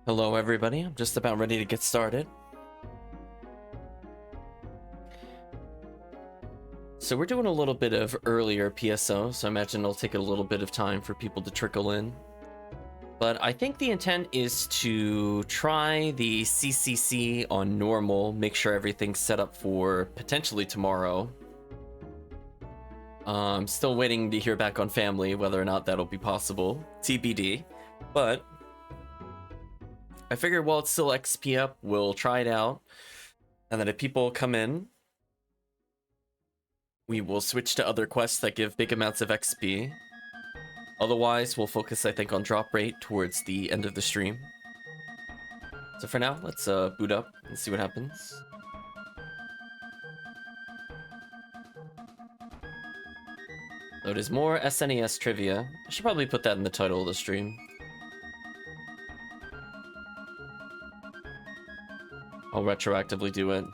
Hello everybody, I'm just about ready to get started. So we're doing a little bit of earlier PSO, so I imagine it'll take a little bit of time for people to trickle in. But I think the intent is to try the CCC on normal, make sure everything's set up for potentially tomorrow. I'm still waiting to hear back on family, whether or not that'll be possible, TBD. But I figured while it's still XP up, we'll try it out. And then if people come in, we will switch to other quests that give big amounts of XP. Otherwise, we'll focus, I think, on drop rate towards the end of the stream. So for now, let's boot up and see what happens. So it is more SNES trivia. I should probably put that in the title of the stream. I'll retroactively do it.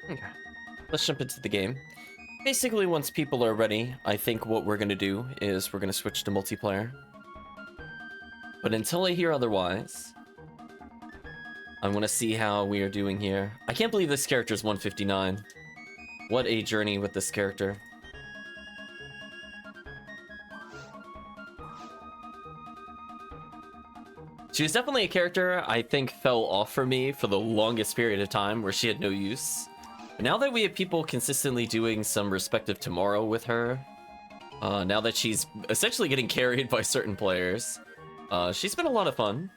Okay, let's jump into the game. Basically, once people are ready, I think what we're gonna do is we're gonna switch to multiplayer. But until I hear otherwise, I want to see how we are doing here. I can't believe this character is 159. What a journey with this character. She was definitely a character I think fell off for me for the longest period of time where she had no use. But now that we have people consistently doing some respective tomorrow with her, now that she's essentially getting carried by certain players, she's been a lot of fun.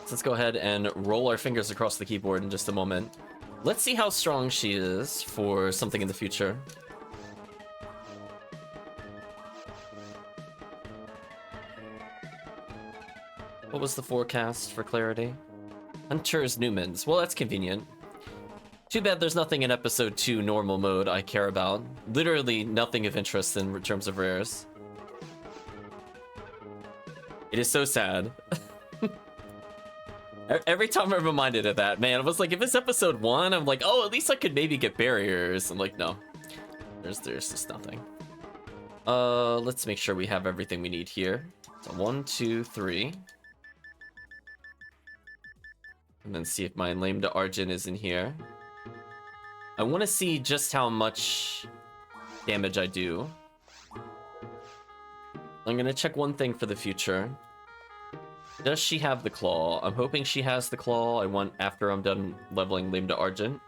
So let's go ahead and roll our fingers across the keyboard in just a moment. Let's see how strong she is for something in the future. What was the forecast for clarity? Hunter's Newmans. Well, that's convenient. Too bad there's nothing in episode 2 normal mode I care about. Literally nothing of interest in terms of rares. It is so sad. Every time I'm reminded of that, man, I was like, if it's episode 1, I'm like, oh, at least I could maybe get barriers. I'm like, no. There's just nothing. Let's make sure we have everything we need here. So 1, 2, 3. And then see if my Lame to Argent is in here. I want to see just how much damage I do. I'm going to check one thing for the future. Does she have the claw? I'm hoping she has the claw. I want after I'm done leveling Lame to Argent.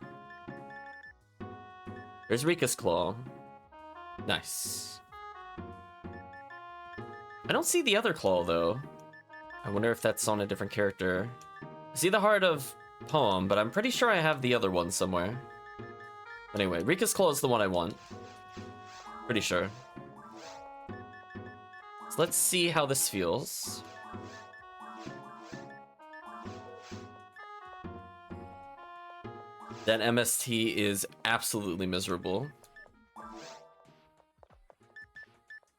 There's Rika's claw. Nice. I don't see the other claw though. I wonder if that's on a different character. I see the Heart of Poem, but I'm pretty sure I have the other one somewhere. Anyway, Rika's claw is the one I want. Pretty sure. So let's see how this feels. That MST is absolutely miserable.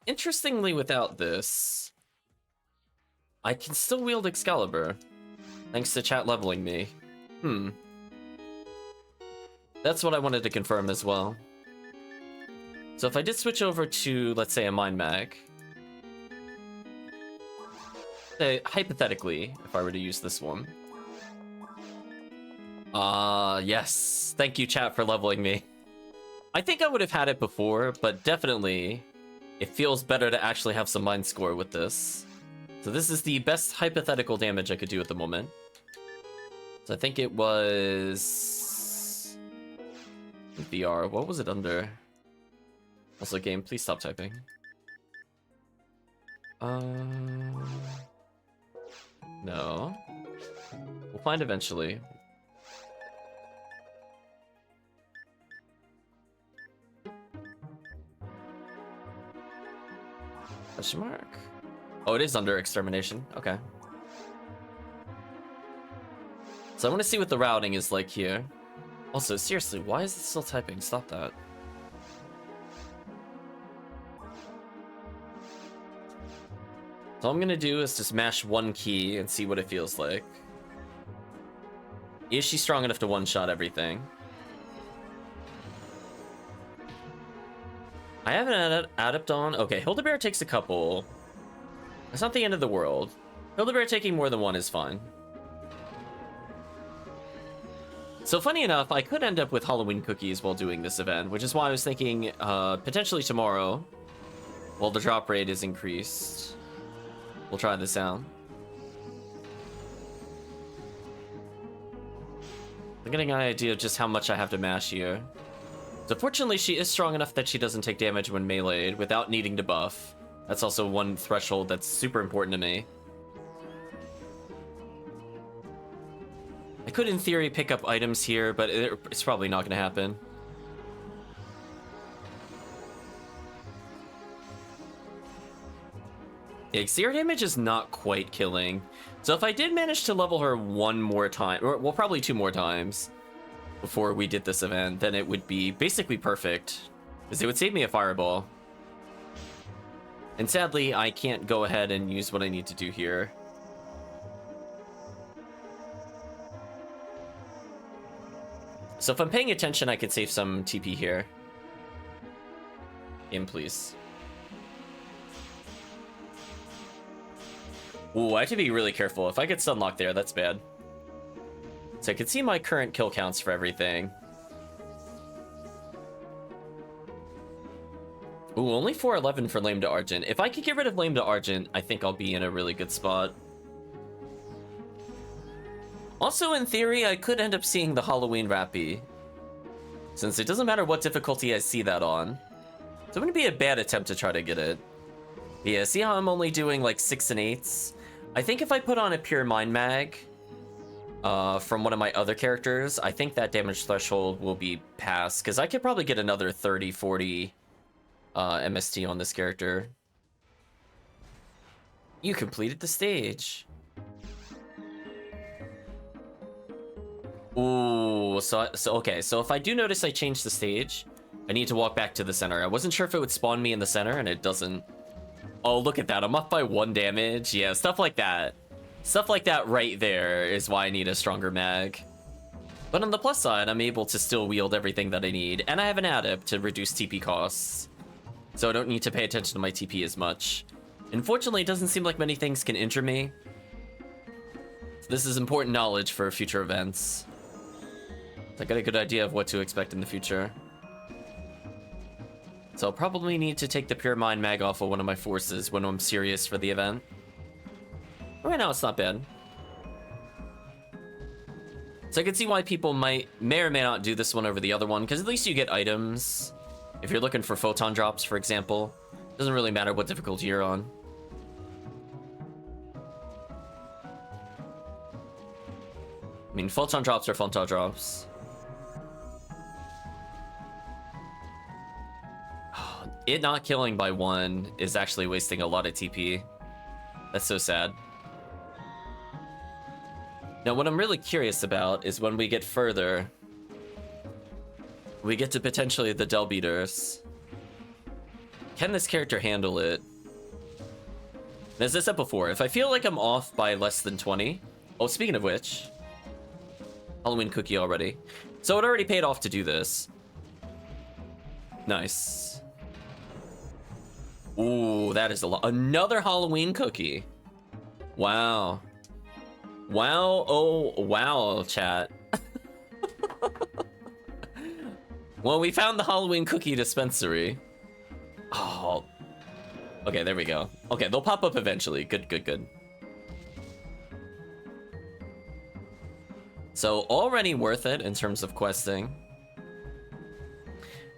Interestingly, without this, I can still wield Excalibur, thanks to chat leveling me. That's what I wanted to confirm as well. So if I did switch over to, let's say, a Mind Mag, hypothetically, if I were to use this one. Yes. Thank you, chat, for leveling me. I think I would have had it before, but definitely it feels better to actually have some mind score with this. So this is the best hypothetical damage I could do at the moment. So I think it was VR. What was it under? Also, game, please stop typing. No. We'll find eventually. Question mark? Oh, it is under Extermination. Okay. So I want to see what the routing is like here. Also, seriously, why is it still typing? Stop that. So all I'm gonna do is just mash one key and see what it feels like. Is she strong enough to one-shot everything? I have an adept on. Okay, Hildebear takes a couple. It's not the end of the world. Hildebear taking more than one is fine. So funny enough, I could end up with Halloween cookies while doing this event, which is why I was thinking potentially tomorrow, while the drop rate is increased, we'll try this out. I'm getting an idea of just how much I have to mash here. So fortunately, she is strong enough that she doesn't take damage when meleeed without needing to buff. That's also one threshold that's super important to me. I could, in theory, pick up items here, but it's probably not going to happen. Yeah, exterior damage is not quite killing. So if I did manage to level her one more time, or well, probably two more times before we did this event, then it would be basically perfect, because it would save me a fireball. And sadly, I can't go ahead and use what I need to do here. So if I'm paying attention, I could save some TP here. Game, please. Ooh, I have to be really careful. If I get stunlocked there, that's bad. So I can see my current kill counts for everything. Ooh, only 411 for Lame to Argent. If I could get rid of Lame to Argent, I think I'll be in a really good spot. Also, in theory, I could end up seeing the Halloween Rappy, since it doesn't matter what difficulty I see that on. So it wouldn't be a bad attempt to try to get it. But yeah, see how I'm only doing like 6 and 8s? I think if I put on a pure Mind Mag from one of my other characters, I think that damage threshold will be passed, because I could probably get another 30, 40 MST on this character. You completed the stage. Ooh, so okay, so if I do notice I changed the stage, I need to walk back to the center. I wasn't sure if it would spawn me in the center, and it doesn't. Oh, look at that, I'm off by 1 damage. Yeah, stuff like that. Stuff like that right there is why I need a stronger mag. But on the plus side, I'm able to still wield everything that I need, and I have an adept to reduce TP costs. So I don't need to pay attention to my TP as much. Unfortunately, it doesn't seem like many things can injure me. So this is important knowledge for future events. I got a good idea of what to expect in the future. So I'll probably need to take the Pure Mind Mag off of one of my forces when I'm serious for the event. Right now, it's not bad. So I can see why people may or may not do this one over the other one, because at least you get items. If you're looking for photon drops, for example, doesn't really matter what difficulty you're on. I mean, photon drops are photon drops. It not killing by 1 is actually wasting a lot of TP. That's so sad. Now, what I'm really curious about is when we get further, we get to potentially the Del Beaters. Can this character handle it? As I said before, if I feel like I'm off by less than 20... Oh, speaking of which... Halloween cookie already. So it already paid off to do this. Nice. Ooh, that is a lot. Another Halloween cookie. Wow. Wow, oh, wow, chat. Well, we found the Halloween cookie dispensary. Oh. Okay, there we go. Okay, they'll pop up eventually. Good, good, good. So, already worth it in terms of questing.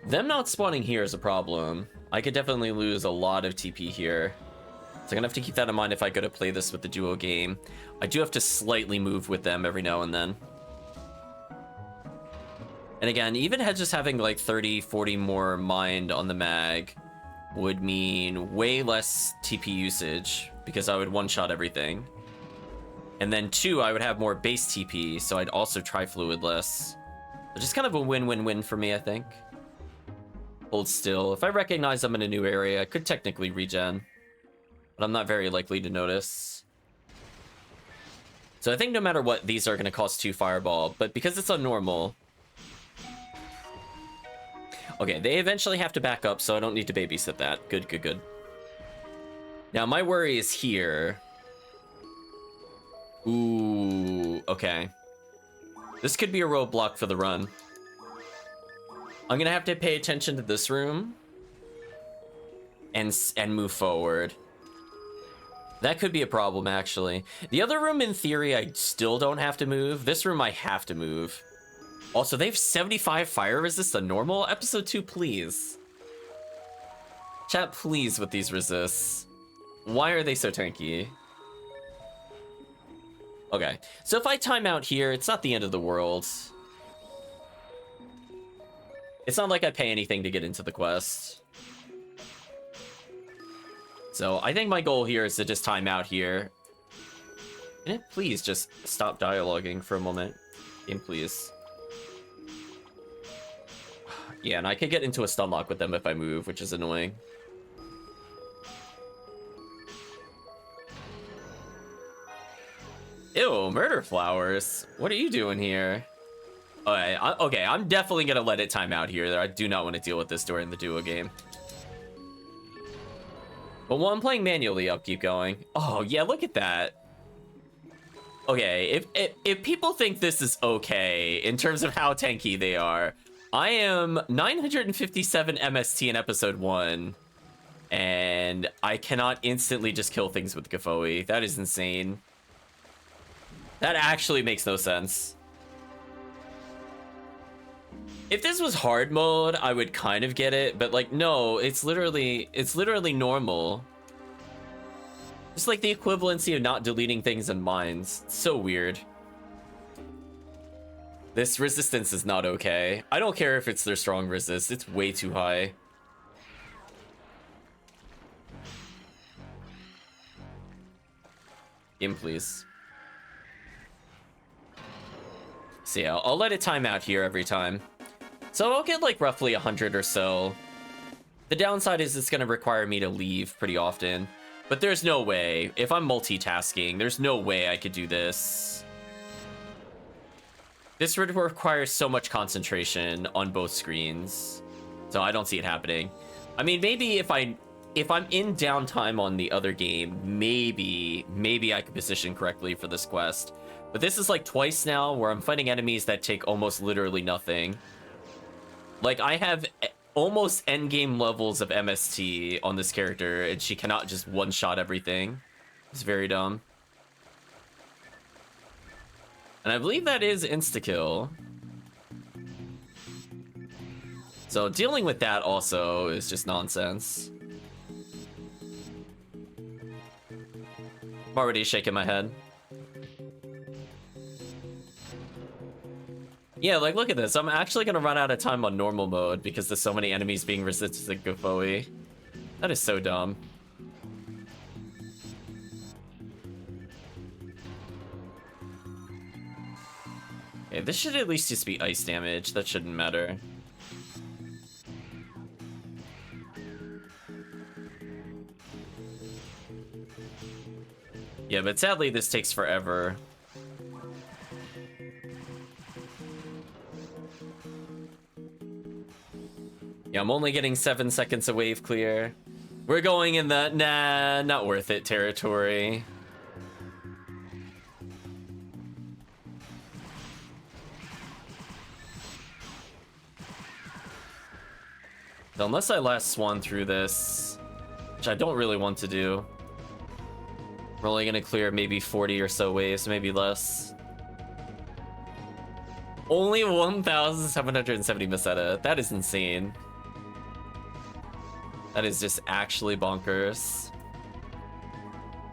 Them not spawning here is a problem. I could definitely lose a lot of TP here. So I'm gonna have to keep that in mind if I go to play this with the duo game. I do have to slightly move with them every now and then. And again, even just having like 30, 40 more mind on the mag would mean way less TP usage, because I would one-shot everything. And then 2, I would have more base TP, so I'd also try fluid less. Just kind of a win-win-win for me, I think. Hold still. If I recognize I'm in a new area, I could technically regen. But I'm not very likely to notice. So I think no matter what, these are going to cost 2 fireball. But because it's on normal... Okay, they eventually have to back up, so I don't need to babysit that. Good, good, good. Now, my worry is here. Ooh, okay. This could be a roadblock for the run. I'm gonna have to pay attention to this room and move forward. That could be a problem, actually. The other room, in theory, I still don't have to move. This room, I have to move. Also, they have 75 fire resist on normal. Episode 2, please. Chat, please, with these resists. Why are they so tanky? Okay, so if I time out here, it's not the end of the world. It's not like I pay anything to get into the quest. So I think my goal here is to just time out here. Can it please just stop dialoguing for a moment? Game, please. Yeah, and I could get into a stun lock with them if I move, which is annoying. Ew, murder flowers. What are you doing here? Okay, I'm definitely gonna let it time out here. I do not want to deal with this during the duo game. But while I'm playing manually, I'll keep going. Oh, yeah, look at that. Okay, if people think this is okay in terms of how tanky they are, I am 957 MST in episode 1, and I cannot instantly just kill things with Gafoi. That is insane. That actually makes no sense. If this was hard mode, I would kind of get it, but like, no, it's literally normal. It's like the equivalency of not deleting things in mines. It's so weird. This resistance is not okay. I don't care if it's their strong resist, it's way too high. Game, please. So yeah, I'll let it time out here every time. So I'll get like roughly 100 or so. The downside is it's gonna require me to leave pretty often. But there's no way, if I'm multitasking, there's no way I could do this. This would require so much concentration on both screens. So I don't see it happening. I mean, maybe if I'm in downtime on the other game, maybe I could position correctly for this quest. But this is like twice now where I'm fighting enemies that take almost literally nothing. Like, I have almost endgame levels of MST on this character, and she cannot just one-shot everything. It's very dumb. And I believe that is insta-kill. So dealing with that also is just nonsense. I'm already shaking my head. Yeah, like, look at this. I'm actually gonna run out of time on normal mode because there's so many enemies being resisted to Gafoi. That is so dumb. Okay, this should at least just be ice damage. That shouldn't matter. Yeah, but sadly this takes forever. Yeah, I'm only getting 7 seconds of wave clear. We're going in the nah, not worth it territory. So unless I last swan through this, which I don't really want to do, we're only gonna clear maybe 40 or so waves, maybe less. Only 1,770 Meseta. That is insane. That is just actually bonkers.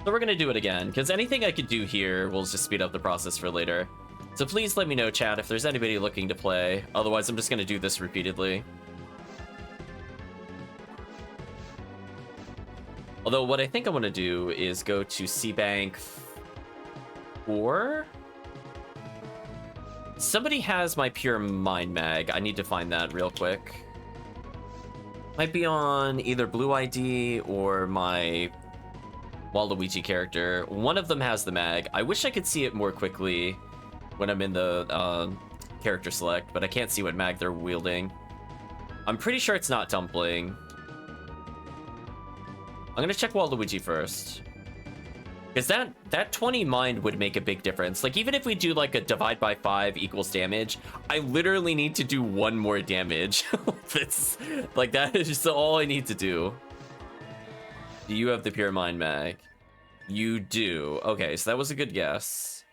So we're gonna do it again, because anything I could do here will just speed up the process for later. So please let me know, chat, if there's anybody looking to play. Otherwise, I'm just gonna do this repeatedly. Although what I think I want to do is go to C-Bank 4? Somebody has my pure mind mag. I need to find that real quick. Might be on either Blue ID or my Waluigi character. One of them has the mag. I wish I could see it more quickly when I'm in the character select, but I can't see what mag they're wielding. I'm pretty sure it's not Dumpling. I'm gonna check Waluigi first. Because that 20 mind would make a big difference. Like, even if we do, like, a divide by 5 equals damage, I literally need to do 1 more damage. Like, that is just all I need to do. Do you have the pure mind mag? You do. Okay, so that was a good guess.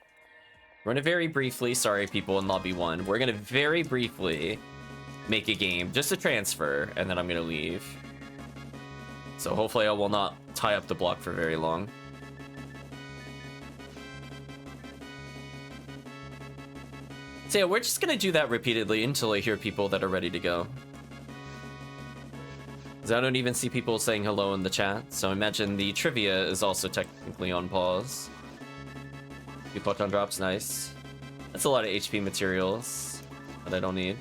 We're gonna very briefly, sorry people in lobby 1, we're gonna very briefly make a game, just a transfer, and then I'm gonna leave. So hopefully I will not tie up the block for very long. So yeah, we're just gonna do that repeatedly until I hear people that are ready to go. Because I don't even see people saying hello in the chat, so I imagine the trivia is also technically on pause. Few photon drops, nice. That's a lot of HP materials that I don't need.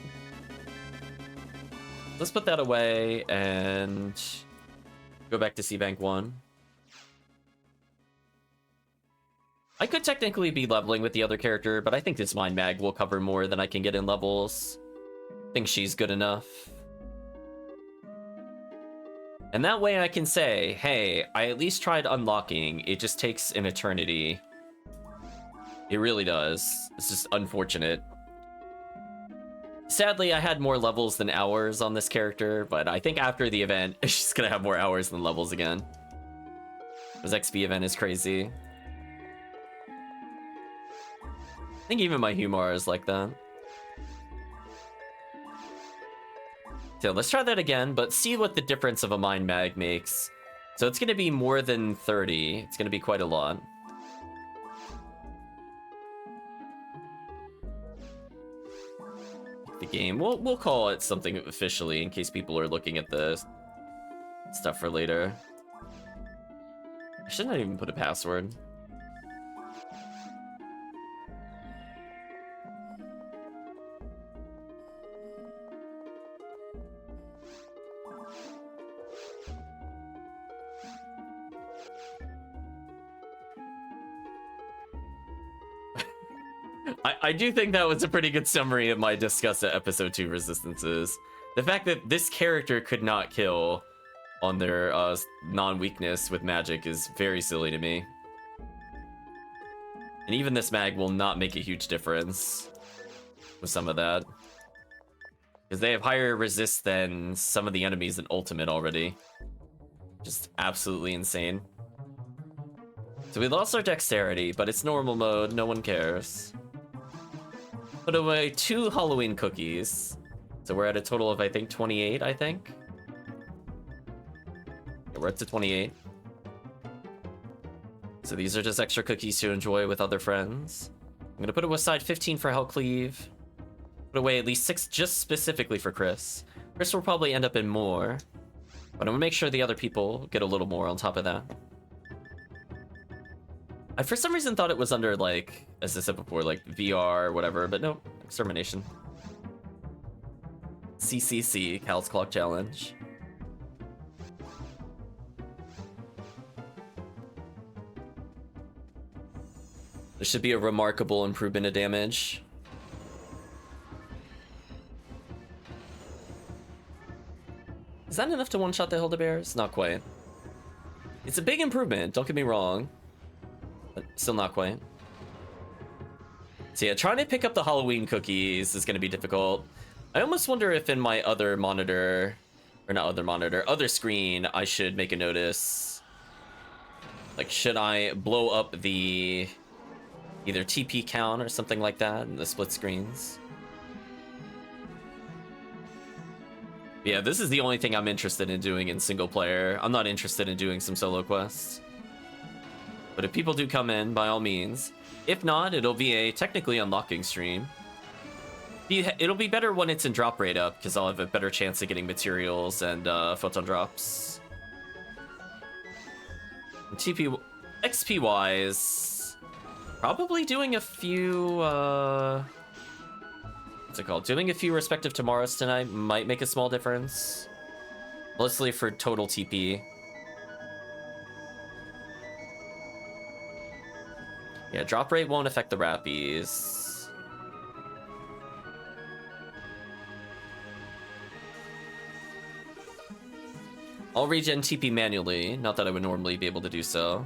Let's put that away and go back to C-Bank 1. I could technically be leveling with the other character, but I think this Mind Mag will cover more than I can get in levels. I think she's good enough. And that way I can say, hey, I at least tried unlocking. It just takes an eternity. It really does. It's just unfortunate. Sadly, I had more levels than hours on this character, but I think after the event, she's gonna have more hours than levels again. This XP event is crazy. I think even my Humor is like that. So let's try that again, but see what the difference of a Mind Mag makes. So it's going to be more than 30. It's going to be quite a lot. The game. We'll call it something officially in case people are looking at the stuff for later. I should not even put a password. I do think that was a pretty good summary of my discuss at episode 2 resistances. The fact that this character could not kill on their non-weakness with magic is very silly to me. And even this mag will not make a huge difference with some of that. Because they have higher resist than some of the enemies in Ultimate already. Just absolutely insane. So we lost our dexterity, but it's normal mode, no one cares. Put away 2 Halloween cookies. So we're at a total of, I think, 28, I think. Yeah, we're up to 28. So these are just extra cookies to enjoy with other friends. I'm gonna put aside 15 for HellCleave. Put away at least 6 just specifically for Chris. Chris will probably end up in more. But I'm gonna make sure the other people get a little more on top of that. I for some reason thought it was under, like, as I said before, like VR or whatever, but no, extermination. CCC, Cal's Clock Challenge. There should be a remarkable improvement of damage. Is that enough to one-shot the Hildebears? Not quite. It's a big improvement, don't get me wrong. But still not quite. So yeah, trying to pick up the Halloween cookies is going to be difficult. I almost wonder if in my other monitor, or not other monitor, other screen, I should make a notice. Like, should I blow up the either TP count or something like that in the split screens? Yeah, this is the only thing I'm interested in doing in single player. I'm not interested in doing some solo quests. But if people do come in, by all means. If not, it'll be a technically unlocking stream. It'll be better when it's in drop rate up, because I'll have a better chance of getting materials and photon drops. TP XP wise, probably doing a few what's it called? Doing a few respective tomorrows tonight might make a small difference. Mostly for total TP. Yeah, drop rate won't affect the Rappies. I'll regen TP manually, not that I would normally be able to do so.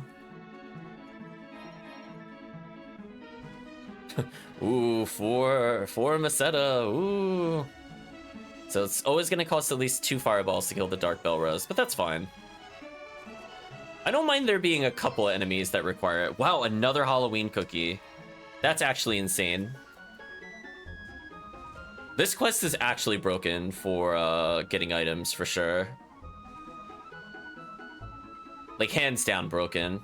Ooh, four Meseta, ooh. So it's always gonna cost at least 2 fireballs to kill the Dark Belrose, but that's fine. I don't mind there being a couple of enemies that require it. Wow, another Halloween cookie. That's actually insane. This quest is actually broken for getting items, for sure. Like, hands down broken.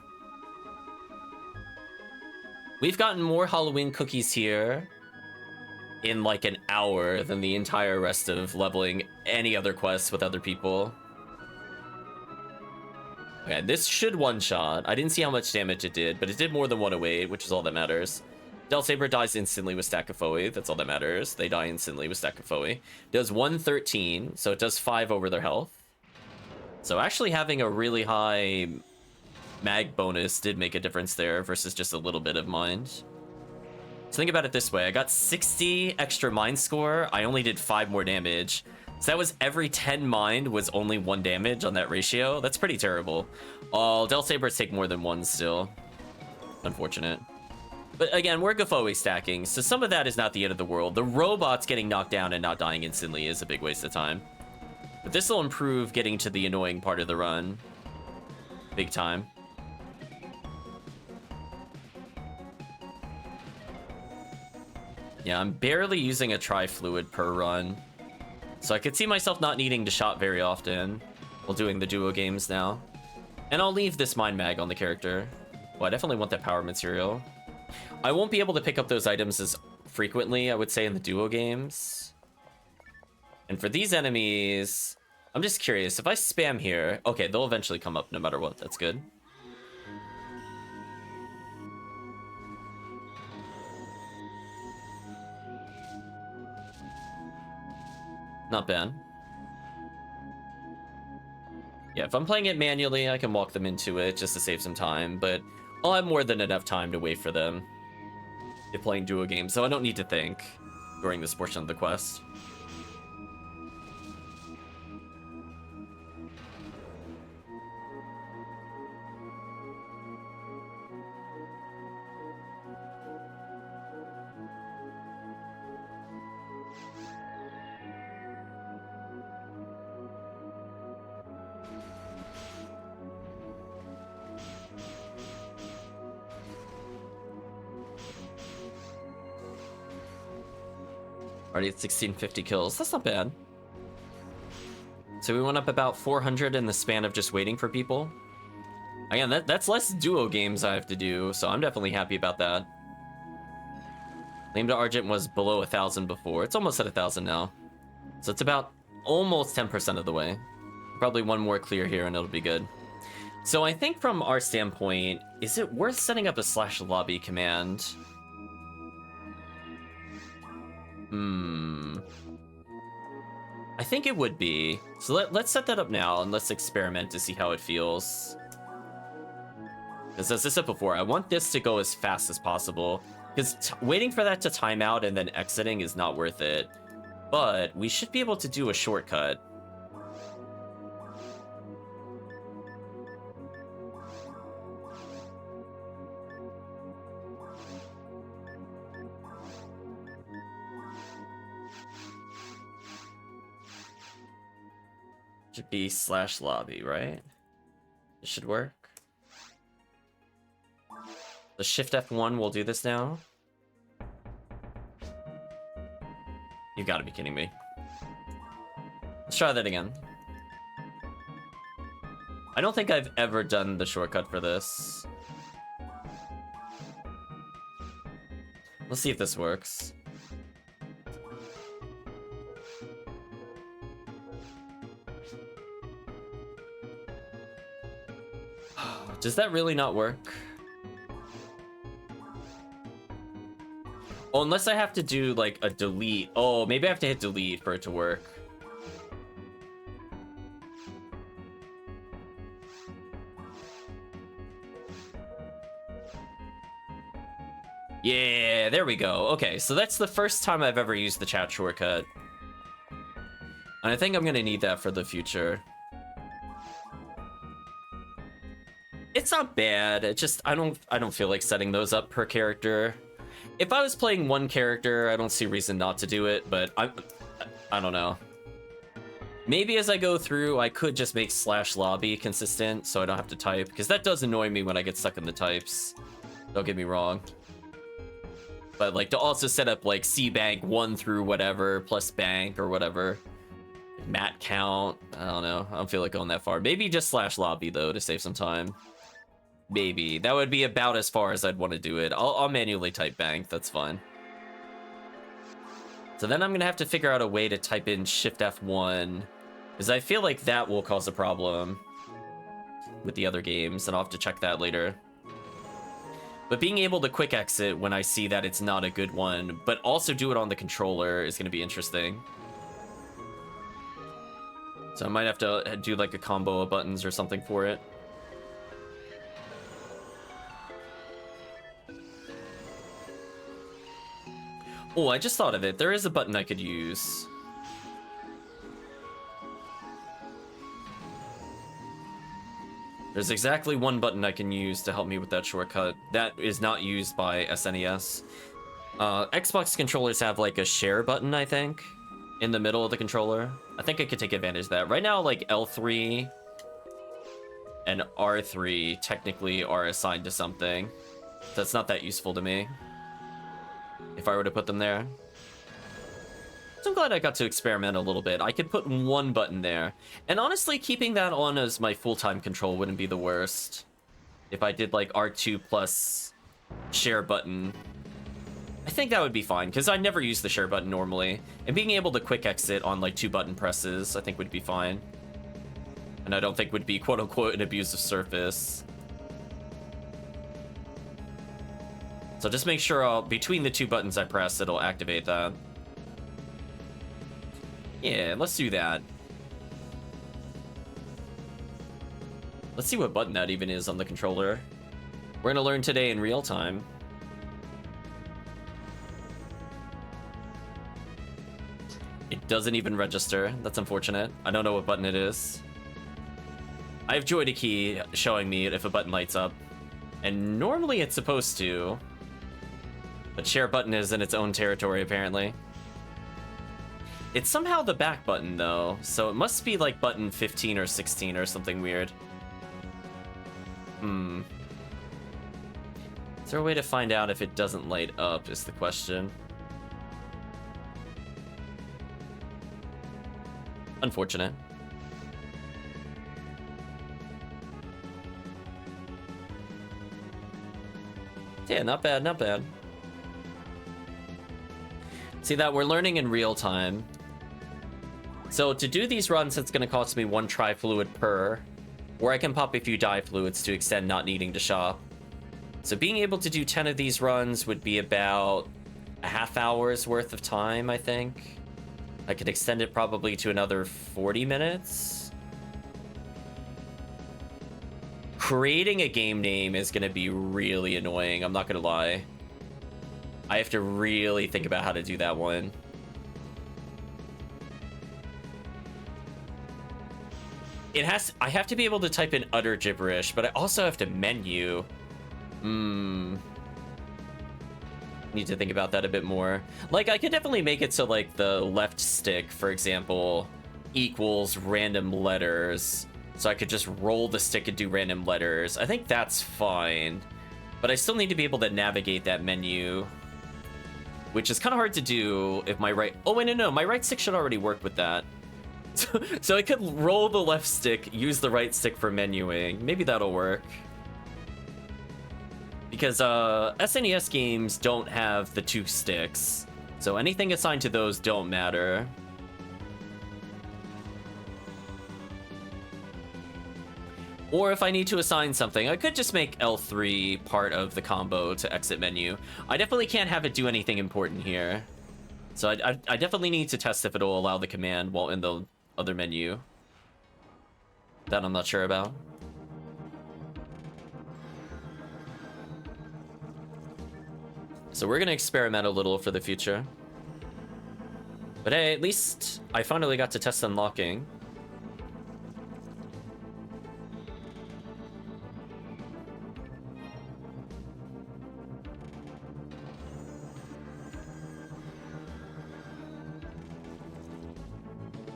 We've gotten more Halloween cookies here in like an hour than the entire rest of leveling any other quests with other people. Okay, this should one-shot. I didn't see how much damage it did, but it did more than 108, which is all that matters. Delsaber dies instantly with Stack of Foe. That's all that matters. They die instantly with Stack of Foe. Does 113, so it does 5 over their health. So actually having a really high mag bonus did make a difference there versus just a little bit of mind. So think about it this way. I got 60 extra mind score. I only did 5 more damage. So that was every 10 mind was only 1 damage on that ratio. That's pretty terrible. Delsabers take more than 1 still. Unfortunate. But again, we're Gafoe stacking, so some of that is not the end of the world. The robots getting knocked down and not dying instantly is a big waste of time. But this will improve getting to the annoying part of the run. Big time. Yeah, I'm barely using a tri-fluid per run. So I could see myself not needing to shot very often while doing the duo games now. And I'll leave this mind mag on the character. Well, I definitely want that power material. I won't be able to pick up those items as frequently, I would say, in the duo games. And for these enemies, I'm just curious. If I spam here... Okay, they'll eventually come up no matter what. That's good. Not bad. Yeah, if I'm playing it manually, I can walk them into it just to save some time, but I'll have more than enough time to wait for them if playing duo games, so I don't need to think during this portion of the quest. Already at 1650 kills. That's not bad. So we went up about 400 in the span of just waiting for people. Again, that's less duo games I have to do, so I'm definitely happy about that. Lame to Argent was below 1,000 before. It's almost at 1,000 now. So it's about almost 10% of the way. Probably one more clear here and it'll be good. So I think from our standpoint, is it worth setting up a /lobby command? I think it would be. So let's set that up now and let's experiment to see how it feels. Because as I said before, I want this to go as fast as possible. Because waiting for that to time out and then exiting is not worth it. But we should be able to do a shortcut. Should be /lobby, right? It should work. The Shift F1 will do this now. You've got to be kidding me. Let's try that again. I don't think I've ever done the shortcut for this. Let's see if this works. Does that really not work? Oh, unless I have to do like a delete. Oh, maybe I have to hit delete for it to work. Yeah, there we go. Okay, so that's the first time I've ever used the chat shortcut. And I think I'm gonna need that for the future. It's not bad. It just I don't feel like setting those up per character. If I was playing one character, I don't see reason not to do it, but I don't know. Maybe as I go through, I could just make /lobby consistent so I don't have to type, because that does annoy me when I get stuck in the types. Don't get me wrong. But like to also set up like cbank 1 through whatever plus bank or whatever. Mat count. I don't know. I don't feel like going that far. Maybe just /lobby though to save some time. Maybe. That would be about as far as I'd want to do it. I'll manually type bank. That's fine. So then I'm going to have to figure out a way to type in Shift F1. Because I feel like that will cause a problem with the other games. And I'll have to check that later. But being able to quick exit when I see that it's not a good one, but also do it on the controller is going to be interesting. So I might have to do like a combo of buttons or something for it. Oh, I just thought of it. There is a button I could use. There's exactly one button I can use to help me with that shortcut. That is not used by SNES. Xbox controllers have like a share button, I think, in the middle of the controller. I think I could take advantage of that. Right now, like L3 and R3 technically are assigned to something. So it's not that useful to me if I were to put them there. So I'm glad I got to experiment a little bit. I could put one button there. And honestly, keeping that on as my full-time control wouldn't be the worst. If I did like R2 plus share button, I think that would be fine, because I never use the share button normally. And being able to quick exit on like 2 button presses, I think would be fine. And I don't think would be quote-unquote an abusive surface. So just make sure between the 2 buttons I press, it'll activate that. Yeah, let's do that. Let's see what button that even is on the controller. We're gonna learn today in real time. It doesn't even register. That's unfortunate. I don't know what button it is. I have Joy to Key showing me if a button lights up. And normally it's supposed to. But share button is in its own territory, apparently. It's somehow the back button, though, so it must be like button 15 or 16 or something weird. Is there a way to find out if it doesn't light up, is the question. Unfortunate. Yeah, not bad, not bad. See that we're learning in real time. So to do these runs, it's going to cost me 1 tri-fluid per, or I can pop a few dye fluids to extend not needing to shop. So being able to do 10 of these runs would be about a half hour's worth of time, I think. I could extend it probably to another 40 minutes. Creating a game name is going to be really annoying, I'm not going to lie. I have to really think about how to do that one. I have to be able to type in utter gibberish, but I also have to menu. Need to think about that a bit more. Like, I could definitely make it so, like, the left stick, for example, equals random letters. So I could just roll the stick and do random letters. I think that's fine. But I still need to be able to navigate that menu, which is kind of hard to do if my right... Oh, wait, no, my right stick should already work with that. So I could roll the left stick, use the right stick for menuing. Maybe that'll work. Because SNES games don't have the 2 sticks, so anything assigned to those don't matter. Or if I need to assign something, I could just make L3 part of the combo to exit menu. I definitely can't have it do anything important here. So I definitely need to test if it'll allow the command while in the other menu. That I'm not sure about. So we're gonna experiment a little for the future. But hey, at least I finally got to test unlocking.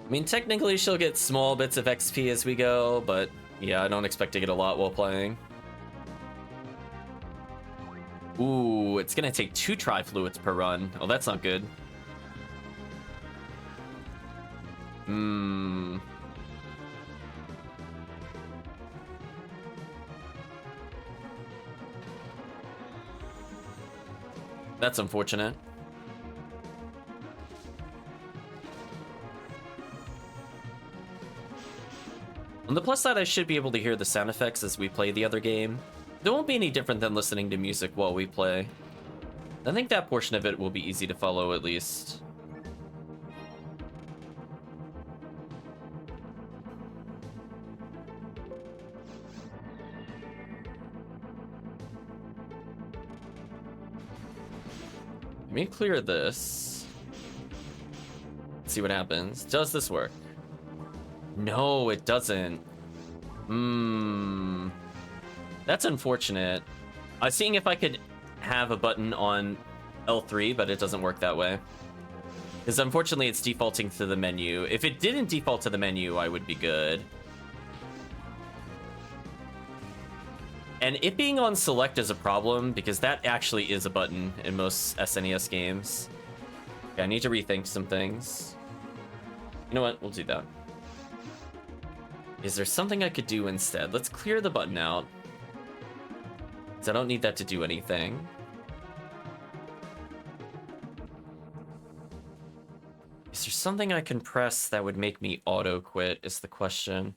I mean, technically she'll get small bits of XP as we go, but yeah, I don't expect to get a lot while playing. Ooh, it's gonna take 2 tri-fluids per run. Oh, that's not good. That's unfortunate. On the plus side, I should be able to hear the sound effects as we play the other game. It won't be any different than listening to music while we play. I think that portion of it will be easy to follow at least. Let me clear this. Let's see what happens. Does this work? No, it doesn't. That's unfortunate. I was seeing if I could have a button on L3, but it doesn't work that way. Because unfortunately it's defaulting to the menu. If it didn't default to the menu, I would be good. And it being on select is a problem, because that actually is a button in most SNES games. Okay, I need to rethink some things. You know what? We'll do that. Is there something I could do instead? Let's clear the button out. Because I don't need that to do anything. Is there something I can press that would make me auto-quit is the question.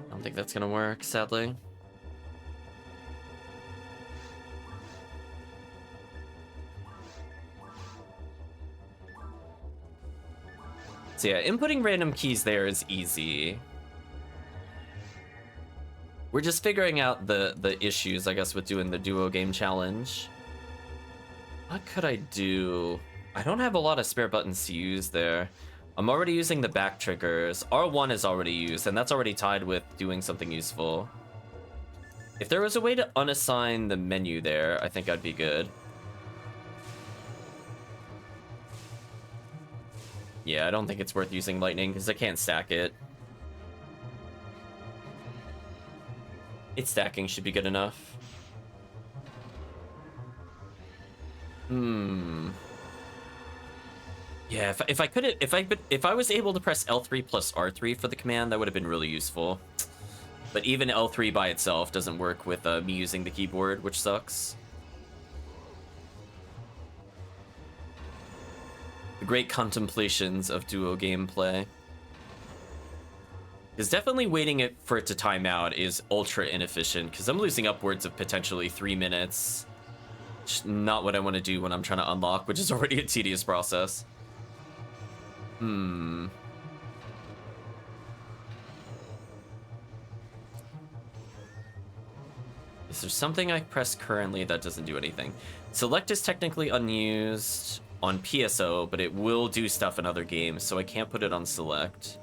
I don't think that's gonna work, sadly. So yeah, inputting random keys there is easy. We're just figuring out the issues, I guess, with doing the duo game challenge. What could I do? I don't have a lot of spare buttons to use there. I'm already using the back triggers. R1 is already used, and that's already tied with doing something useful. If there was a way to unassign the menu there, I think I'd be good. Yeah, I don't think it's worth using lightning because I can't stack it. Its stacking should be good enough. Yeah, if I was able to press L3 plus R3 for the command, that would have been really useful. But even L3 by itself doesn't work with me using the keyboard, which sucks. The great contemplations of duo gameplay. Because definitely waiting for it to time out is ultra inefficient, because I'm losing upwards of potentially 3 minutes. Which is not what I want to do when I'm trying to unlock, which is already a tedious process. Is there something I press currently that doesn't do anything? Select is technically unused on PSO, but it will do stuff in other games, so I can't put it on select.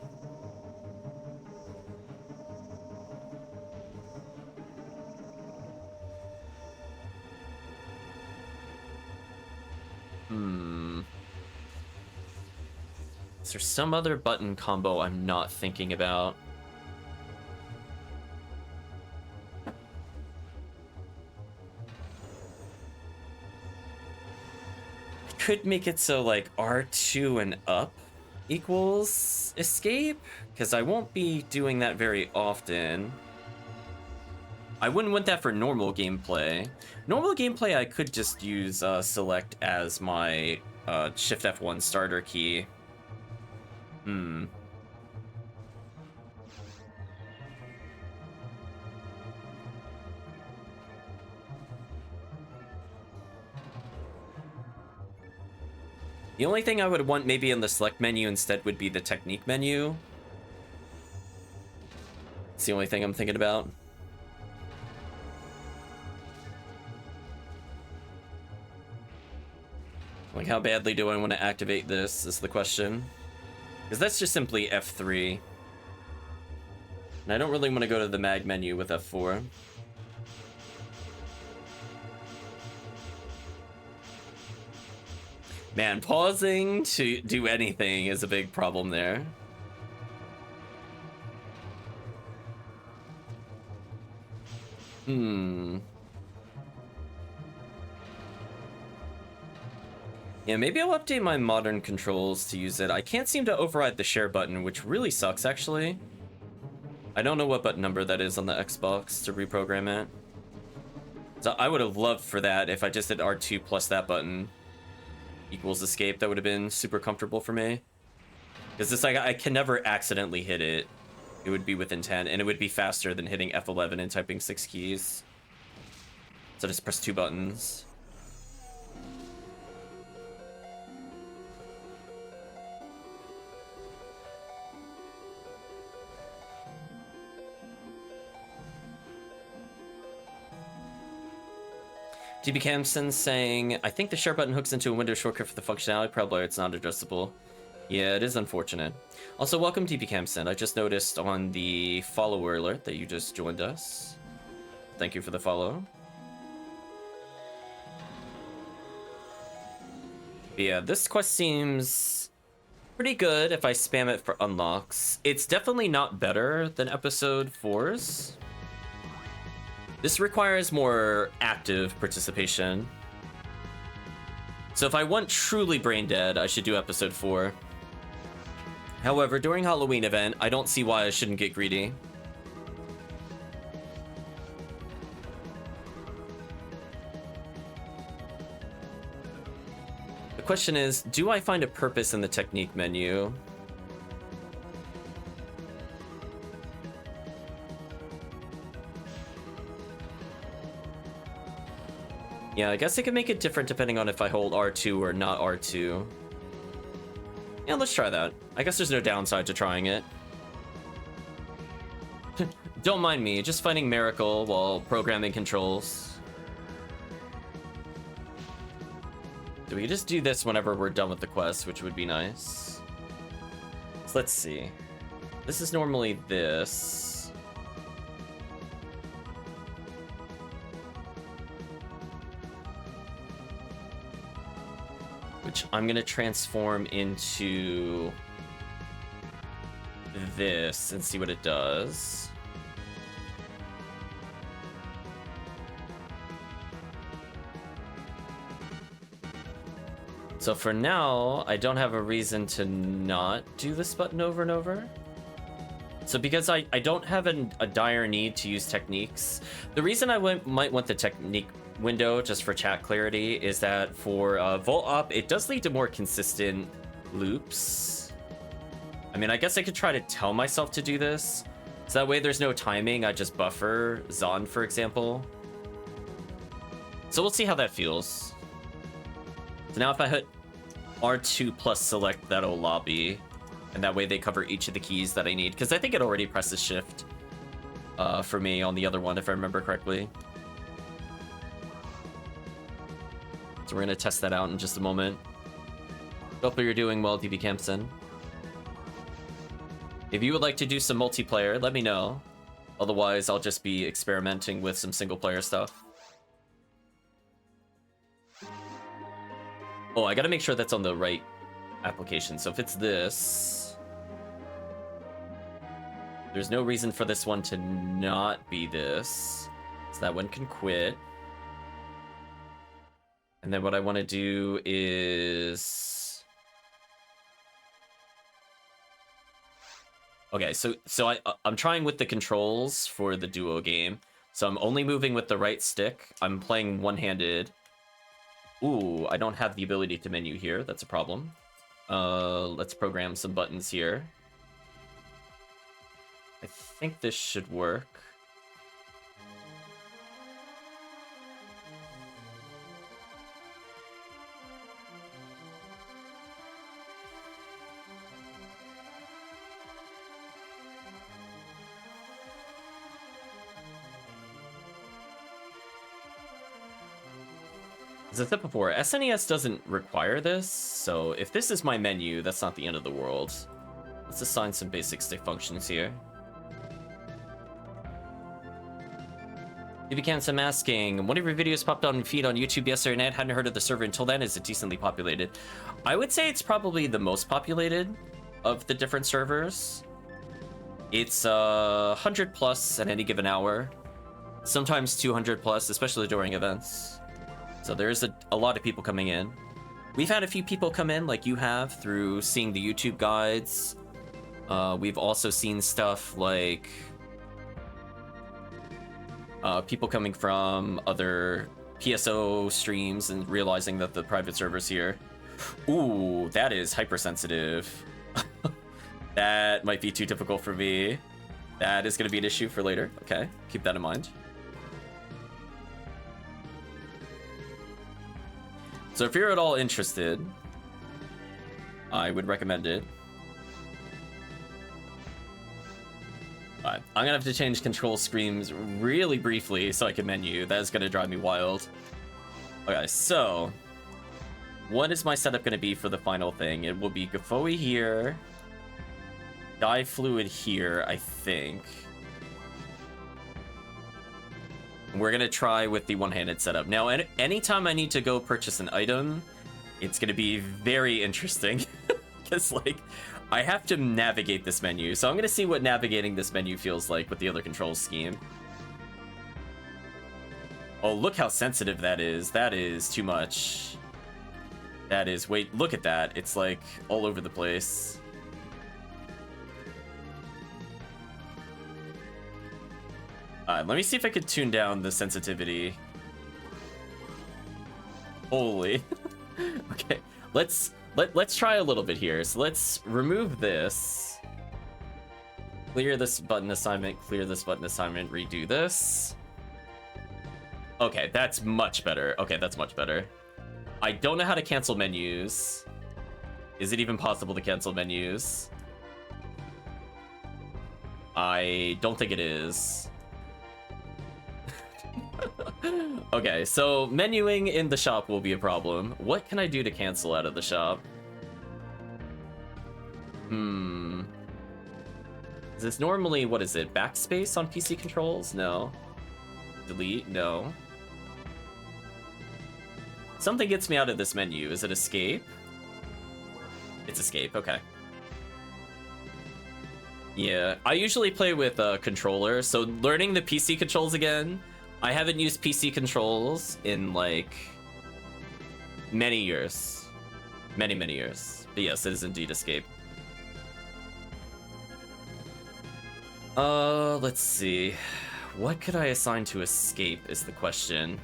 Is there some other button combo I'm not thinking about? Could make it so like R2 and up equals escape, because I won't be doing that very often. I wouldn't want that for normal gameplay. Normal gameplay, I could just use select as my Shift F1 starter key. Hmm. The only thing I would want maybe in the select menu instead would be the technique menu. It's the only thing I'm thinking about. Like, how badly do I want to activate this is the question. Because that's just simply F3. And I don't really want to go to the mag menu with F4. Man, pausing to do anything is a big problem there. Yeah, maybe I'll update my modern controls to use it. I can't seem to override the share button, which really sucks, actually. I don't know what button number that is on the Xbox to reprogram it. So I would have loved for that if I just did R2 plus that button equals escape. That would have been super comfortable for me. Because it's like I can never accidentally hit it. It would be with intent, and it would be faster than hitting F11 and typing 6 keys. So just press 2 buttons. DB Camson saying, I think the share button hooks into a Windows shortcut for the functionality. Probably it's not adjustable. Yeah, it is unfortunate. Also, welcome DB Camson. I just noticed on the follower alert that you just joined us. Thank you for the follow. But yeah, this quest seems pretty good if I spam it for unlocks. It's definitely not better than episode 4's. This requires more active participation. So if I want truly brain dead, I should do episode 4. However, during Halloween event, I don't see why I shouldn't get greedy. The question is, do I find a purpose in the technique menu? Yeah, I guess it can make it different depending on if I hold R2 or not R2. Yeah, let's try that. I guess there's no downside to trying it. Don't mind me, just fighting Miracle while programming controls. So we can just do this whenever we're done with the quest, which would be nice. So let's see. This is normally this. Which I'm gonna transform into this and see what it does. So for now, I don't have a reason to not do this button over and over. So because I don't have a dire need to use techniques, the reason I might want the technique window, just for chat clarity, is that for Volt Up, it does lead to more consistent loops. I mean, I guess I could try to tell myself to do this, so that way there's no timing. I just buffer Zon, for example. So we'll see how that feels. So now if I hit R2 plus select, that'll lobby, and that way they cover each of the keys that I need, because I think it already presses shift for me on the other one, if I remember correctly. So we're going to test that out in just a moment. Hope you're doing well, DB Campson. If you would like to do some multiplayer, let me know. Otherwise, I'll just be experimenting with some single-player stuff. Oh, I gotta make sure that's on the right application. So if it's this, there's no reason for this one to not be this. So that one can quit. And then what I want to do is... Okay, so I'm trying with the controls for the duo game. So I'm only moving with the right stick. I'm playing one-handed. Ooh, I don't have the ability to menu here. That's a problem. Let's program some buttons here. I think this should work. As I said before, SNES doesn't require this, so if this is my menu, that's not the end of the world. Let's assign some basic stick functions here. If you can't, I'm asking, one of your videos popped on feed on YouTube yesterday night. Hadn't heard of the server until then. Is it decently populated? I would say it's probably the most populated of the different servers. It's 100 plus at any given hour, sometimes 200 plus, especially during events. So there's a lot of people coming in. We've had a few people come in like you have through seeing the YouTube guides. We've also seen stuff like people coming from other PSO streams and realizing that the private server's here. Ooh, that is hypersensitive. That might be too difficult for me. That is going to be an issue for later. Okay, keep that in mind. So if you're at all interested, I would recommend it. But I'm gonna have to change control screens really briefly so I can menu. That is gonna drive me wild. Okay, so what is my setup gonna be for the final thing? It will be Gafoi here, Dive Fluid here, I think. We're gonna try with the one-handed setup. Now, anytime I need to go purchase an item, it's gonna be very interesting. Because, like, I have to navigate this menu. So I'm gonna see what navigating this menu feels like with the other control scheme. Oh, look how sensitive that is. That is too much. That is, wait, look at that. It's, like, all over the place. Let me see if I could tune down the sensitivity. Holy. Okay, let's try a little bit here. So let's remove this. Clear this button assignment, clear this button assignment, redo this. Okay, that's much better. Okay, that's much better. I don't know how to cancel menus. Is it even possible to cancel menus? I don't think it is. Okay, so menuing in the shop will be a problem. What can I do to cancel out of the shop? Is this normally, what is it, backspace on PC controls? No. Delete? No. Something gets me out of this menu. Is it escape? It's escape, okay. Yeah, I usually play with a controller, so learning the PC controls again, I haven't used PC controls in, like, many years. Many years. But yes, it is indeed escape. Let's see. What could I assign to escape is the question.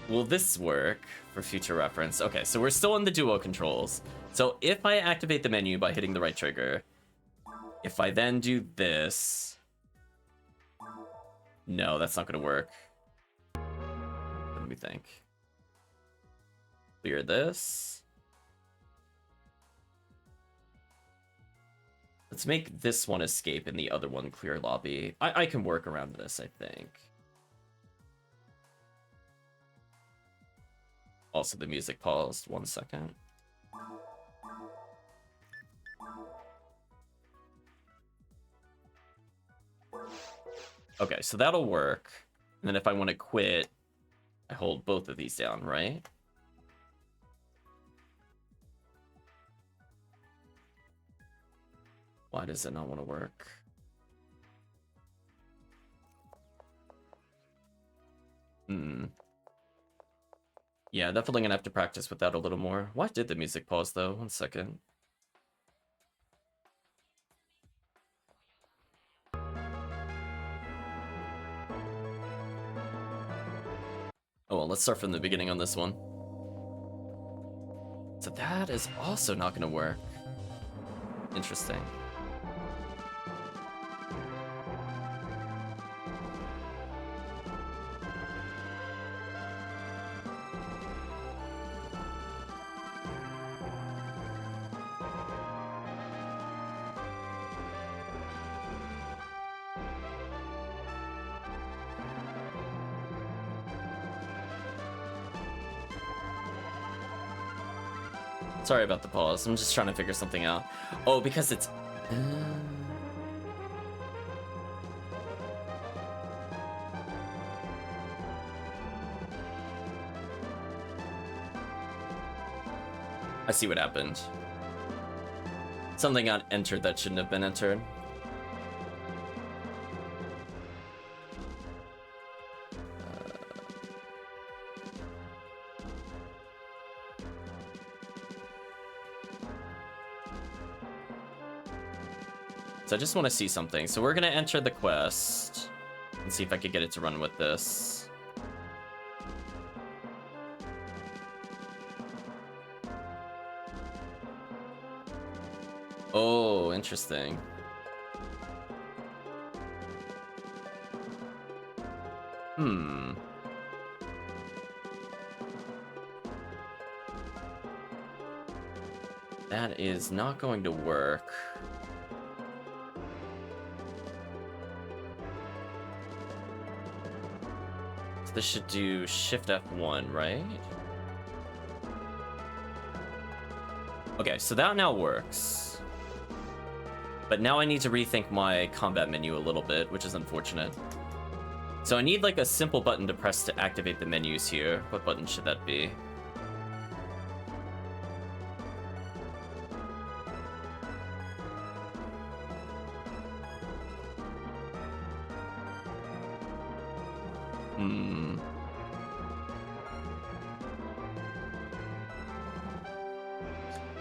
Will this work for future reference? Okay, so we're still in the duo controls. So if I activate the menu by hitting the right trigger, if I then do this... No, that's not gonna work. Let me think. Clear this. Let's make this one escape and the other one clear lobby. I can work around this, I think. Also, the music paused. 1 second. Okay, so that'll work. And then if I want to quit, I hold both of these down, right? Why does it not want to work? Yeah, definitely gonna have to practice with that a little more. Why did the music pause though? 1 second. Oh well, let's start from the beginning on this one. So that is also not gonna work. Interesting. Sorry about the pause. I'm just trying to figure something out. Oh, because it's... I see what happened. Something got entered that shouldn't have been entered. So I just want to see something. So we're going to enter the quest and see if I could get it to run with this. Oh, interesting. That is not going to work. So this should do Shift F1, right? Okay, so that now works. But now I need to rethink my combat menu a little bit, which is unfortunate. So I need like a simple button to press to activate the menus here. What button should that be?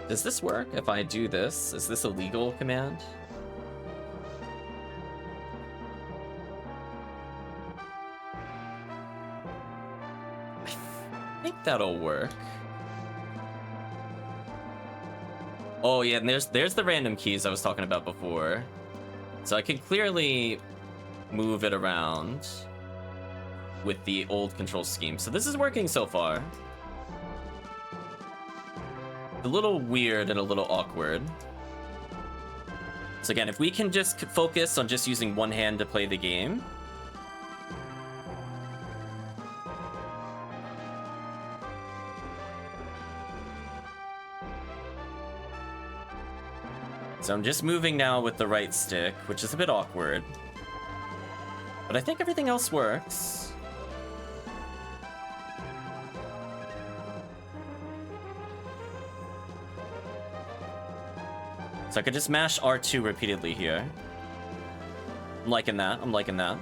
Does this work if I do this? Is this a legal command? I think that'll work. Oh yeah, and there's the random keys I was talking about before. So I can clearly move it around with the old control scheme. So this is working so far. A little weird and a little awkward. So again, if we can just focus on just using one hand to play the game. So I'm just moving now with the right stick, which is a bit awkward. But I think everything else works. So I could just mash R2 repeatedly here. I'm liking that. I'm liking that.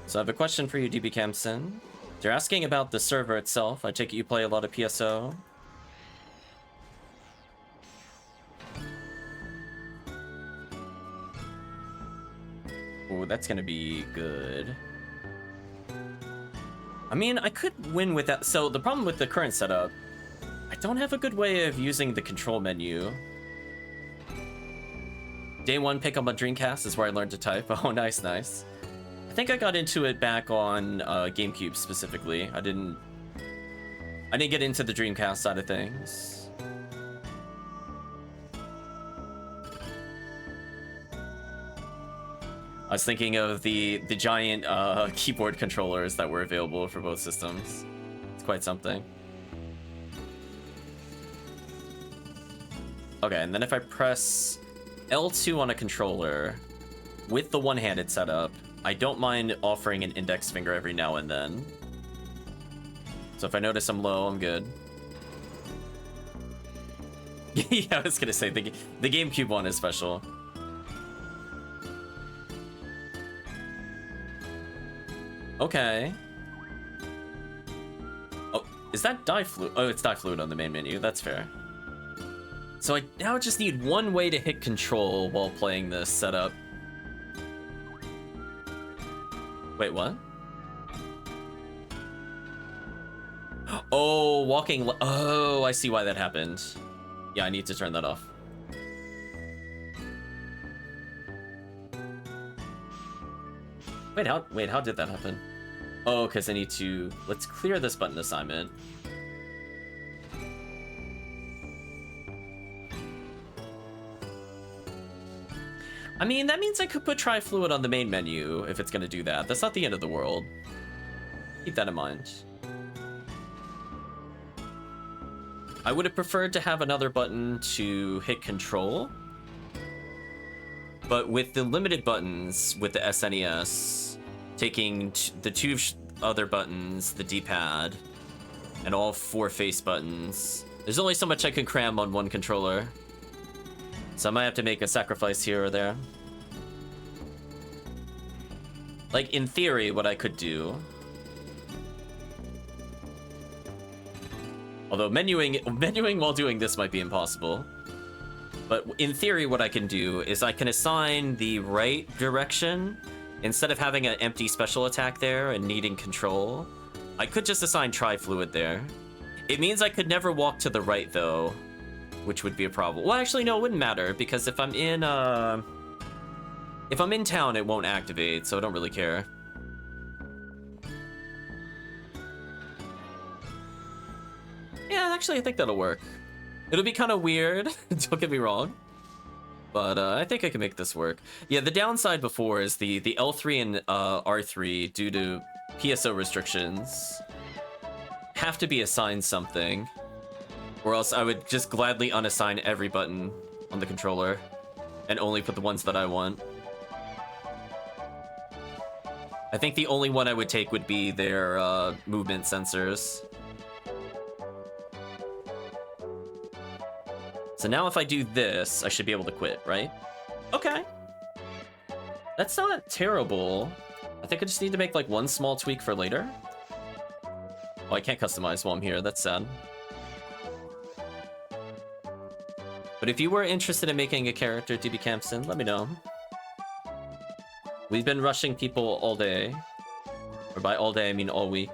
So I have a question for you, DB Camson. You're asking about the server itself. I take it you play a lot of PSO. Oh, that's gonna be good. I mean, I could win with that. So the problem with the current setup, I don't have a good way of using the control menu. Day one pick up on Dreamcast is where I learned to type. Oh, nice, nice. I think I got into it back on GameCube specifically. I didn't get into the Dreamcast side of things. I was thinking of the giant keyboard controllers that were available for both systems. It's quite something. Okay, and then if I press L2 on a controller with the one-handed setup, I don't mind offering an index finger every now and then. So if I notice I'm low, I'm good. Yeah, I was gonna say the GameCube one is special. Okay. Oh, is that die fluid? Oh, it's die fluid on the main menu. That's fair. So I now just need one way to hit control while playing this setup. Wait, what? Oh, walking. Oh, I see why that happened. Yeah, I need to turn that off. Wait, how did that happen? Oh, because I need to... Let's clear this button assignment. I mean, that means I could put Tri-Fluid on the main menu if it's going to do that. That's not the end of the world. Keep that in mind. I would have preferred to have another button to hit control. But with the limited buttons, with the SNES, taking the two other buttons, the D-pad, and all 4 face buttons, there's only so much I can cram on one controller. So I might have to make a sacrifice here or there. Like, in theory, what I could do... Although menuing while doing this might be impossible. But in theory, what I can do is I can assign the right direction. Instead of having an empty special attack there and needing control, I could just assign Tri-Fluid there. It means I could never walk to the right, though, which would be a problem. Well, actually, no, it wouldn't matter, because if I'm in town, it won't activate, so I don't really care. Yeah, actually, I think that'll work. It'll be kind of weird, don't get me wrong. But I think I can make this work. Yeah, the downside before is the L3 and R3, due to PSO restrictions, have to be assigned something. Or else I would just gladly unassign every button on the controller and only put the ones that I want. I think the only one I would take would be their movement sensors. So now if I do this, I should be able to quit, right? Okay. That's not terrible. I think I just need to make like one small tweak for later. Oh, I can't customize while I'm here. That's sad. But if you were interested in making a character DB Campson, let me know. We've been rushing people all day. Or by all day, I mean all week.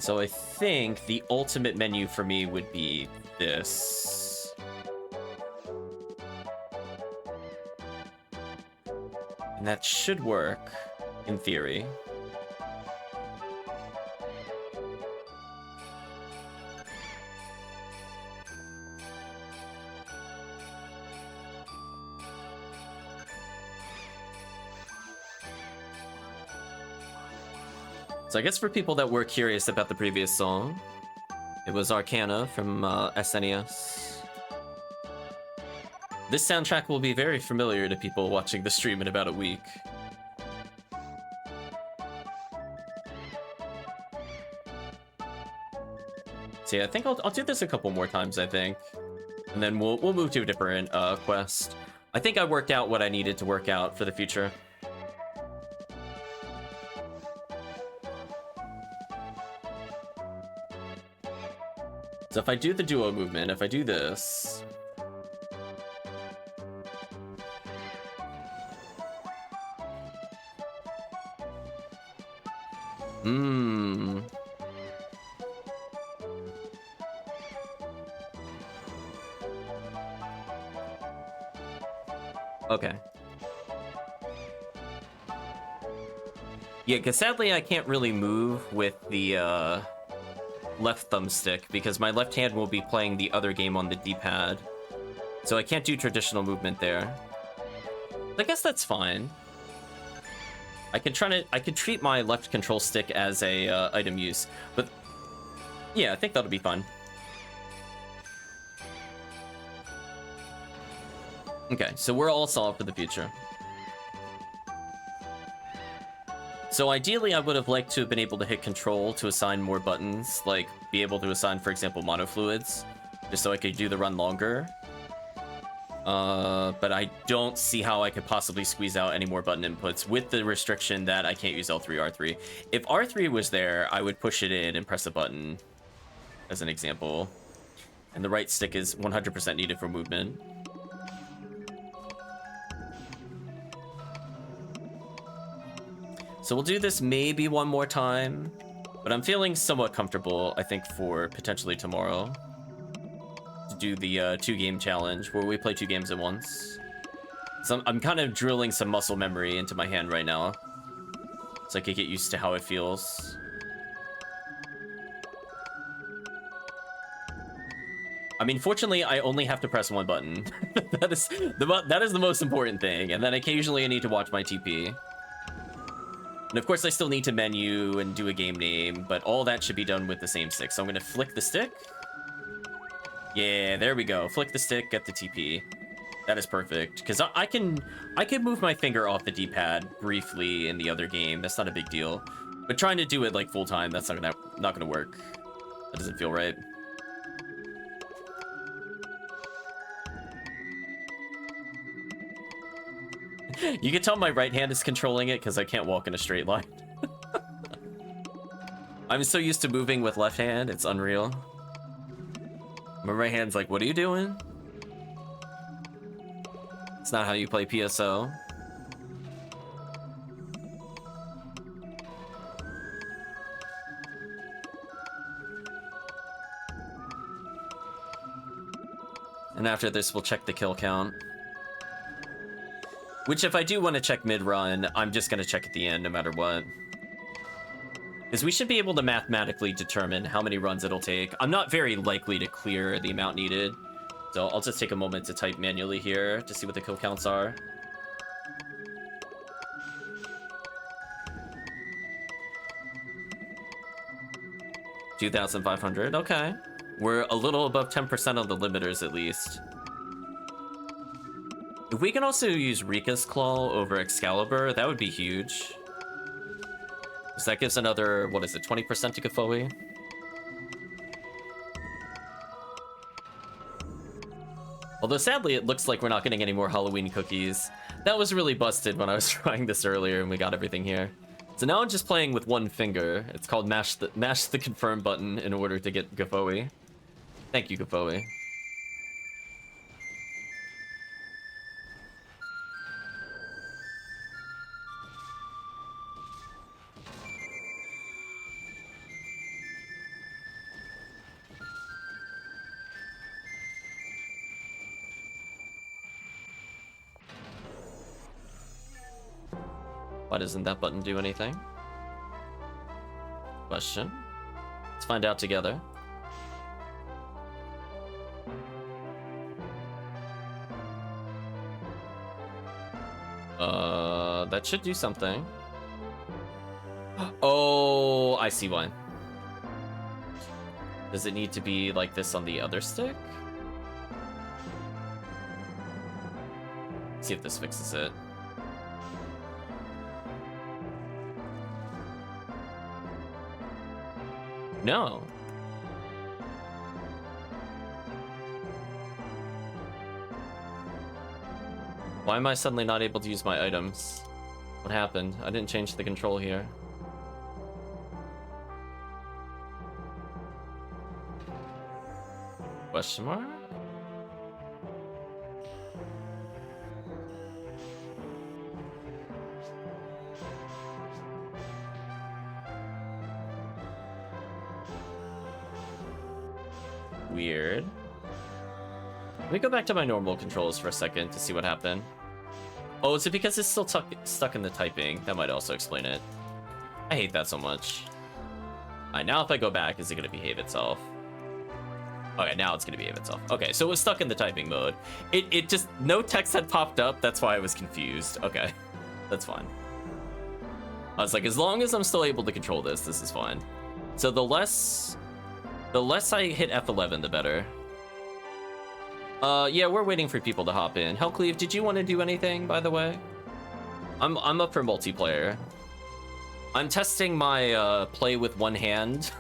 So I think the ultimate menu for me would be this. And that should work, in theory. So I guess for people that were curious about the previous song, it was Arcana from SNES. This soundtrack will be very familiar to people watching the stream in about a week. So yeah, I think I'll do this a couple more times, I think. And then we'll move to a different quest. I think I worked out what I needed to work out for the future. So if I do the duo movement, if I do this... Okay. Yeah, because sadly I can't really move with the, left thumbstick because my left hand will be playing the other game on the D-pad. So I can't do traditional movement there. I guess that's fine. I can treat my left control stick as a item use, but yeah, I think that'll be fun. Okay, so we're all solved for the future. So ideally, I would have liked to have been able to hit control to assign more buttons, like be able to assign, for example, monofluids, just so I could do the run longer. But I don't see how I could possibly squeeze out any more button inputs with the restriction that I can't use L3, R3. If R3 was there, I would push it in and press a button, as an example. And the right stick is 100% needed for movement. So we'll do this maybe one more time, but I'm feeling somewhat comfortable, I think, for potentially tomorrow to do the 2-game challenge where we play 2 games at once. So I'm kind of drilling some muscle memory into my hand right now so I could get used to how it feels. I mean, fortunately, I only have to press one button. that is the most important thing, and then occasionally I need to watch my TP. And of course, I still need to menu and do a game name, but all that should be done with the same stick. So I'm gonna flick the stick. Yeah, there we go. Flick the stick, get the TP. That is perfect, because I can move my finger off the D-pad briefly in the other game. That's not a big deal. But trying to do it like full time, that's not gonna work. That doesn't feel right. You can tell my right hand is controlling it because I can't walk in a straight line. I'm so used to moving with left hand, it's unreal. My right hand's like, what are you doing? It's not how you play PSO. And after this, we'll check the kill count. Which, if I do want to check mid-run, I'm just going to check at the end no matter what. Because we should be able to mathematically determine how many runs it'll take. I'm not very likely to clear the amount needed. So I'll just take a moment to type manually here to see what the kill counts are. $2,500, okay. We're a little above 10% of the limiters at least. If we can also use Rika's Claw over Excalibur, that would be huge. Because that gives another, what is it, 20% to Gafoi? Although sadly, it looks like we're not getting any more Halloween cookies. That was really busted when I was trying this earlier and we got everything here. So now I'm just playing with one finger. It's called mash the confirm button in order to get Gafoi. Thank you, Gafoi. Why doesn't that button do anything? Question. Let's find out together. That should do something. Oh, I see why. Does it need to be like this on the other stick? Let's see if this fixes it. No. Why am I suddenly not able to use my items? What happened? I didn't change the control here. Question mark? Weird. Let me go back to my normal controls for a second to see what happened. Oh, is it because it's still stuck in the typing? That might also explain it. I hate that so much. Alright, now if I go back, is it going to behave itself? Okay, now it's going to behave itself. Okay, so it was stuck in the typing mode. It just, no text had popped up, that's why I was confused. Okay, that's fine. I was like, as long as I'm still able to control this, this is fine. So the less I hit F11, the better. Yeah, we're waiting for people to hop in. HellCleave, did you want to do anything, by the way? I'm up for multiplayer. I'm testing my play with one hand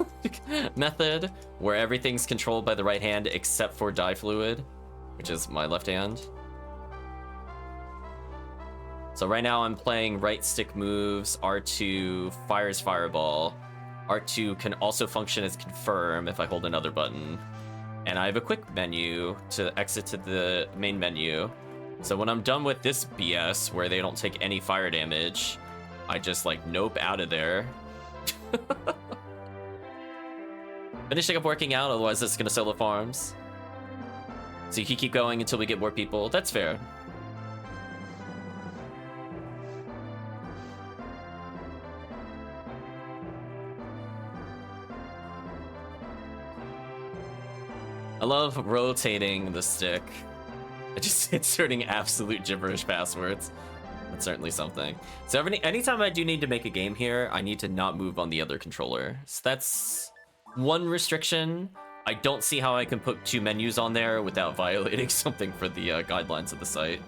method, where everything's controlled by the right hand except for dye fluid, which is my left hand. So right now I'm playing right stick moves, R2 fires fireball. R2 can also function as confirm if I hold another button. And I have a quick menu to exit to the main menu. So when I'm done with this BS, where they don't take any fire damage, I just like nope out of there. Finishing up working out, otherwise it's gonna solo farms. So you can keep going until we get more people. That's fair. I love rotating the stick. Just inserting absolute gibberish passwords. That's certainly something. So anytime I do need to make a game here, I need to not move on the other controller. So that's one restriction. I don't see how I can put two menus on there without violating something for the guidelines of the site.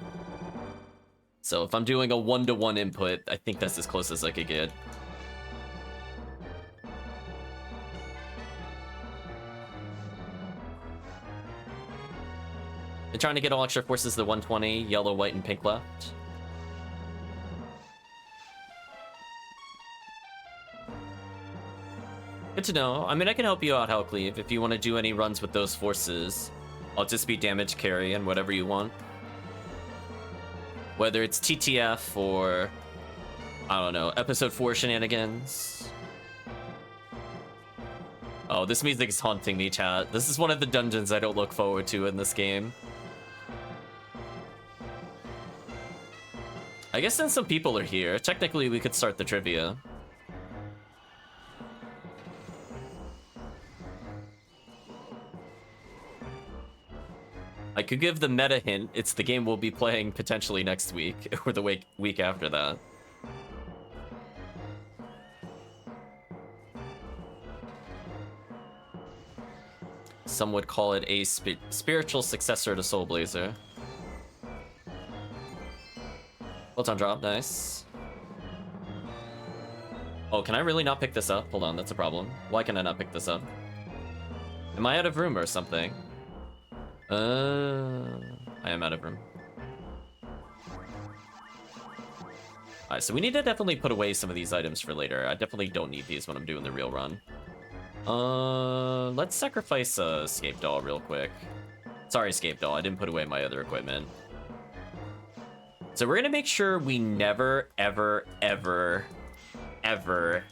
So if I'm doing a one-to-one input, I think that's as close as I could get. I'm trying to get all extra forces to 120, yellow, white, and pink left. Good to know. I mean, I can help you out, HellCleave, if you want to do any runs with those forces. I'll just be damage carry and whatever you want. Whether it's TTF or, I don't know, episode 4 shenanigans. Oh, this music is haunting me, chat. This is one of the dungeons I don't look forward to in this game. I guess since some people are here, technically we could start the trivia. I could give the meta hint. It's the game we'll be playing potentially next week, or the week after that. Some would call it a spiritual successor to Soul Blazer. Photon drop, nice. Oh, can I really not pick this up? Hold on, that's a problem. Why can I not pick this up? Am I out of room or something? I am out of room. Alright, so we need to definitely put away some of these items for later. I definitely don't need these when I'm doing the real run. Let's sacrifice a Escape Doll real quick. Sorry, Escape Doll, I didn't put away my other equipment. So we're gonna make sure we never, ever, ever, ever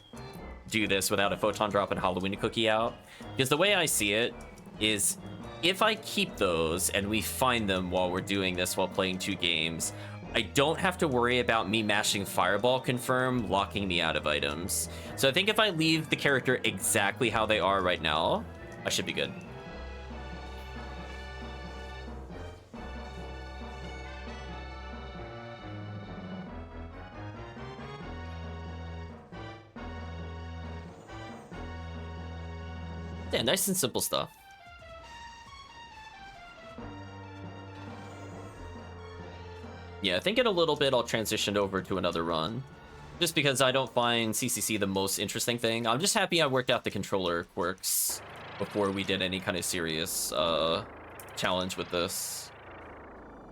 do this without a Photon Drop and Halloween Cookie out. Because the way I see it is, if I keep those and we find them while we're doing this while playing 2 games, I don't have to worry about me mashing Fireball Confirm, locking me out of items. So I think if I leave the character exactly how they are right now, I should be good. Yeah, nice and simple stuff. Yeah, I think in a little bit I'll transition over to another run. Just because I don't find CCC the most interesting thing. I'm just happy I worked out the controller quirks before we did any kind of serious challenge with this.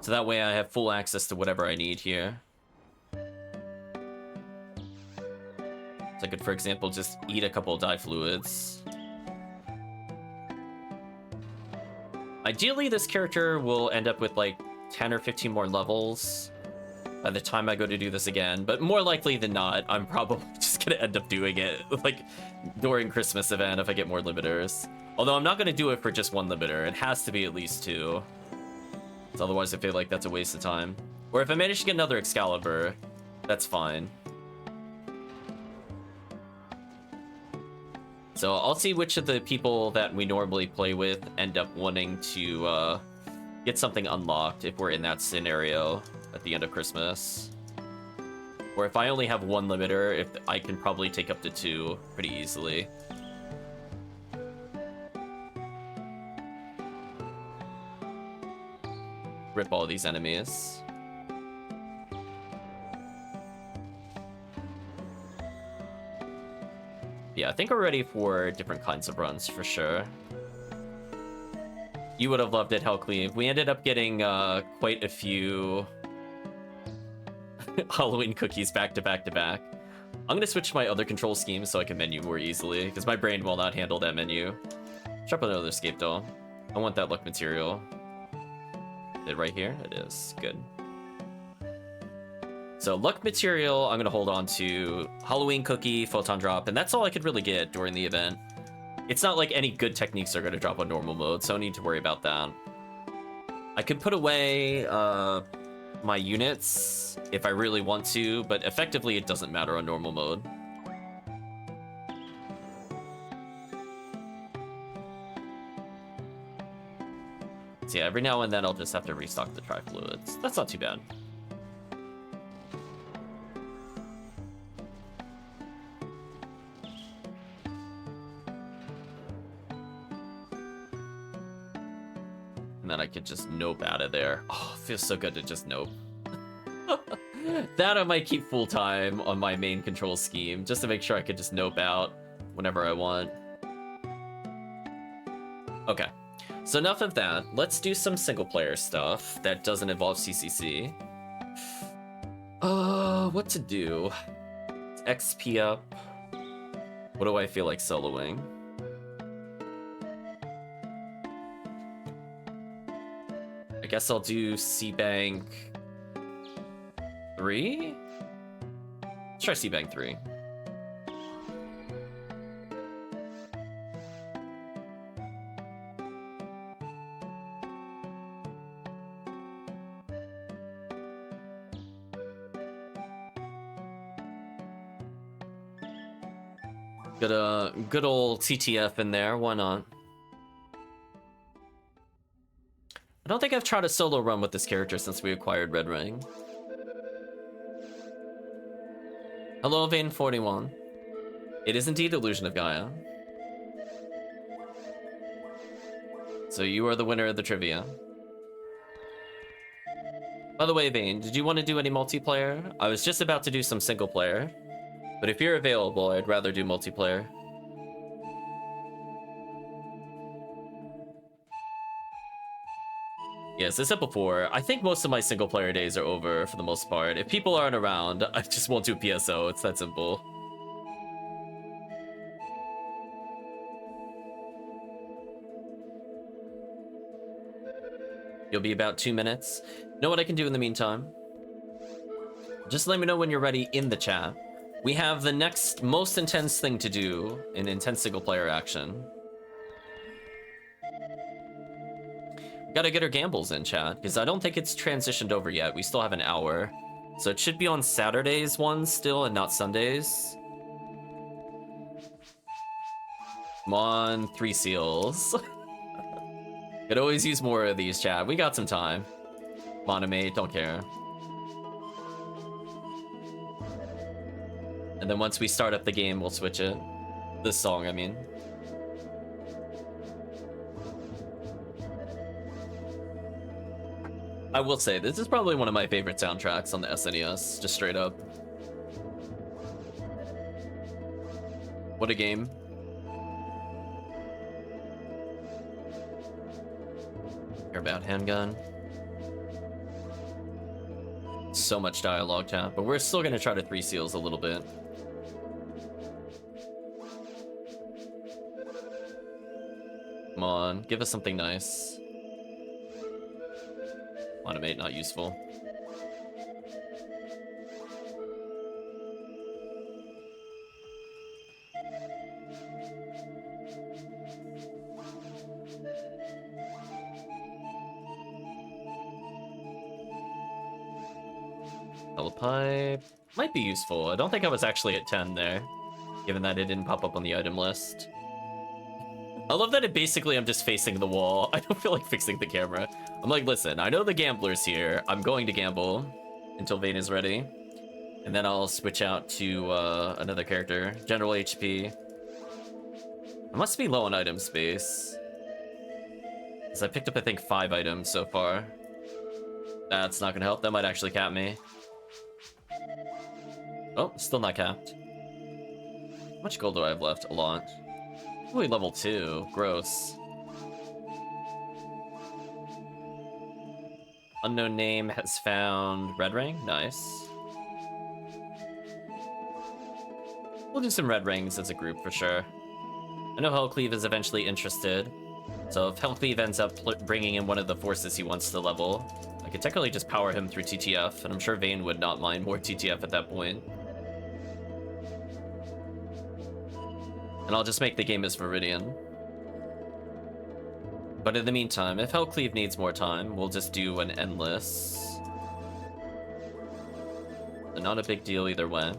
So that way I have full access to whatever I need here. So I could, for example, just eat a couple of dye fluids. Ideally, this character will end up with like 10 or 15 more levels by the time I go to do this again, but more likely than not, I'm probably just gonna end up doing it like during Christmas event if I get more limiters. Although I'm not gonna do it for just 1 limiter, it has to be at least 2. So otherwise I feel like that's a waste of time. Or if I manage to get another Excalibur, that's fine. So I'll see which of the people that we normally play with end up wanting to get something unlocked if we're in that scenario at the end of Christmas. Or if I only have 1 limiter, if I can probably take up to 2 pretty easily. Rip all these enemies. Yeah, I think we're ready for different kinds of runs for sure. You would have loved it, HellCleave. We ended up getting quite a few Halloween cookies back to back to back. I'm gonna switch to my other control scheme so I can menu more easily, because my brain will not handle that menu. Drop another escape doll. I want that luck material. Is it right here? It is. Good. So luck material, I'm gonna hold on to Halloween cookie, photon drop, and that's all I could really get during the event. It's not like any good techniques are gonna drop on normal mode, so I don't need to worry about that. I could put away my units if I really want to, but effectively it doesn't matter on normal mode. So yeah, every now and then I'll just have to restock the tri-fluids. That's not too bad. And then I could just nope out of there. Oh, it feels so good to just nope. That I might keep full time on my main control scheme, just to make sure I could just nope out whenever I want. Okay, so enough of that. Let's do some single player stuff that doesn't involve CCC. What to do? XP up. What do I feel like soloing? I guess I'll do C-Bank 3? Let's try C-Bank 3. Got a good old TTF in there, why not? I don't think I've tried a solo run with this character since we acquired Red Ring. Hello, Vane41. It is indeed Illusion of Gaia. So you are the winner of the trivia. By the way, Vane, did you want to do any multiplayer? I was just about to do some single player, but if you're available, I'd rather do multiplayer. Yes, as I said before, I think most of my single player days are over for the most part. If people aren't around, I just won't do PSO. It's that simple. You'll be about 2 minutes. Know what I can do in the meantime? Just let me know when you're ready in the chat. We have the next most intense thing to do in intense single player action. Gotta get our gambles in, chat, because I don't think it's transitioned over yet. We still have an hour. So it should be on Saturdays ones still and not Sundays. Come on, 3 seals. Could always use more of these, chat. We got some time. Monomate, don't care. And then once we start up the game, we'll switch it. This song, I mean. I will say, this is probably one of my favorite soundtracks on the SNES, just straight up. What a game. Care about handgun. So much dialogue, chat, but we're still gonna try to 3 seals a little bit. Come on, give us something nice. Automate, not useful. Telepipe might be useful. I don't think I was actually at 10 there, given that it didn't pop up on the item list. I love that I'm just facing the wall. I don't feel like fixing the camera. I'm like, listen, I know the gambler's here. I'm going to gamble until Vane is ready. And then I'll switch out to another character. General HP. I must be low on item space. Because I picked up, I think, 5 items so far. That's not going to help. That might actually cap me. Oh, still not capped. How much gold do I have left? A lot. Only level 2. Gross. Unknown name has found red ring. Nice. We'll do some red rings as a group for sure. I know HellCleave is eventually interested. So if HellCleave ends up bringing in one of the forces he wants to level, I could technically just power him through TTF, and I'm sure Vayne would not mind more TTF at that point. And I'll just make the game as Viridian. But in the meantime, if HellCleave needs more time, we'll just do an endless. So not a big deal either way.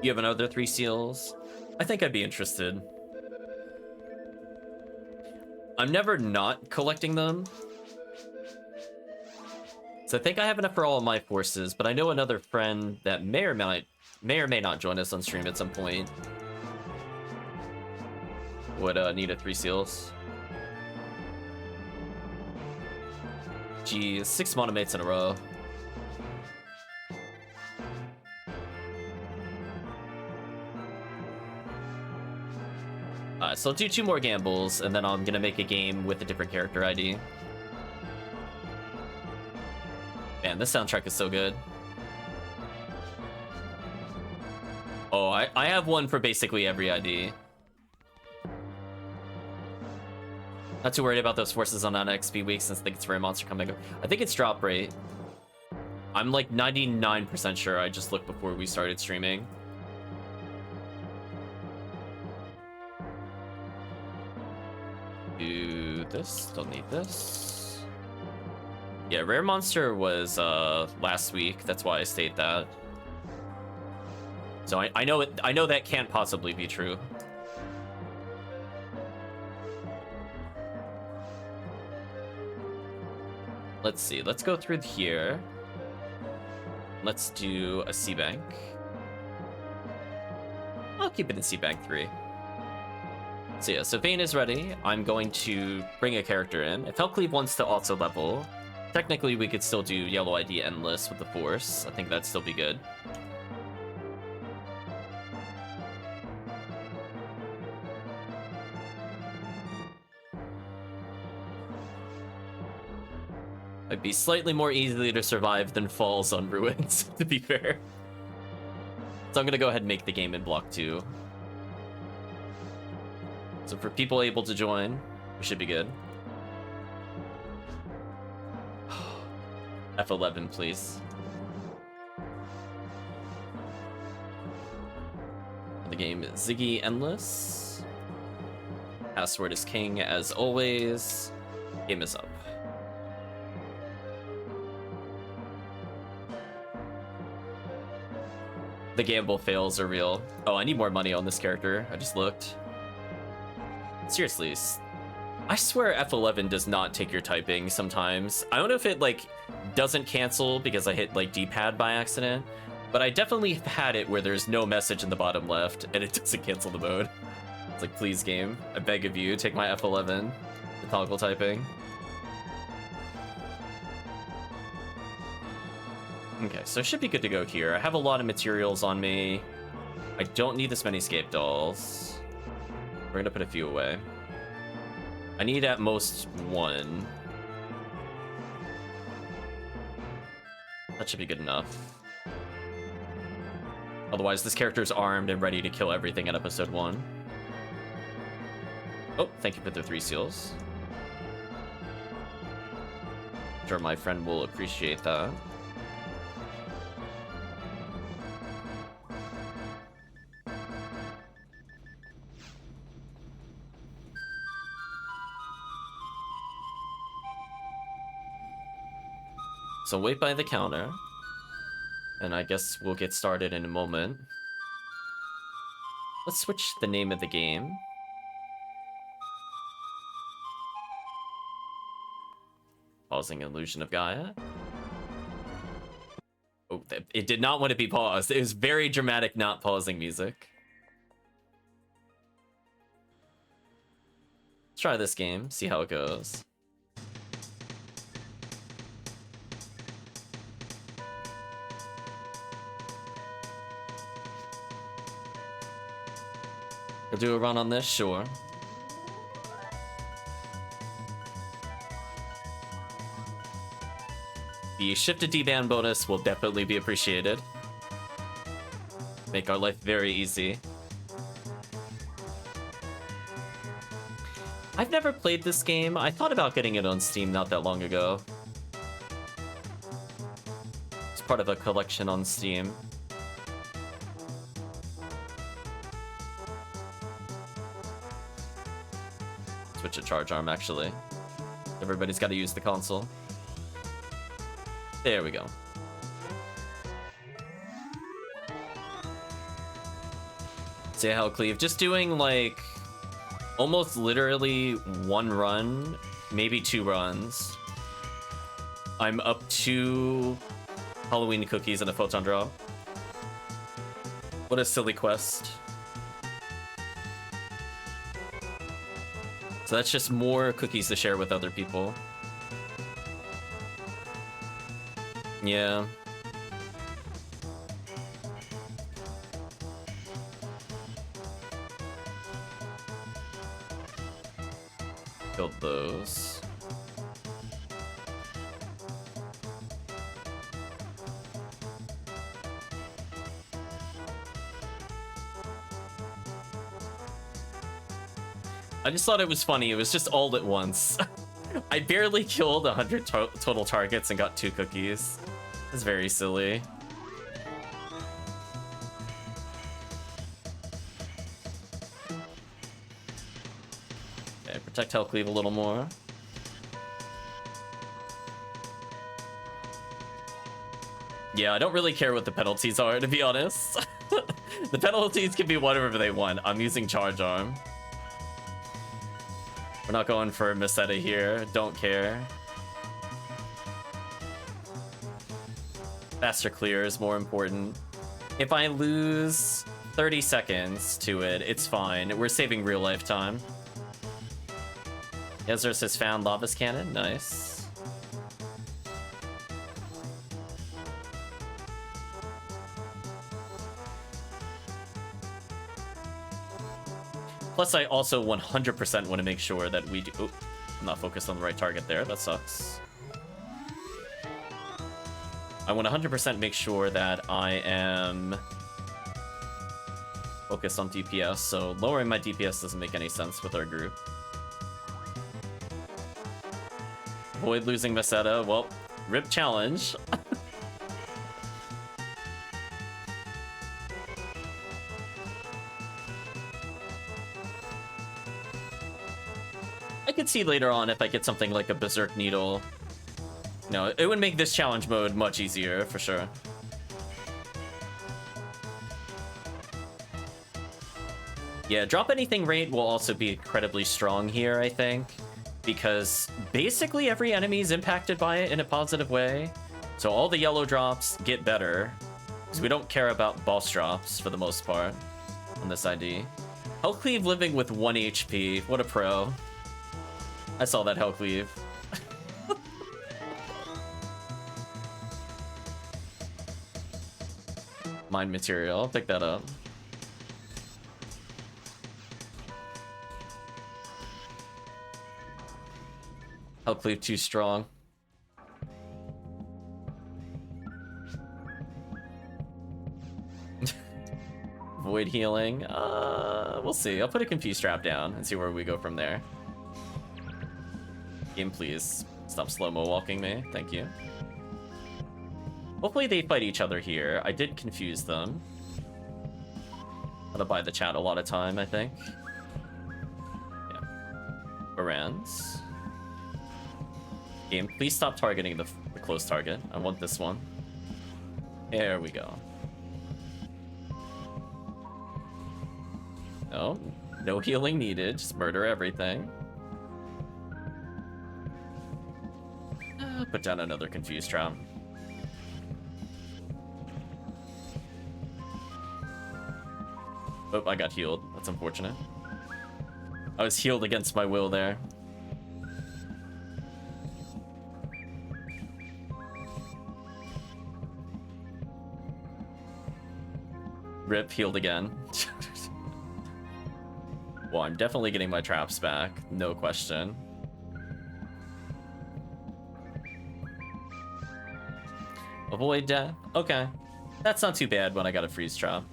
You have another 3 seals? I think I'd be interested. I'm never not collecting them. So I think I have enough for all of my forces, but I know another friend that may or may not join us on stream at some point would need a 3 seals. Geez, 6 monomates in a row. So I'll do 2 more gambles, and then I'm gonna make a game with a different character ID. Man, this soundtrack is so good. Oh, I have one for basically every ID. Not too worried about those forces on non-XP week since I think it's rare monster coming. I think it's drop rate. I'm like 99% sure. I just looked before we started streaming. Do this, don't need this. Yeah, rare monster was last week, that's why I state that. So I know that can't possibly be true. Let's see, let's go through here. Let's do a C-Bank. I'll keep it in C-Bank 3. So yeah, so Vayne is ready. I'm going to bring a character in. If HellCleave wants to also level, technically we could still do yellow ID endless with the force. I think that'd still be good. Might be slightly more easily to survive than falls on ruins, to be fair. So I'm gonna go ahead and make the game in block 2. So for people able to join, we should be good. F11, please. The game is Ziggy Endless. Password is king as always. Game is up. The gamble fails are real. Oh, I need more money on this character. I just looked. Seriously, I swear F11 does not take your typing sometimes. I don't know if it like doesn't cancel because I hit like D-pad by accident, but I definitely have had it where there's no message in the bottom left and it doesn't cancel the mode. It's like, please game, I beg of you, take my F11 to toggle typing. Okay, so I should be good to go here. I have a lot of materials on me. I don't need this many scape dolls. We're gonna put a few away. I need at most 1. That should be good enough. Otherwise, this character's armed and ready to kill everything in episode 1. Oh, thank you for the 3 seals. I'm sure my friend will appreciate that. So wait by the counter, and I guess we'll get started in a moment. Let's switch the name of the game. Pausing Illusion of Gaia. Oh, it did not want to be paused. It was very dramatic not pausing music. Let's try this game, see how it goes. We'll do a run on this, sure. The shifted D-band bonus will definitely be appreciated. Make our life very easy. I've never played this game. I thought about getting it on Steam not that long ago. It's part of a collection on Steam. Switch a charge arm, actually. Everybody's got to use the console. There we go. So yeah, HellCleave, just doing like almost literally one run, maybe 2 runs. I'm up to Halloween cookies and a photon drop. What a silly quest. So that's just more cookies to share with other people. Yeah. Build those. I just thought it was funny. It was just all at once. I barely killed 100 total targets and got 2 cookies. It's very silly. Okay, protect HellCleave a little more. Yeah, I don't really care what the penalties are, to be honest. The penalties can be whatever they want. I'm using Charge Arm. We're not going for Meseta here. Don't care. Faster clear is more important. If I lose 30 seconds to it, it's fine. We're saving real life time. Ezra has found Lava's Cannon. Nice. Plus, I also 100% want to make sure that we do... Oh, I'm not focused on the right target there. That sucks. I want to 100% make sure that I am focused on DPS, so lowering my DPS doesn't make any sense with our group. Avoid losing Meseta. Well, rip challenge. I could see later on if I get something like a Berserk Needle. No, it would make this challenge mode much easier, for sure. Yeah, drop anything rate will also be incredibly strong here, I think. Because basically every enemy is impacted by it in a positive way. So all the yellow drops get better. Because we don't care about boss drops, for the most part, on this ID. HellCleave living with 1 HP. What a pro. I saw that HellCleave. Mind material, I'll pick that up. HellCleave too strong. Void healing. We'll see. I'll put a Confused Trap down and see where we go from there. Game, please. Stop slow-mo walking me. Thank you. Hopefully they fight each other here. I did confuse them. That'll buy the chat a lot of time, I think. Yeah. Barans. Game, please stop targeting the close target. I want this one. There we go. No, no healing needed. Just murder everything. Put down another Confused Trap. Oh, I got healed. That's unfortunate. I was healed against my will there. Rip, healed again. Well, I'm definitely getting my traps back, no question. Avoid death? Okay. That's not too bad when I got a freeze trap.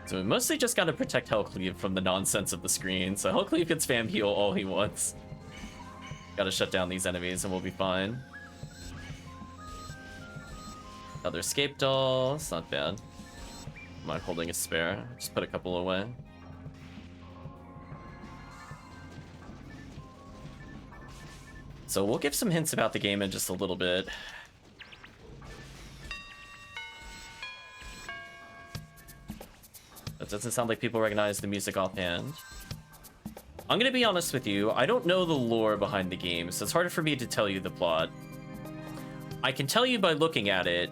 So we mostly just gotta protect HellCleave from the nonsense of the screen, so HellCleave can spam heal all he wants. Gotta shut down these enemies and we'll be fine. Another escape doll, it's not bad. I'm not holding a spare, just put a couple away. So we'll give some hints about the game in just a little bit. That doesn't sound like people recognize the music offhand. I'm gonna be honest with you, I don't know the lore behind the game, so it's harder for me to tell you the plot. I can tell you by looking at it,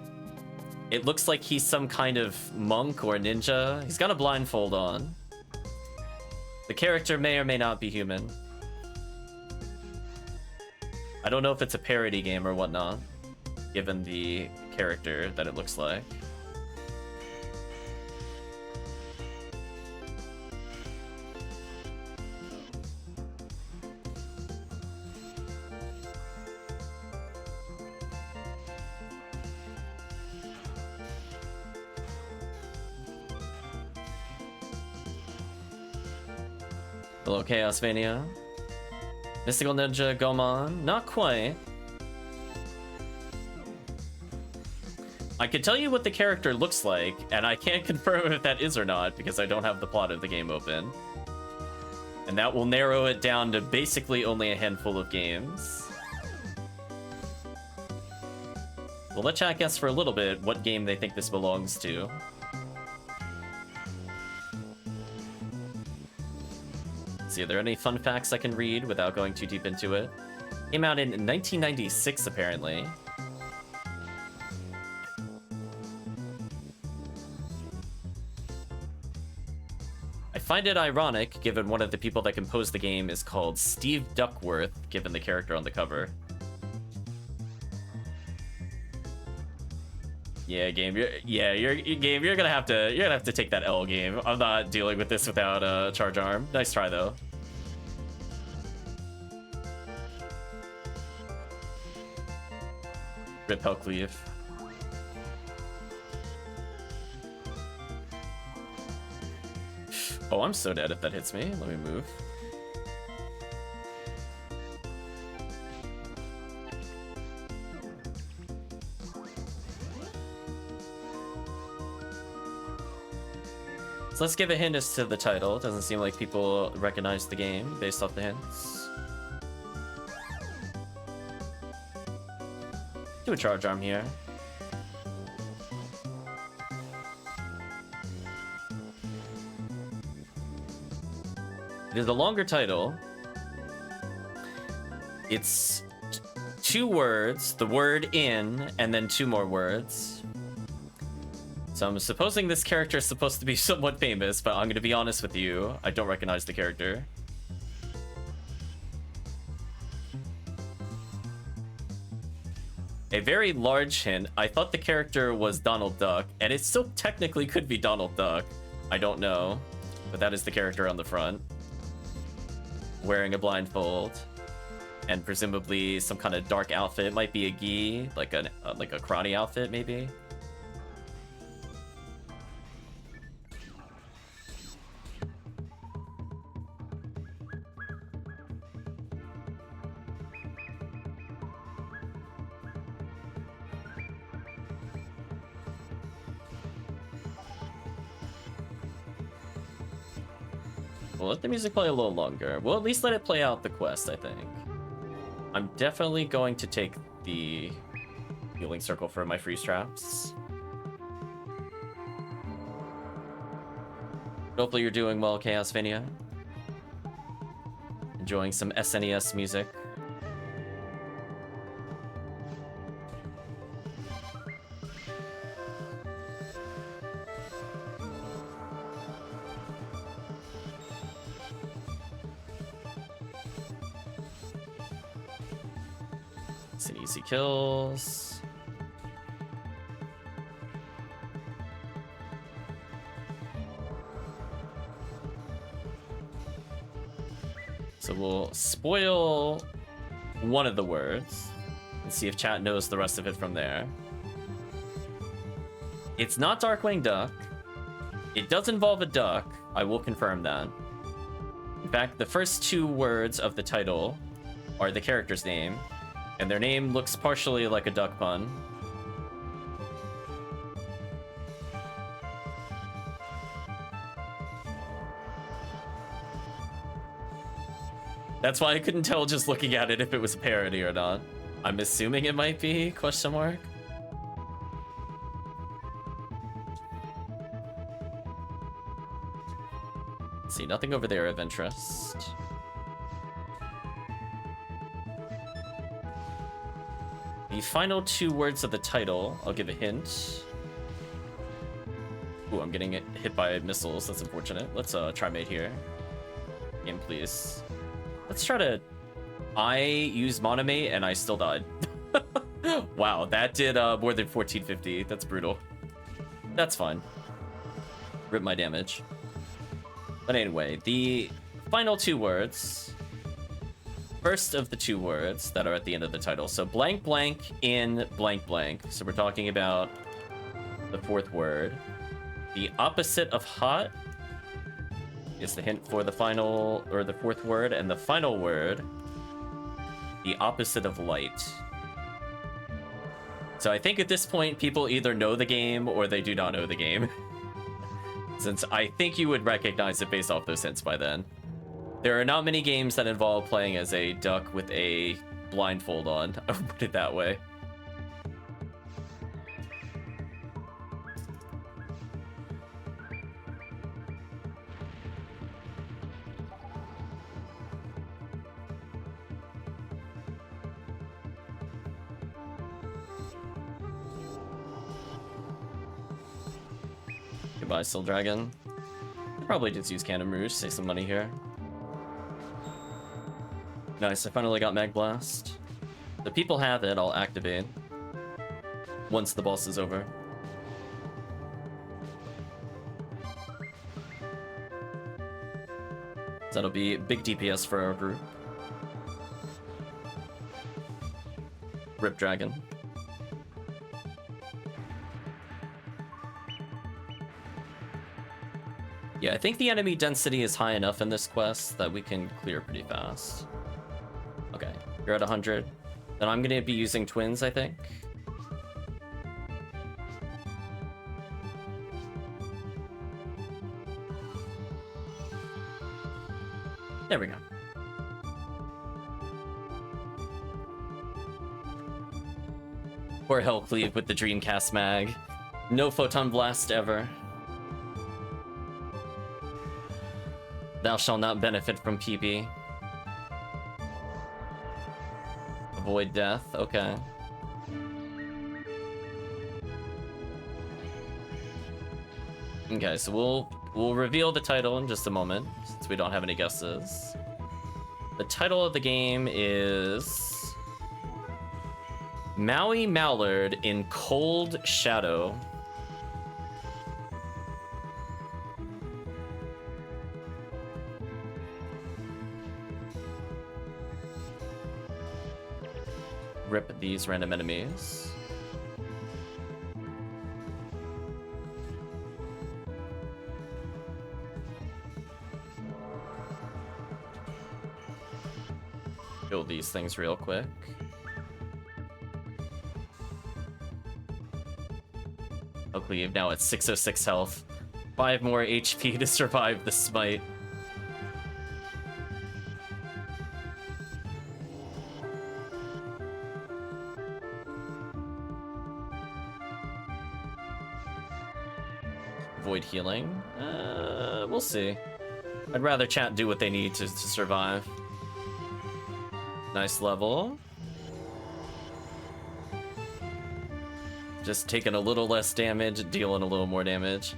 it looks like he's some kind of monk or ninja. He's got a blindfold on. The character may or may not be human. I don't know if it's a parody game or whatnot, given the character that it looks like. Hello, Chaosmania. Mystical Ninja Gomon? Not quite. I could tell you what the character looks like, and I can't confirm if that is or not because I don't have the plot of the game open. And that will narrow it down to basically only a handful of games. We'll let chat guess for a little bit what game they think this belongs to. See, are there any fun facts I can read without going too deep into it? Came out in 1996, apparently. I find it ironic, given one of the people that composed the game is called Steve Duckworth, given the character on the cover. Yeah, game. You're gonna have to take that L, game. I'm not dealing with this without a charge arm. Nice try though. Rip HellCleave. Oh, I'm so dead if that hits me. Let me move. So let's give a hint as to the title. It doesn't seem like people recognize the game based off the hints. Do a charge arm here. It is a longer title. It's 2 words, the word in, and then 2 more words. So I'm supposing this character is supposed to be somewhat famous, but I'm going to be honest with you, I don't recognize the character. A very large hint, I thought the character was Donald Duck, and it still technically could be Donald Duck. I don't know, but that is the character on the front. Wearing a blindfold, and presumably some kind of dark outfit. It might be a gi, like a karate outfit, maybe. We'll let the music play a little longer. We'll at least let it play out the quest, I think. I'm definitely going to take the healing circle for my freeze traps. Hopefully you're doing well, Chaosmania. Enjoying some SNES music. Some easy kills. So we'll spoil one of the words and see if chat knows the rest of it from there. It's not Darkwing Duck. It does involve a duck. I will confirm that. In fact, the first two words of the title are the character's name, and their name looks partially like a duck pun. That's why I couldn't tell just looking at it if it was a parody or not. I'm assuming it might be, question mark. Let's see, nothing over there of interest. The final two words of the title, I'll give a hint. Ooh, I'm getting hit by missiles, that's unfortunate. Let's try mate here. Game, please. Let's try to... I used Monomate and I still died. Wow, that did more than 1450. That's brutal. That's fine. Rip my damage. But anyway, the final two words. First of the two words that are at the end of the title. So blank blank in blank blank. So we're talking about the fourth word. The opposite of hot is the hint for the final, or the fourth word, and the final word, the opposite of light. So I think at this point, people either know the game or they do not know the game. Since I think you would recognize it based off those hints by then. There are not many games that involve playing as a duck with a blindfold on. I would put it that way. Goodbye, Still Dragon. I'll probably just use Cannon Rouge, save some money here. Nice, I finally got Mag Blast. The people have it, I'll activate once the boss is over. That'll be big DPS for our group. Rip Dragon. Yeah, I think the enemy density is high enough in this quest that we can clear pretty fast. Okay, you're at 100. Then I'm gonna be using twins, I think. There we go. Poor HellCleave with the Dreamcast mag. No Photon Blast ever. Thou shalt not benefit from PB. Avoid death, okay. Okay, so we'll reveal the title in just a moment, since we don't have any guesses. The title of the game is Maui Mallard in Cold Shadow. Rip these random enemies. Kill these things real quick. HellCleave now at 606 health. 5 more HP to survive the smite. Avoid healing. We'll see. I'd rather chat do what they need to survive. Nice level. Just taking a little less damage, dealing a little more damage.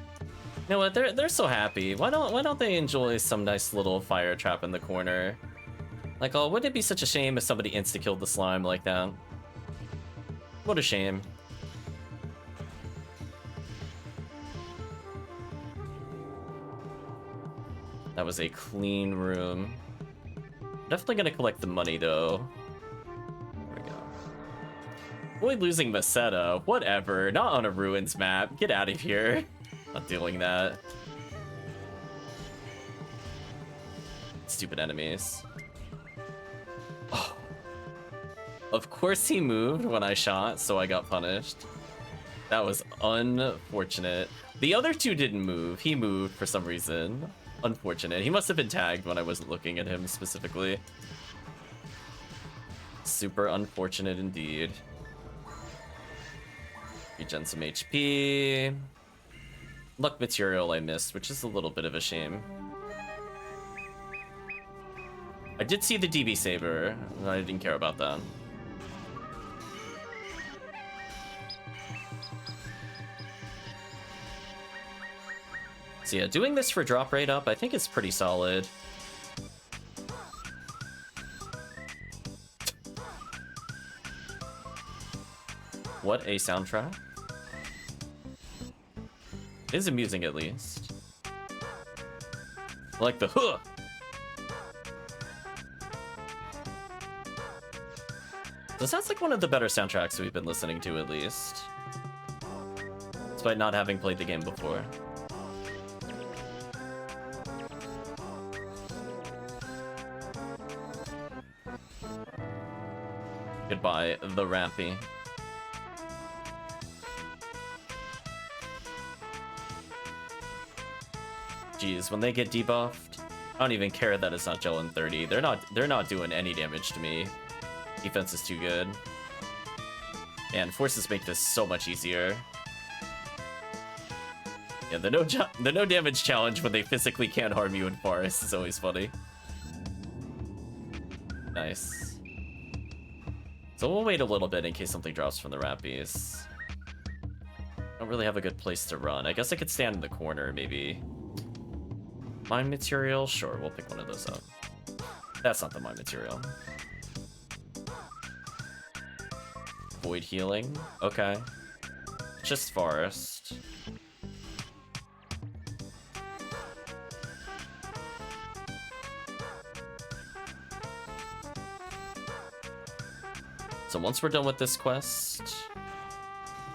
You know what? They're so happy. Why don't they enjoy some nice little fire trap in the corner? Like, oh, wouldn't it be such a shame if somebody insta-killed the slime like that? What a shame. That was a clean room. Definitely gonna collect the money, though. There we go. Boy, losing Meseta. Whatever. Not on a ruins map. Get out of here. Not doing that. Stupid enemies. Oh. Of course he moved when I shot, so I got punished. That was unfortunate. The other two didn't move. He moved for some reason. Unfortunate. He must have been tagged when I wasn't looking at him specifically. Super unfortunate indeed. Regen some HP. Luck material I missed, which is a little bit of a shame. I did see the DB Saber. I didn't care about that. So yeah, doing this for drop rate up, I think is pretty solid. What a soundtrack. It is amusing at least. I like the huh! This sounds like one of the better soundtracks we've been listening to at least. Despite not having played the game before. Goodbye, the Rampy. Jeez, when they get debuffed, I don't even care that it's not Gel in 30. They're not doing any damage to me. Defense is too good. And forces make this so much easier. Yeah, the no damage challenge when they physically can't harm you in forest is always funny. Nice. So we'll wait a little bit in case something drops from the Rappies. Don't really have a good place to run. I guess I could stand in the corner, maybe. Mine material? Sure, we'll pick one of those up. That's not the mine material. Void healing? Okay. Just forest. So once we're done with this quest,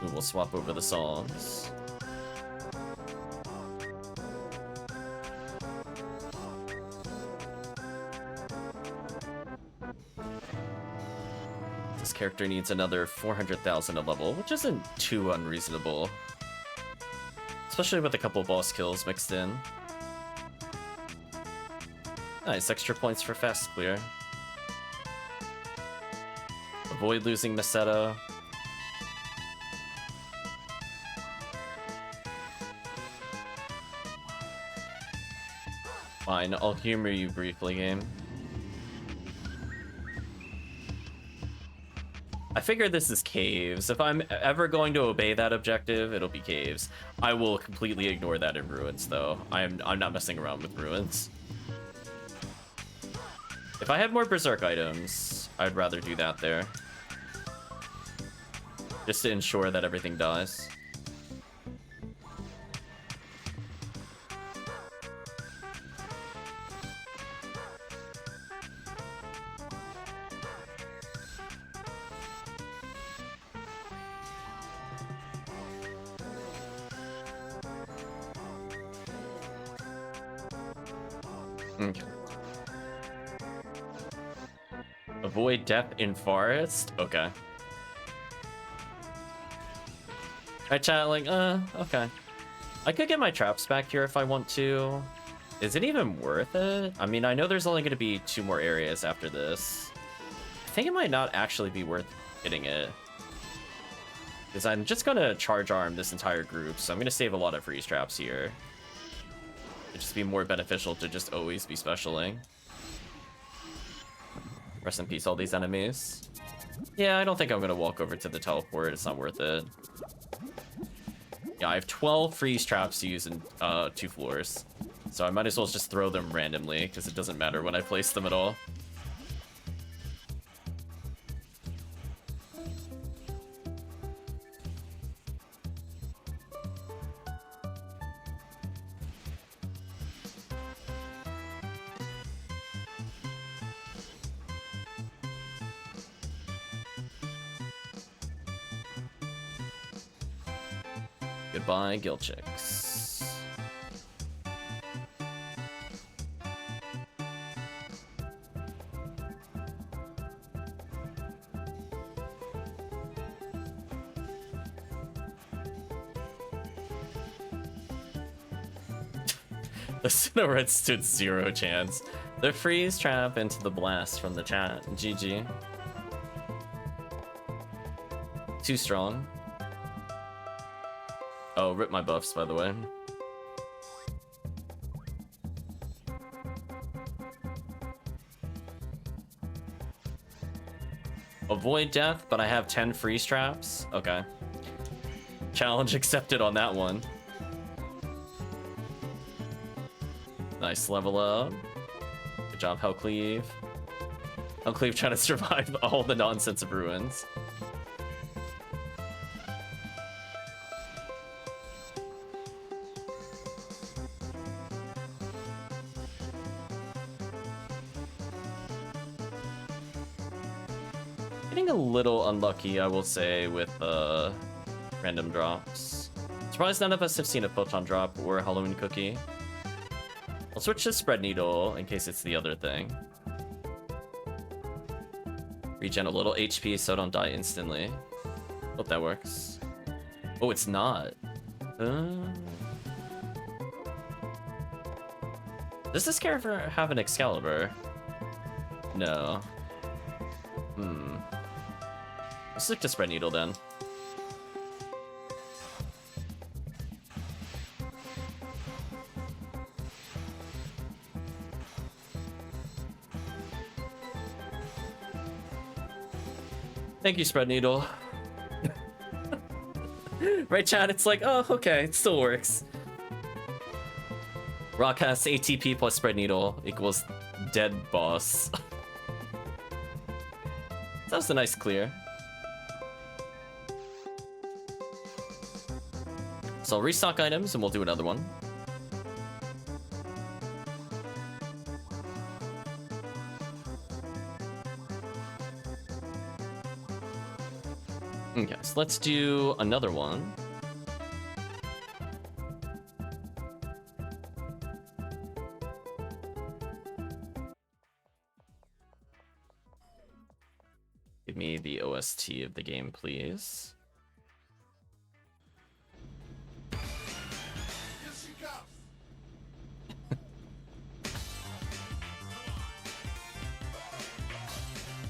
we will swap over the songs. This character needs another 400,000 a level, which isn't too unreasonable. Especially with a couple boss kills mixed in. Nice, extra points for fast clear. Avoid losing Meseta. Fine, I'll humor you briefly, game. I figure this is caves. If I'm ever going to obey that objective, it'll be caves. I will completely ignore that in ruins, though. I'm not messing around with ruins. If I had more berserk items, I'd rather do that there. Just to ensure that everything dies. Okay. Avoid death in forest? Okay. Alright, chat, like, okay. I could get my traps back here if I want to. Is it even worth it? I mean, I know there's only going to be 2 more areas after this. I think it might not actually be worth getting it. Because I'm just going to charge arm this entire group, so I'm going to save a lot of freeze traps here. It'd just be more beneficial to just always be specialing. Rest in peace, all these enemies. Yeah, I don't think I'm going to walk over to the teleport. It's not worth it. Yeah, I have 12 freeze traps to use in 2 floors. So I might as well just throw them randomly, because it doesn't matter when I place them at all. Goodbye, Gill Chicks. The Cinerit stood 0 chance. The freeze trap into the blast from the chat. GG. Too strong. Oh, rip my buffs, by the way. Avoid death, but I have 10 freeze traps? Okay. Challenge accepted on that one. Nice level up. Good job, HellCleave. HellCleave trying to survive all the nonsense of ruins. Getting a little unlucky, I will say, with random drops. Surprised none of us have seen a photon drop or a Halloween cookie. I'll switch to Spread Needle in case it's the other thing. Regen a little HP so don't die instantly. Hope that works. Oh, it's not. Does this character have an Excalibur? No. Let's stick to Spread Needle then. Thank you, Spread Needle. Right, chat? It's like, oh, okay, it still works. Rockcast ATP plus Spread Needle equals dead boss. That was a nice clear. So I'll restock items and we'll do another one. Okay, so let's do another one. Give me the OST of the game, please.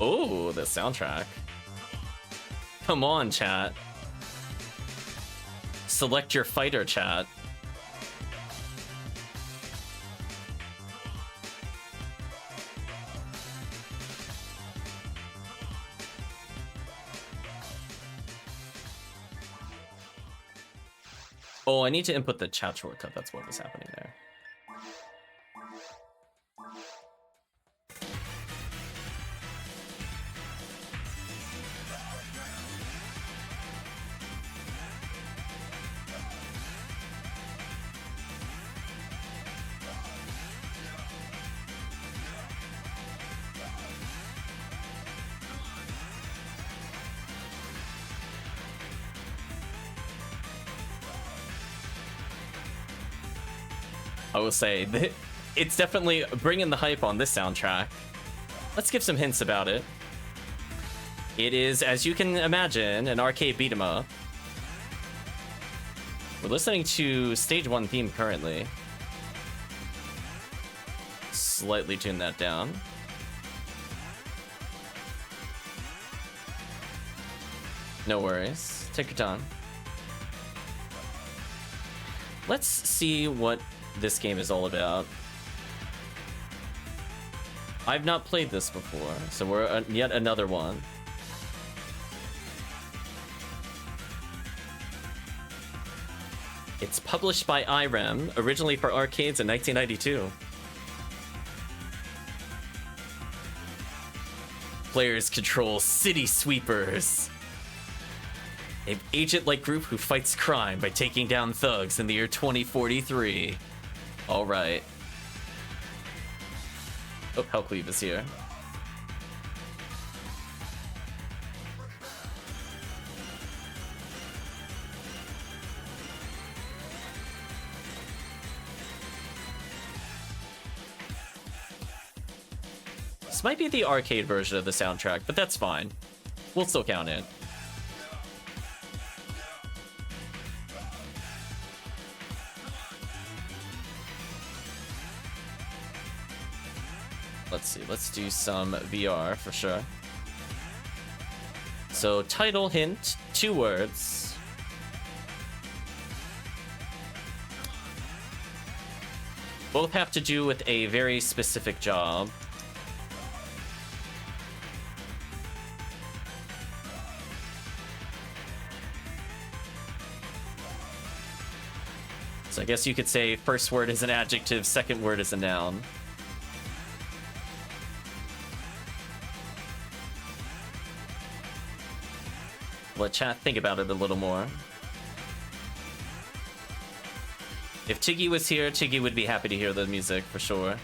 Oh, the soundtrack. Come on, chat. Select your fighter, chat. Oh, I need to input the chat shortcut. That's what was happening there. I will say, it's definitely bringing the hype on this soundtrack. Let's give some hints about it. It is, as you can imagine, an arcade beat 'em up. We're listening to Stage 1 theme currently. Slightly tune that down. No worries. Take your time. Let's see what this game is all about. I've not played this before, so we're yet another one. It's published by IREM, originally for arcades in 1992. Players control city sweepers, an agent-like group who fights crime by taking down thugs in the year 2043. All right. Oh, HellCleave is here. This might be the arcade version of the soundtrack, but that's fine. We'll still count it. Let's see, let's do some VR for sure. So, title hint, 2 words. Both have to do with a very specific job. So I guess you could say first word is an adjective, second word is a noun. Let chat think about it a little more. If Tiggy was here, Tiggy would be happy to hear the music, for sure.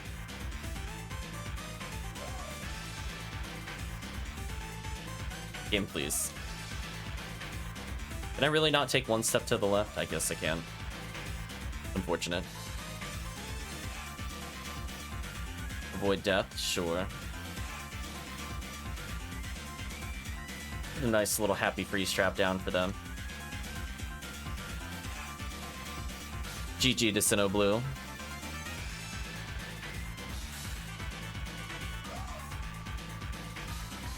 Game, please. Can I really not take one step to the left? I guess I can. Unfortunate. Avoid death, sure. A nice little happy freeze trap down for them. GG to Sinnoh Blue.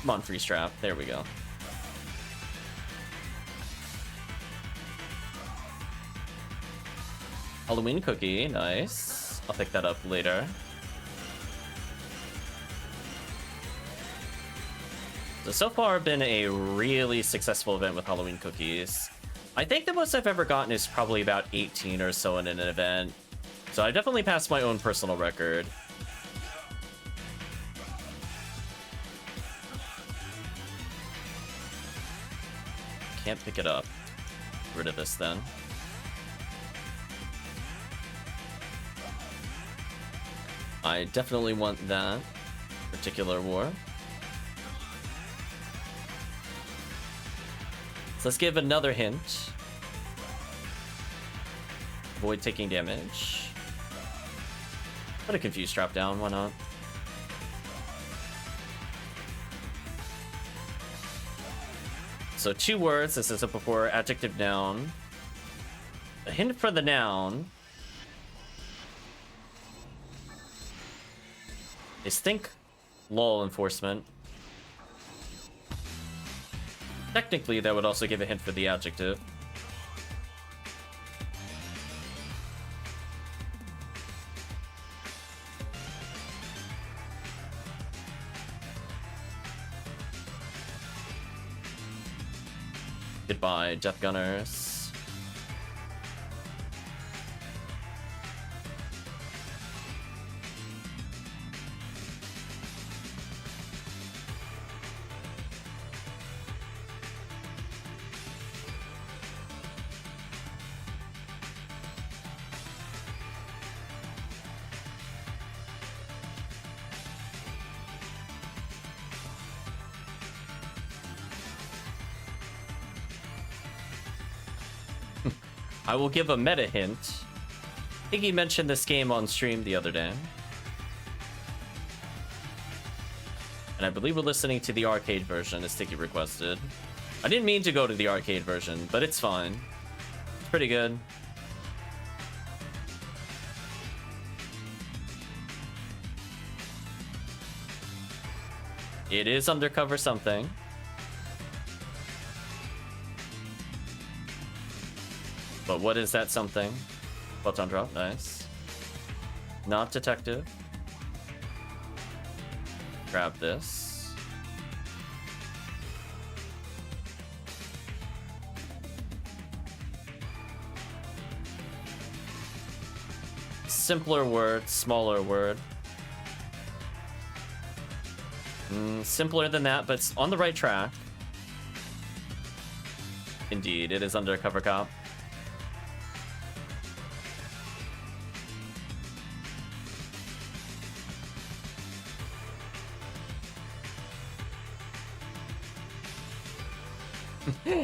Come on, freeze trap. There we go. Halloween cookie, nice. I'll pick that up later. So far, been a really successful event with Halloween cookies. I think the most I've ever gotten is probably about 18 or so in an event. So I definitely passed my own personal record. Can't pick it up. Get rid of this then. I definitely want that particular war. So let's give another hint. Avoid taking damage. Put a confused trap down, why not? So 2 words, as I said before, adjective, noun. A hint for the noun is think law enforcement. Technically, that would also give a hint for the adjective. Goodbye, Death Gunners. I will give a meta hint. Tiggy mentioned this game on stream the other day. And I believe we're listening to the arcade version, as Tiggy requested. I didn't mean to go to the arcade version, but it's fine. It's pretty good. It is undercover something. But what is that something? Photon drop, nice. Not detective. Grab this. Simpler word, smaller word. Simpler than that, but it's on the right track. Indeed, it is undercover cop.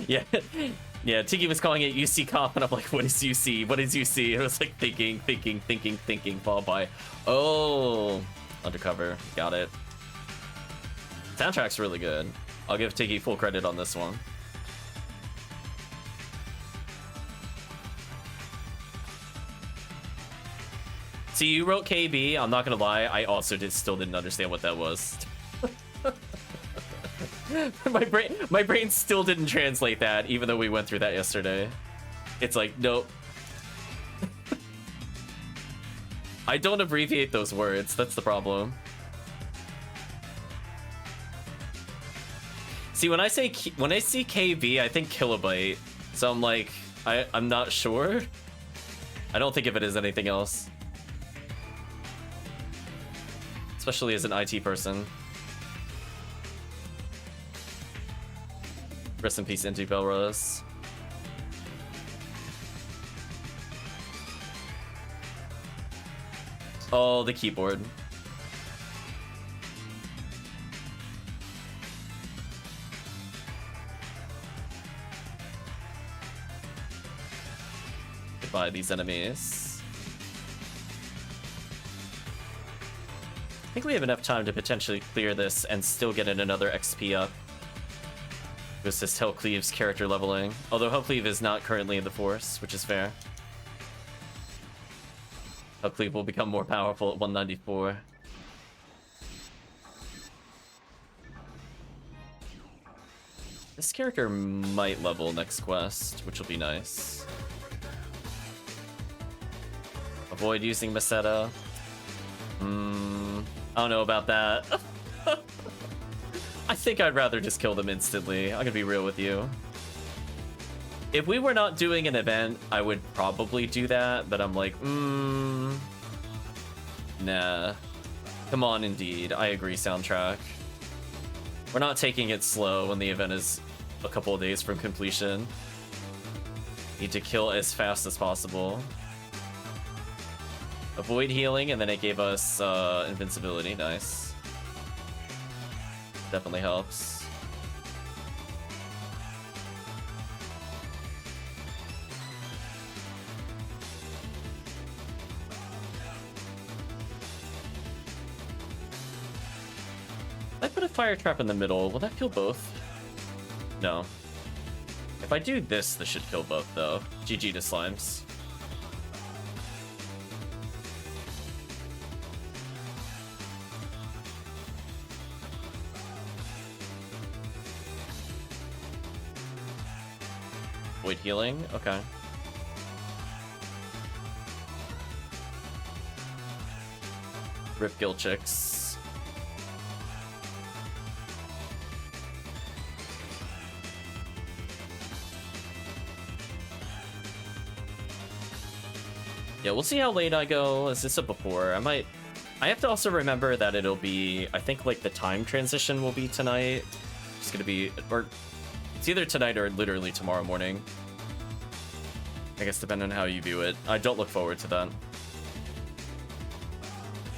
Yeah, yeah. Tiggy was calling it UC Cop, and I'm like, "What is UC? What is UC?" And I was like, thinking, followed by, "Oh, undercover, got it." Soundtrack's really good. I'll give Tiggy full credit on this one. See, you wrote KB. I'm not gonna lie, I also still didn't understand what that was. my brain still didn't translate that, even though we went through that yesterday. It's like, nope. I don't abbreviate those words. That's the problem. See, when I see KB, I think kilobyte. So I'm like, I'm not sure. I don't think of it as anything else. Especially as an IT person. Rest in peace, Inti Belrose. Oh, the keyboard. Goodbye, these enemies. I think we have enough time to potentially clear this and still get in another XP up. To assist HellCleave's character leveling. Although HellCleave is not currently in the Force, which is fair. HellCleave will become more powerful at 194. This character might level next quest, which will be nice. Avoid using Meseta. I don't know about that. I think I'd rather just kill them instantly. I'm gonna be real with you. If we were not doing an event, I would probably do that, but I'm like, nah. Come on, indeed. I agree, soundtrack. We're not taking it slow when the event is a couple of days from completion. Need to kill as fast as possible. Avoid healing, and then it gave us invincibility. Nice. Definitely helps. If I put a fire trap in the middle, will that kill both? No. If I do this should kill both, though. GG to slimes. Void healing? Okay. Rip Gill Chicks. Yeah, we'll see how late I go. Is this a before? I have to also remember that it'll be, I think like the time transition will be tonight. It's gonna be, or it's either tonight or literally tomorrow morning. I guess depending on how you view it. I don't look forward to that.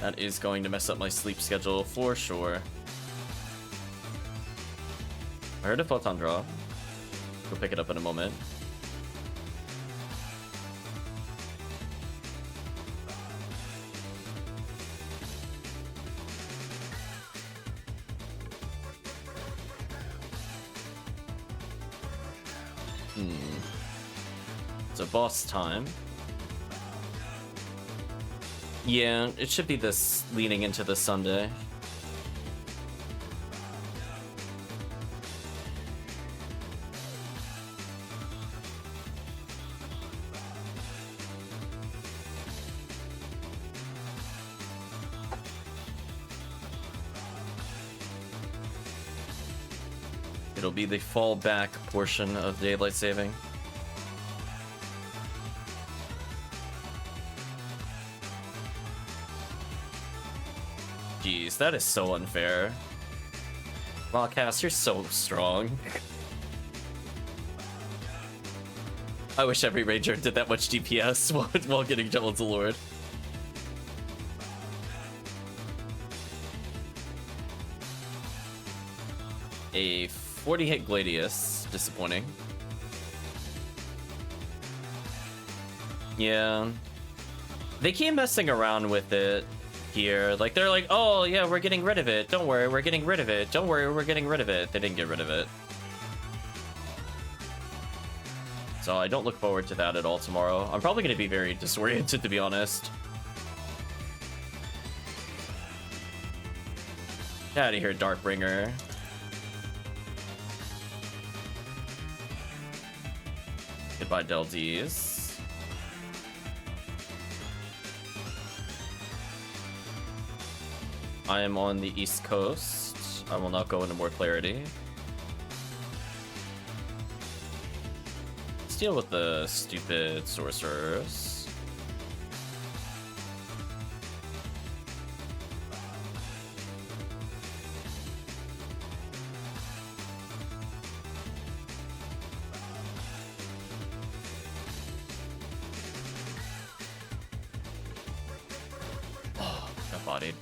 That is going to mess up my sleep schedule for sure. I heard a photon drop. Go pick it up in a moment. So boss time. Yeah, it should be this leading into the Sunday. It'll be the fallback portion of daylight saving. Jeez, that is so unfair. Lawcast, you're so strong. I wish every Ranger did that much DPS while getting Jellic's Lord. A 40-hit Gladius. Disappointing. Yeah. They keep messing around with it. gear. Like, they're like, oh, yeah, we're getting rid of it. Don't worry, we're getting rid of it. Don't worry, we're getting rid of it. They didn't get rid of it. So I don't look forward to that at all tomorrow. I'm probably going to be very disoriented, to be honest. Get out of here, Darkbringer. Goodbye, Del D's. I am on the East Coast. I will not go into more clarity. Let's deal with the stupid sorcerers. Oh, got bodied.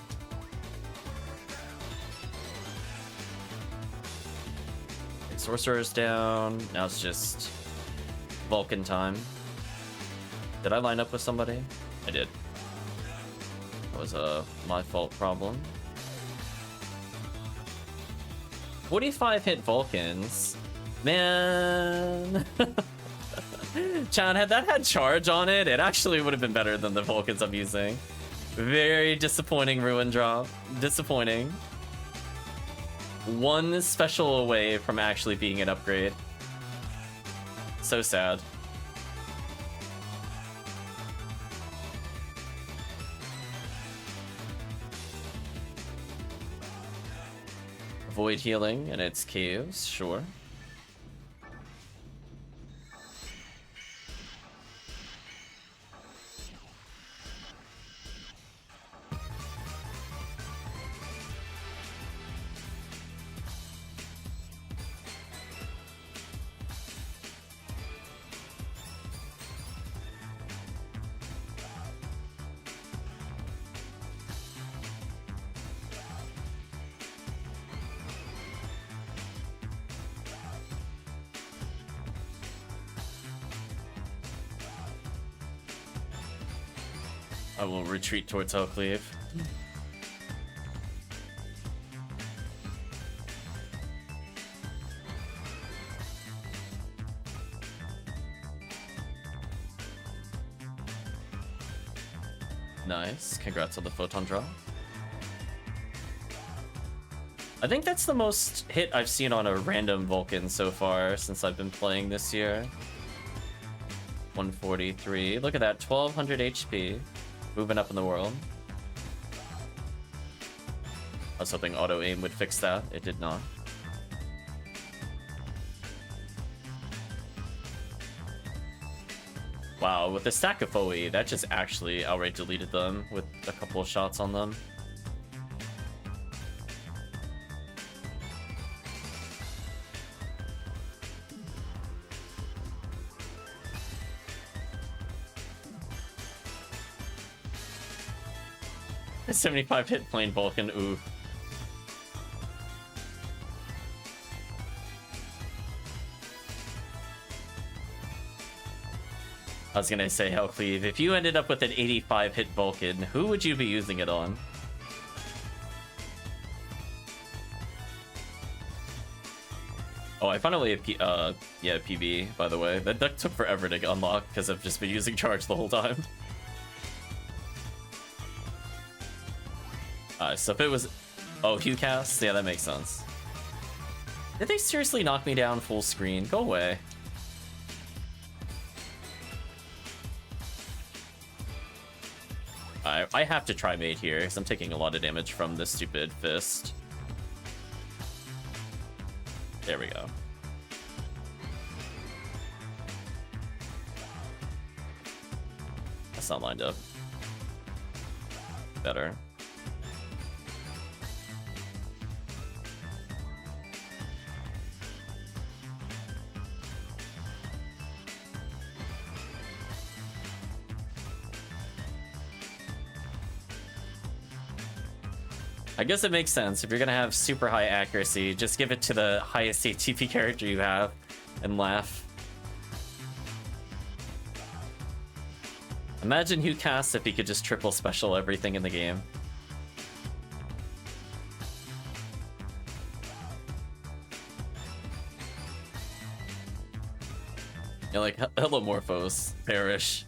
Sorcerer's down. Now it's just Vulcan time. Did I line up with somebody? I did. That was my fault problem. 45 hit Vulcans. Man. Chan, had that had charge on it, it actually would have been better than the Vulcans I'm using. Very disappointing ruin drop. Disappointing. One special away from actually being an upgrade. So sad. Void healing and its caves, sure. I will retreat towards HellCleave. Nice. Congrats on the photon draw. I think that's the most hit I've seen on a random Vulcan so far since I've been playing this year. 143. Look at that. 1200 HP. Moving up in the world. I was hoping auto aim would fix that. It did not. Wow, with the stack of OE, that just actually outright deleted them with a couple of shots on them. A 75 hit plain Vulcan, ooh. I was gonna say, HellCleave, if you ended up with an 85 hit Vulcan, who would you be using it on? Oh, I finally have PB, by the way. That took forever to unlock because I've just been using charge the whole time. So if it was... Oh, Hue cast? Yeah, that makes sense. Did they seriously knock me down full screen? Go away. I have to try mate here, because I'm taking a lot of damage from this stupid fist. There we go. That's not lined up. Better. I guess it makes sense. If you're gonna have super high accuracy, just give it to the highest ATP character you have and laugh. Imagine Hue cast if he could just triple special everything in the game. like, hello Morphos, perish.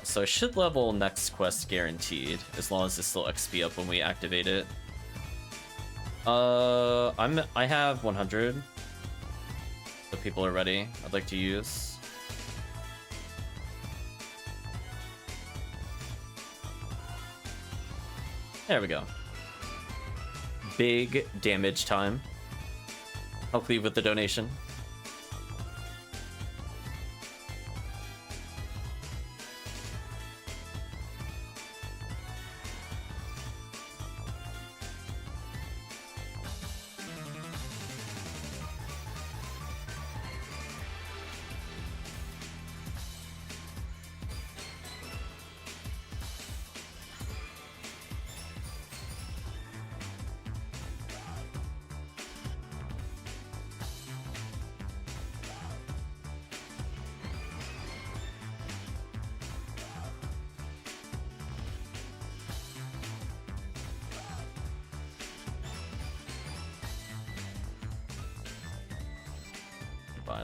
So I should level next quest guaranteed, as long as it's still XP up when we activate it. I have 100. So people are ready. I'd like to use. There we go. Big damage time. HellCleave with the donation.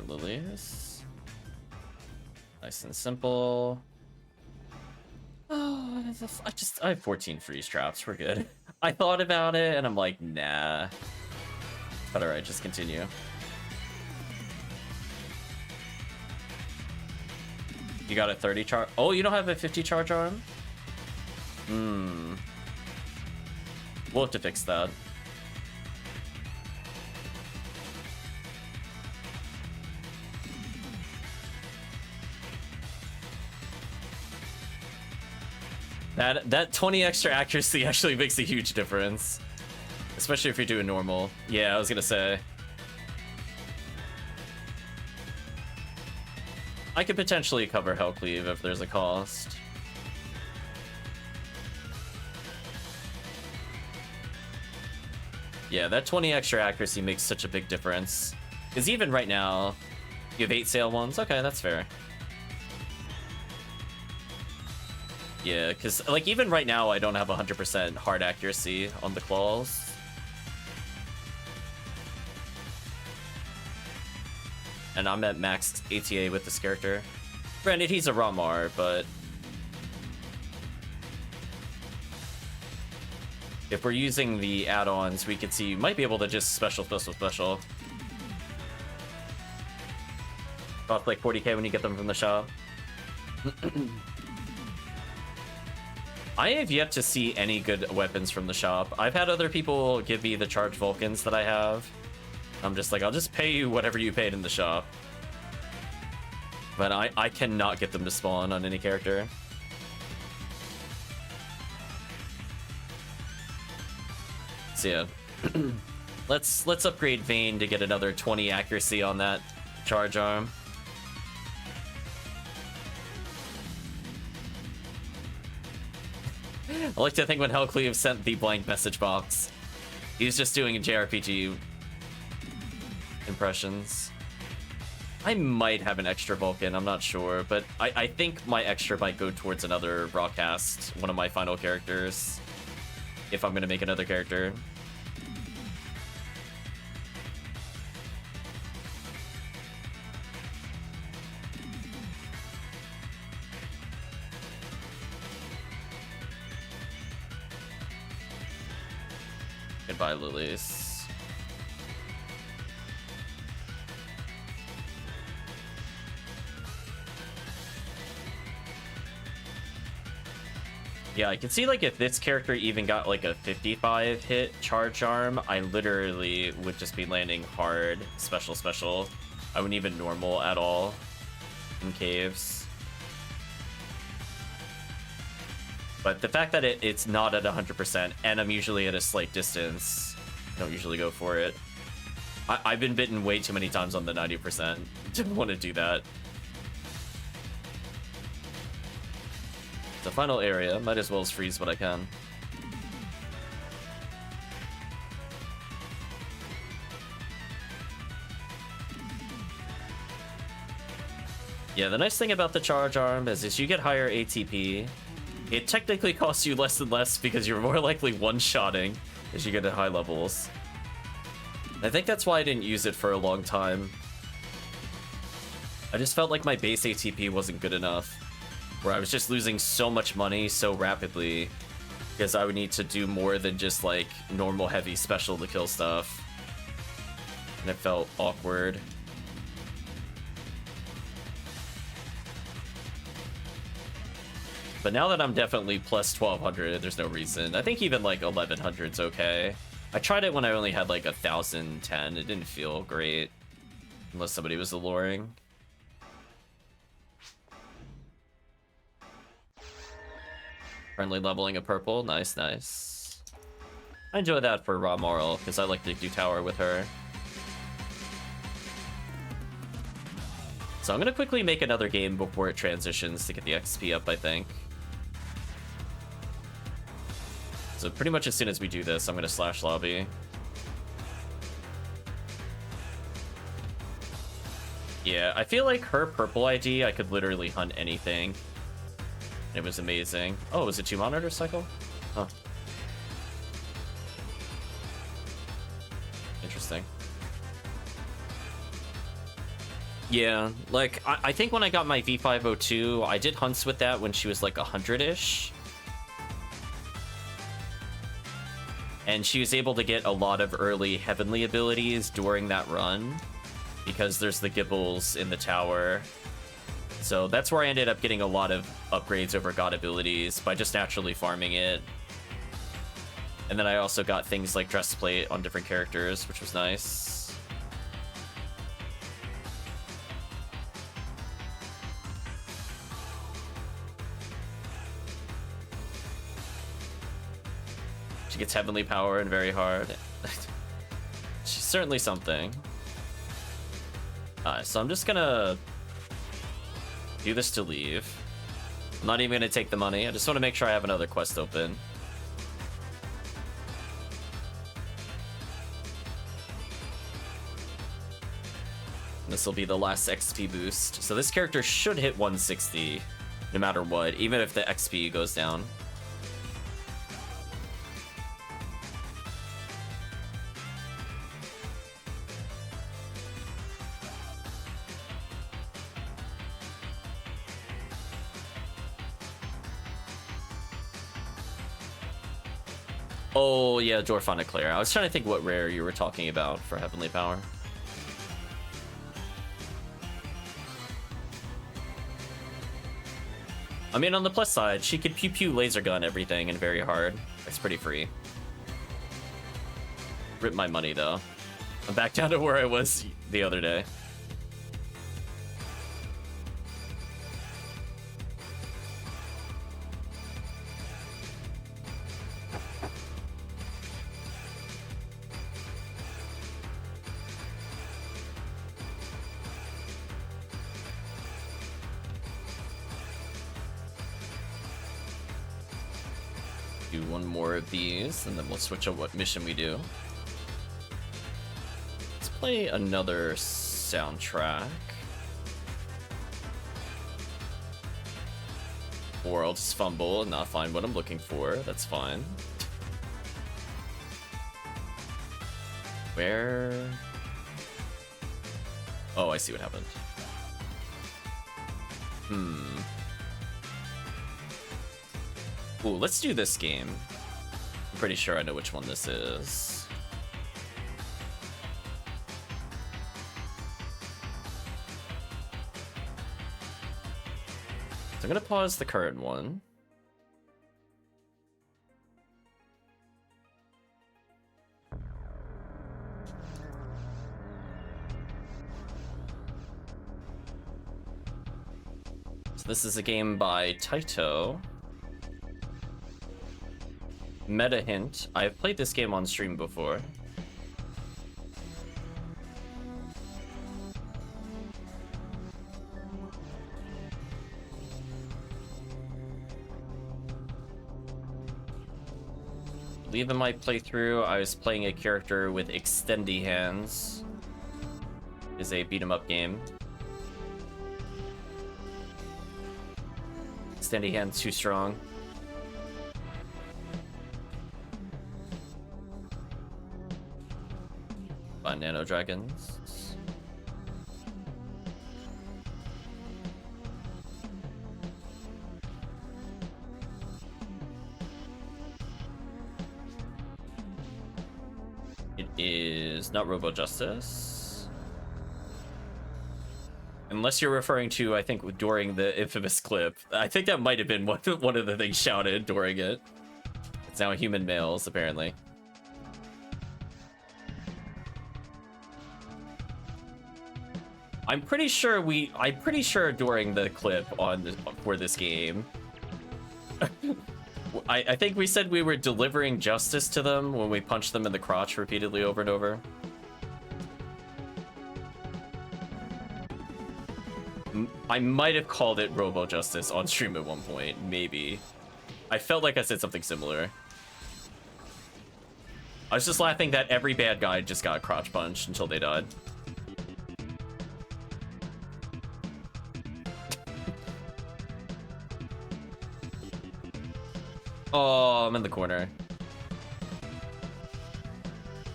Lilies. Nice and simple. Oh, I have 14 freeze traps. We're good. I thought about it and I'm like, nah. Better I just continue. You got a 30 charge. Oh, you don't have a 50 charge arm? We'll have to fix that. That 20 extra accuracy actually makes a huge difference. Especially if you're doing normal. Yeah, I was gonna say. I could potentially cover HellCleave if there's a cost. Yeah, that 20 extra accuracy makes such a big difference. Because even right now, you have 8 sail ones. Okay, that's fair. Yeah, because like even right now I don't have 100% hard accuracy on the claws. And I'm at max ATA with this character. Granted, he's a Ramar, but if we're using the add-ons, we can see you might be able to just special. Cost like 40k when you get them from the shop. I have yet to see any good weapons from the shop. I've had other people give me the charged Vulcans that I have. I'm just like, I'll just pay you whatever you paid in the shop. But I cannot get them to spawn on any character. So yeah. let's upgrade Vayne to get another 20 accuracy on that charge arm. I like to think when HellCleave sent the blank message box, he was just doing JRPG impressions. I might have an extra Vulcan, I'm not sure, but I think my extra might go towards another broadcast, one of my final characters, if I'm gonna make another character. Goodbye, Lilies. Yeah, I can see like if this character even got like a 55 hit charge arm, I literally would just be landing hard, special. I wouldn't even normal at all in caves. But the fact that it's not at 100% and I'm usually at a slight distance, I don't usually go for it. I've been bitten way too many times on the 90%. Didn't want to do that. The final area, might as well as freeze what I can. Yeah, the nice thing about the charge arm is as you get higher ATP, it technically costs you less and less because you're more likely one-shotting as you get to high levels. I think that's why I didn't use it for a long time. I just felt like my base ATP wasn't good enough, where I was just losing so much money so rapidly because I would need to do more than just like normal heavy special to kill stuff. And it felt awkward. But now that I'm definitely plus 1200, there's no reason. I think even like 1100's okay. I tried it when I only had like 1010. It didn't feel great. Unless somebody was alluring. Friendly leveling a purple. Nice, nice. I enjoy that for Raw Moral, because I like to do tower with her. So I'm going to quickly make another game before it transitions to get the XP up, I think. So pretty much as soon as we do this, I'm going to slash lobby. Yeah, I feel like her purple ID, I could literally hunt anything. It was amazing. Oh, was it 2 monitor cycle? Huh. Interesting. Yeah, like, I think when I got my V502, I did hunts with that when she was like 100-ish. And she was able to get a lot of early heavenly abilities during that run, because there's the Gibbles in the tower. So that's where I ended up getting a lot of upgrades over god abilities by just naturally farming it. And then I also got things like Dress Plate on different characters, which was nice. She gets heavenly power and very hard. She's certainly something. So I'm just gonna do this to leave. I'm not even gonna take the money. I just want to make sure I have another quest open. This will be the last XP boost. So this character should hit 160 no matter what, even if the XP goes down. Oh, yeah, Dwarfana Claire. I was trying to think what rare you were talking about for Heavenly Power. I mean, on the plus side, she could pew-pew laser gun everything and very hard. It's pretty free. Rip my money, though. I'm back down to where I was the other day. Do one more of these, and then we'll switch on what mission we do. Let's play another soundtrack. Or I'll just fumble and not find what I'm looking for. That's fine. Where? Oh, I see what happened. Ooh, let's do this game. I'm pretty sure I know which one this is. So I'm gonna pause the current one. So this is a game by Taito. Meta hint, I've played this game on stream before. I believe in my playthrough, I was playing a character with extendy hands. It's a beat 'em up game. Standing hand too strong. Fun nano dragons. It is not Robo Justice. Unless you're referring to, I think, during the infamous clip. I think that might have been one of the things shouted during it. It's now human males, apparently. I'm pretty sure during the clip for this game, I think we said we were delivering justice to them when we punched them in the crotch repeatedly over and over. I might have called it Robo Justice on stream at one point, maybe. I felt like I said something similar. I was just laughing that every bad guy just got crotch punched until they died. Oh, I'm in the corner.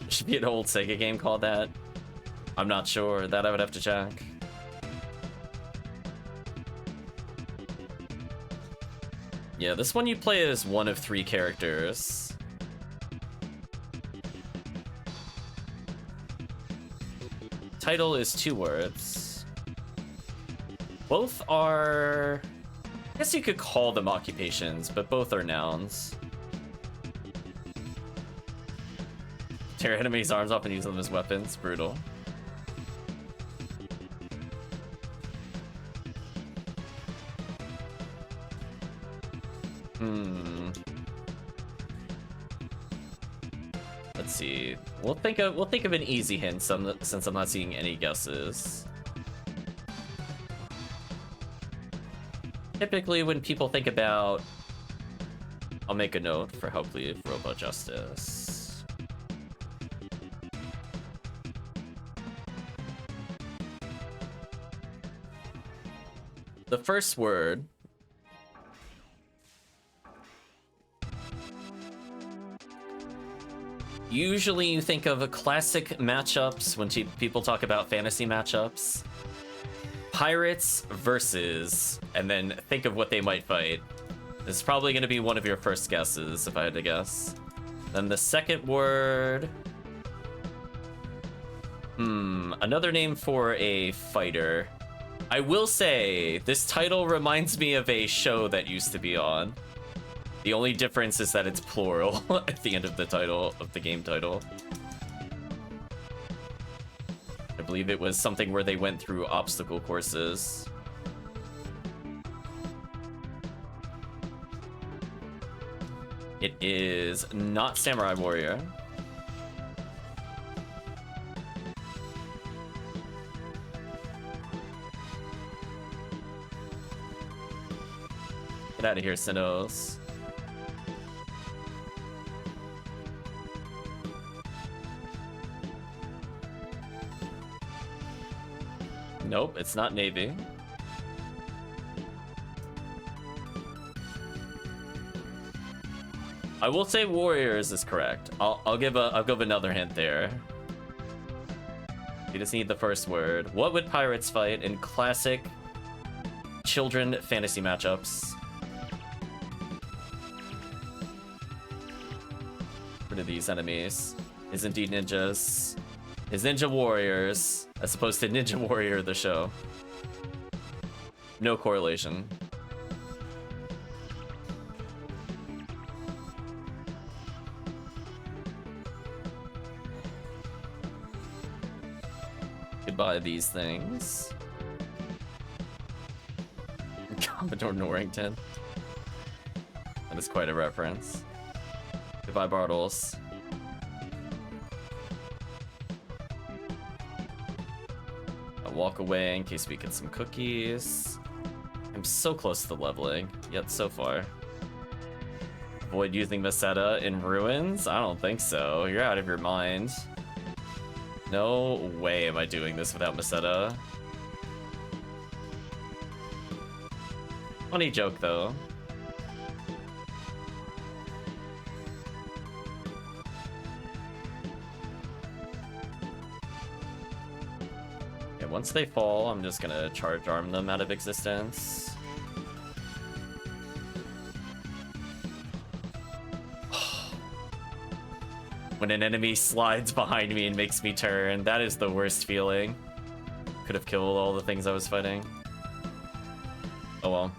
Should be an old Sega game called that. I'm not sure. That I would have to check. Yeah, this one you play as one of 3 characters. Title is 2 words. Both are... I guess you could call them occupations, but both are nouns. Tear enemies' arms off and use them as weapons. Brutal. Let's see. We'll think of an easy hint since I'm not seeing any guesses. Typically, when people think about... I'll make a note for HellCleave Robo Justice. The first word... Usually you think of classic matchups when people talk about fantasy matchups. Pirates versus, and then think of what they might fight. This is probably going to be one of your first guesses, if I had to guess. Then the second word... another name for a fighter. I will say, this title reminds me of a show that used to be on. The only difference is that it's plural at the end of the title, of the game title. I believe it was something where they went through obstacle courses. It is not Samurai Warrior. Get out of here, Sinnohs. Nope, it's not Navy. I will say Warriors is correct. I'll give another hint there. You just need the first word. What would pirates fight in classic children fantasy matchups? What are these enemies? Is indeed ninjas. Is Ninja Warriors, as opposed to Ninja Warrior the show. No correlation. Goodbye, these things. Commodore Norrington. That is quite a reference. Goodbye, Bartles. Walk away in case we get some cookies. I'm so close to leveling, yet so far. Avoid using Meseta in ruins? I don't think so. You're out of your mind. No way am I doing this without Meseta. Funny joke, though. Okay, once they fall, I'm just gonna charge arm them out of existence. When an enemy slides behind me and makes me turn, that is the worst feeling. Could have killed all the things I was fighting. Oh well.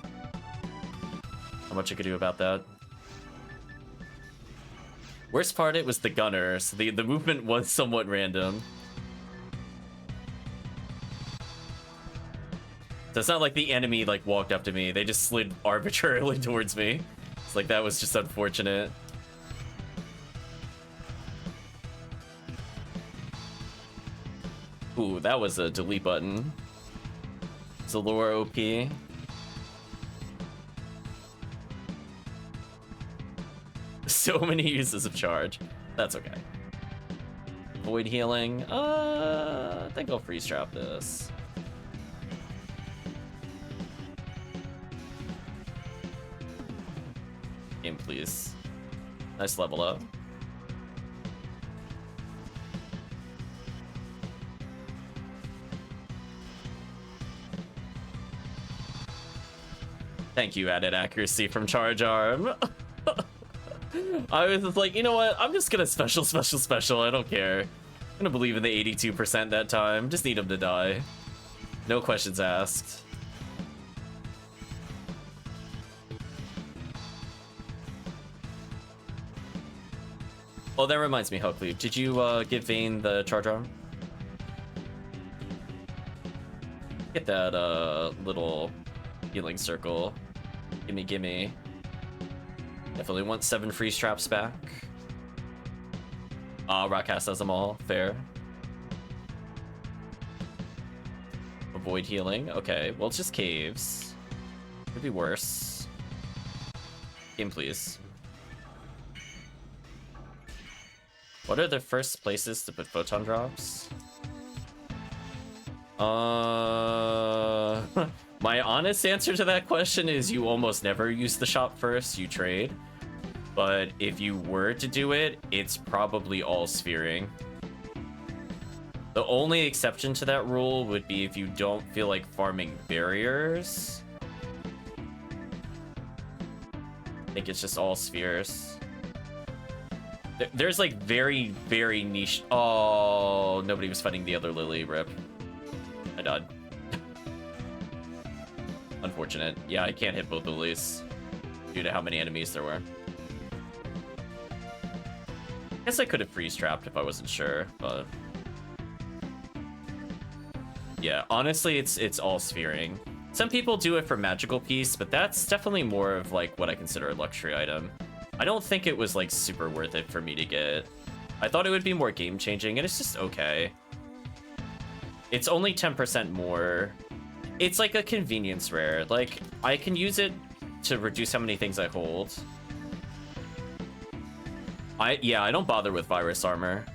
Not much I could do about that. Worst part, it was the gunner, so the movement was somewhat random. So it's not like the enemy like walked up to me, they just slid arbitrarily towards me. It's like that was just unfortunate. Ooh, that was a delete button. Zalora OP. So many uses of charge. That's okay. Void healing. I think I'll freeze trap this. Game, please. Nice level up. Thank you, added accuracy from charge arm. I was just like, you know what? I'm just gonna special. I don't care. I'm gonna believe in the 82% that time. Just need him to die. No questions asked. Oh, that reminds me, HellCleave. Did you give Vayne the charge arm? Get that little healing circle. Gimme. Definitely want 7 freeze traps back. Rockcast has them all. Fair. Avoid healing. Okay, well, it's just caves. Could be worse. Game, please. What are the first places to put photon drops? My honest answer to that question is you almost never use the shop first, you trade. But if you were to do it, it's probably all sphering. The only exception to that rule would be if you don't feel like farming barriers. I think it's just all spheres. There's like very, very niche. Oh, nobody was fighting the other Lily. Rip. I died. Unfortunate. Yeah, I can't hit both Lilies due to how many enemies there were. Guess I could have freeze trapped if I wasn't sure, but yeah, honestly, it's all sphering. Some people do it for magical piece, but that's definitely more of like what I consider a luxury item. I don't think it was like super worth it for me to get. I thought it would be more game changing, and it's just okay. It's only 10% more. It's like a convenience rare. Like, I can use it to reduce how many things I hold. I don't bother with virus armor.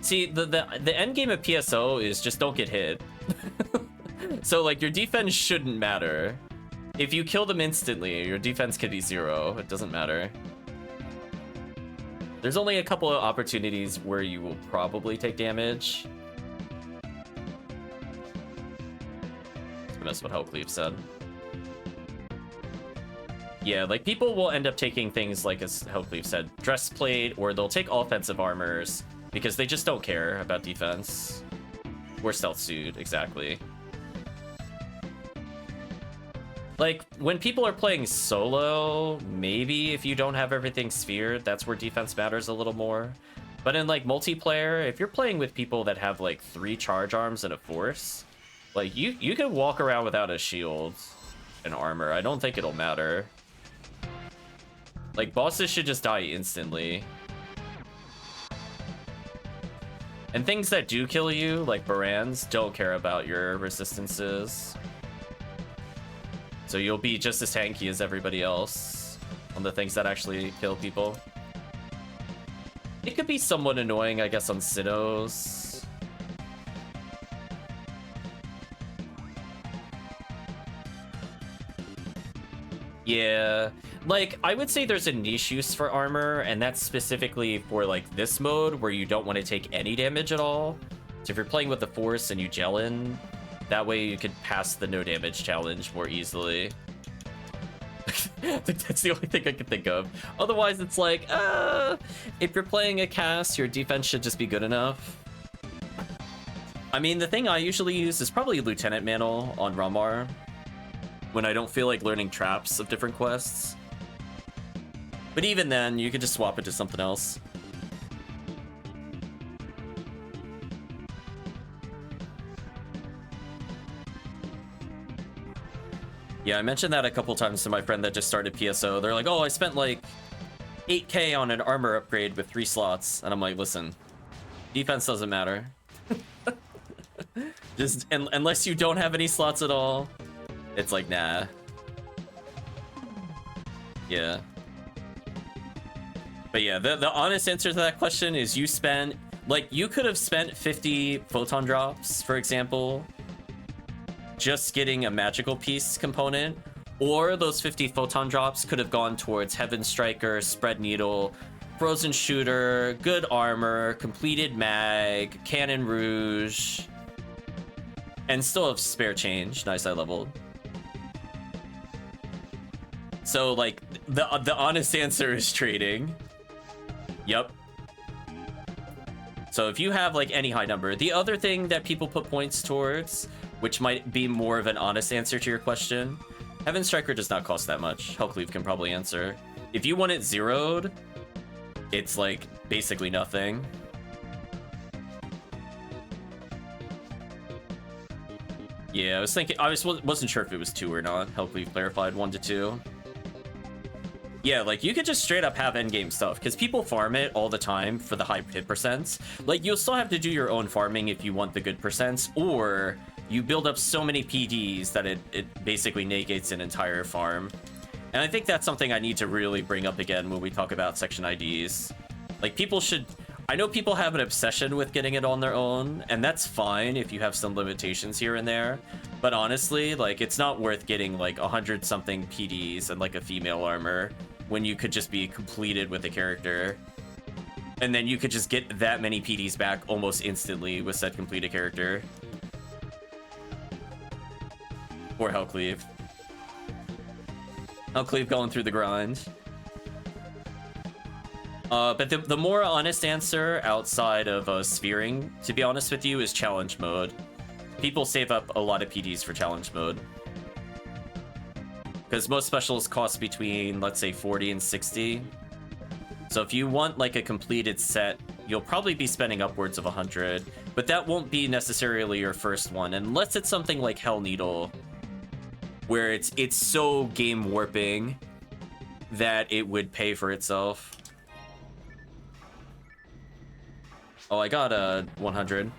See, the end game of PSO is just don't get hit. So like your defense shouldn't matter. If you kill them instantly, your defense could be 0. It doesn't matter. There's only a couple of opportunities where you will probably take damage. That's what HellCleave said. Yeah, like people will end up taking things like, as HellCleave said, Dressplate, or they'll take offensive armors because they just don't care about defense. Or stealth suit, exactly. Like, when people are playing solo, maybe if you don't have everything sphered, that's where defense matters a little more. But in like multiplayer, if you're playing with people that have like 3 charge arms and a force, like you can walk around without a shield and armor. I don't think it'll matter. Like, bosses should just die instantly. And things that do kill you, like Barans, don't care about your resistances. So you'll be just as tanky as everybody else on the things that actually kill people. It could be somewhat annoying, I guess, on Sinnohs. Yeah, like, I would say there's a niche use for armor, and that's specifically for, like, this mode, where you don't want to take any damage at all. So if you're playing with the Force and you gel in, that way you could pass the no damage challenge more easily. I think that's the only thing I can think of. Otherwise, it's like, if you're playing a cast, your defense should just be good enough. I mean, the thing I usually use is probably Lieutenant Mantle on Ramar, when I don't feel like learning traps of different quests. But even then, you could just swap it to something else. Yeah, I mentioned that a couple times to my friend that just started PSO. They're like, oh, I spent like 8K on an armor upgrade with 3 slots. And I'm like, listen, defense doesn't matter. Just unless you don't have any slots at all, it's like, nah. Yeah. But yeah, the honest answer to that question is you spend, like, you could have spent 50 photon drops, for example, just getting a magical piece component, or those 50 photon drops could have gone towards Heaven Striker, Spread Needle, Frozen Shooter, good armor, completed mag, Cannon Rouge, and still have spare change. Nice, I leveled. So, like, the honest answer is trading. Yep. So if you have, like, any high number. The other thing that people put points towards, which might be more of an honest answer to your question, Heaven Striker does not cost that much. HellCleave can probably answer. If you want it zeroed, it's, like, basically nothing. Yeah, I was thinking, I wasn't sure if it was 2 or not. HellCleave clarified 1 to 2. Yeah, like, you could just straight up have endgame stuff, because people farm it all the time for the high hit percents. Like, you'll still have to do your own farming if you want the good percents, or you build up so many PDs that it basically negates an entire farm. And I think that's something I need to really bring up again when we talk about section IDs. Like, people should... I know people have an obsession with getting it on their own, and that's fine if you have some limitations here and there. But honestly, like, it's not worth getting, like, 100-something PDs and, like, a female armor when you could just be completed with a character. And then you could just get that many PDs back almost instantly with said completed character. Or HellCleave. HellCleave going through the grind. But the more honest answer outside of sphering, to be honest with you, is challenge mode. People save up a lot of PDs for challenge mode. Because most specials cost between, let's say, 40 and 60. So if you want, like, a completed set, you'll probably be spending upwards of 100. But that won't be necessarily your first one, unless it's something like Hell Needle, where it's so game warping that it would pay for itself. Oh, I got a 100.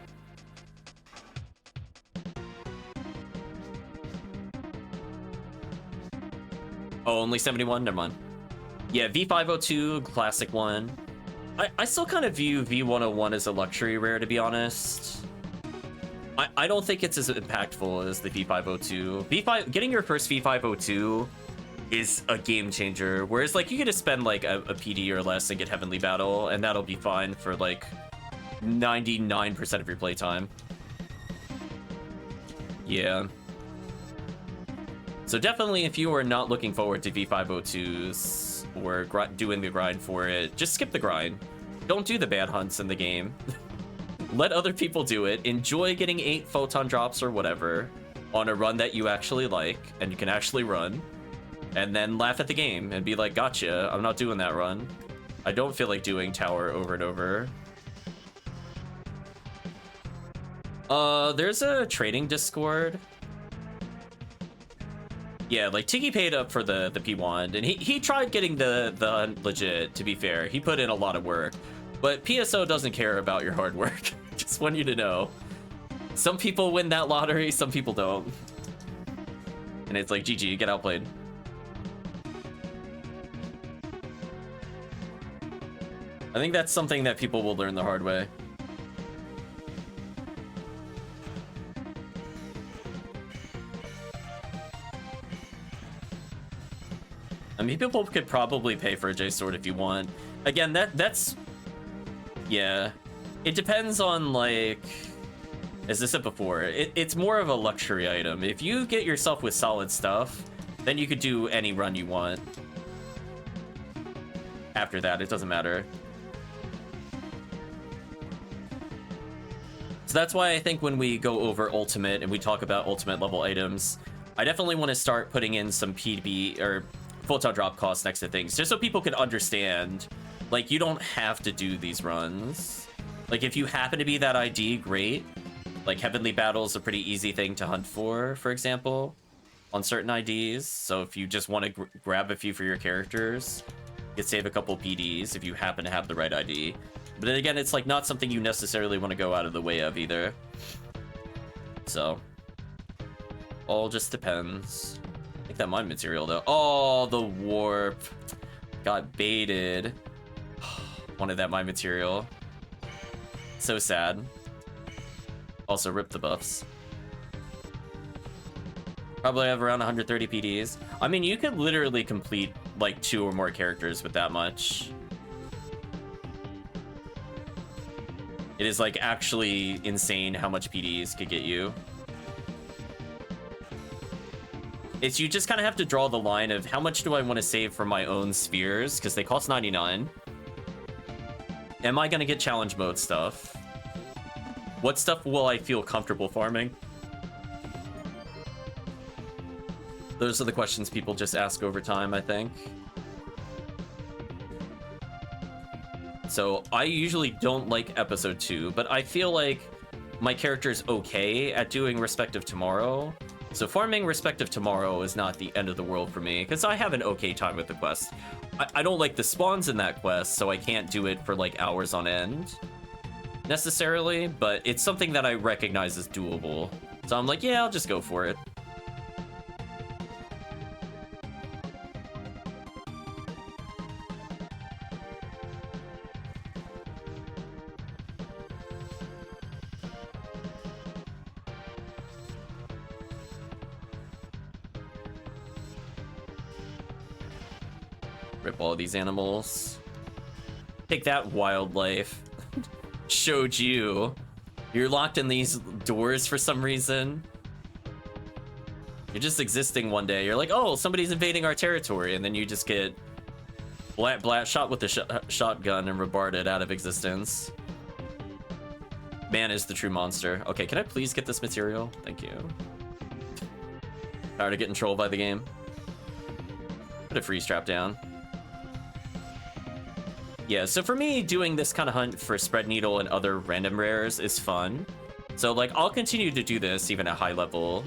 Oh, only 71? Never mind. Yeah, V502, classic one. I still kind of view V101 as a luxury rare, to be honest. I don't think it's as impactful as the V502. Getting your first V502 is a game changer, whereas, like, you could just spend, like, a PD or less and get Heavenly Battle, and that'll be fine for, like, 99% of your playtime. Yeah. So definitely, if you are not looking forward to V502s or doing the grind for it, just skip the grind. Don't do the bad hunts in the game. Let other people do it. Enjoy getting 8 photon drops or whatever on a run that you actually like and you can actually run. And then laugh at the game and be like, gotcha, I'm not doing that run. I don't feel like doing tower over and over. There's a trading Discord. Yeah, like, Tiggy paid up for the P1, and he tried getting the hunt legit, to be fair. He put in a lot of work. But PSO doesn't care about your hard work. Just want you to know. Some people win that lottery, some people don't. And it's like, GG, get outplayed. I think that's something that people will learn the hard way. I mean, people could probably pay for a J-Sword if you want. Again, that's... Yeah. It depends on, like... As I said before, it's more of a luxury item. If you get yourself with solid stuff, then you could do any run you want. After that, it doesn't matter. So that's why I think when we go over Ultimate and we talk about Ultimate level items, I definitely want to start putting in some PB or photon drop costs next to things, just so people can understand, like, you don't have to do these runs. Like, if you happen to be that ID, great. Like, Heavenly Battle is a pretty easy thing to hunt for example, on certain IDs. So if you just want to grab a few for your characters, you could save a couple PDs if you happen to have the right ID. But then again, it's like not something you necessarily want to go out of the way of either. So, all just depends. I think that mine material though. Oh, the warp. Got baited. Wanted that mine material. So sad. Also, rip the buffs. Probably have around 130 PDs. I mean, you could literally complete like 2 or more characters with that much. It is like actually insane how much PDs could get you. It's you just kind of have to draw the line of how much do I want to save for my own spheres, because they cost 99. Am I going to get challenge mode stuff? What stuff will I feel comfortable farming? Those are the questions people just ask over time, I think. So I usually don't like episode 2, but I feel like my character's okay at doing Respect of Tomorrow. So farming Respect of Tomorrow is not the end of the world for me, because I have an okay time with the quest. I don't like the spawns in that quest, so I can't do it for like hours on end necessarily, but it's something that I recognize as doable. So I'm like, yeah, I'll just go for it. Rip all these animals. Take that, wildlife. Showed you. You're locked in these doors for some reason. You're just existing one day. You're like, oh, somebody's invading our territory, and then you just get shot with the shotgun and rebarded out of existence. Man is the true monster. Okay, can I please get this material? Thank you. Tired of getting trolled by the game. Put a freeze trap down. Yeah, so for me, doing this kind of hunt for Spread Needle and other random rares is fun. So, like, I'll continue to do this even at high level.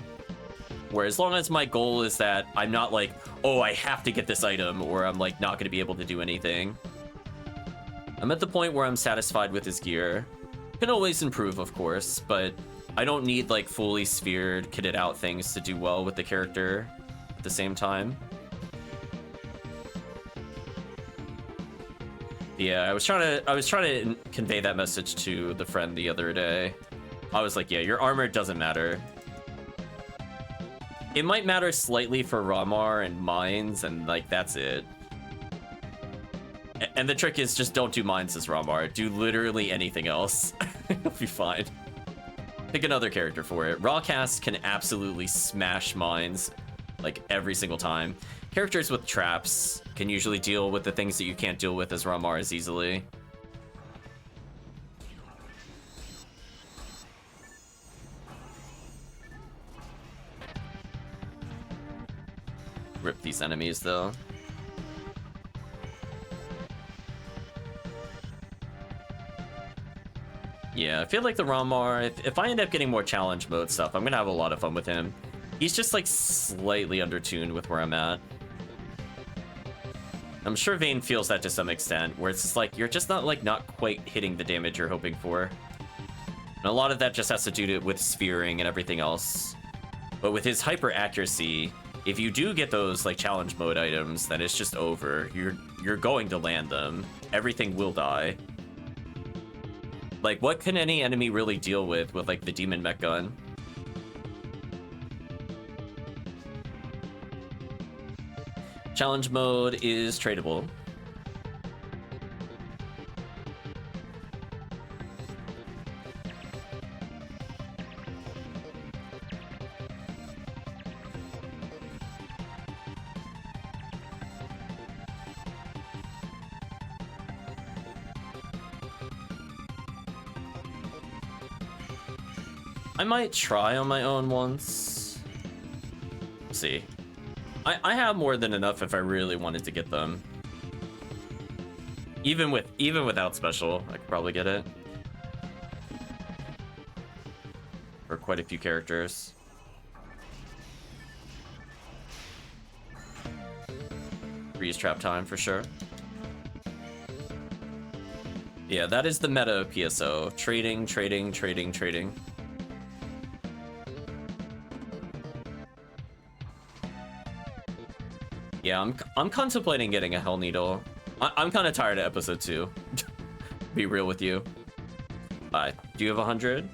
Where as long as my goal is that I'm not like, oh, I have to get this item, or I'm, like, not going to be able to do anything. I'm at the point where I'm satisfied with his gear. Can always improve, of course, but I don't need, like, fully sphered, kitted out things to do well with the character at the same time. Yeah, I was trying to convey that message to the friend the other day. I was like, yeah, your armor doesn't matter. It might matter slightly for Ramar and mines, and like that's it. And the trick is just don't do mines as Ramar. Do literally anything else. You'll be fine. Pick another character for it. Rawcast can absolutely smash mines like every single time. Characters with traps can usually deal with the things that you can't deal with as Ramar as easily. Rip these enemies though. Yeah, I feel like the Ramar, if I end up getting more challenge mode stuff, I'm gonna have a lot of fun with him. He's just like slightly undertuned with where I'm at. I'm sure Vayne feels that to some extent, where it's just like, you're just not quite hitting the damage you're hoping for. And a lot of that just has to do with sphering and everything else. But with his hyper accuracy, if you do get those like challenge mode items, then it's just over. You're going to land them. Everything will die. Like, what can any enemy really deal with like the demon mech gun? Challenge mode is tradable. I might try on my own once. We'll see. I have more than enough if I really wanted to get them. Even without special, I could probably get it. For quite a few characters. Freeze trap time for sure. Yeah, that is the meta of PSO. Trading, trading, trading, trading. Yeah, I'm contemplating getting a Hell Needle. I'm kind of tired of episode 2. Be real with you. Do you have 100?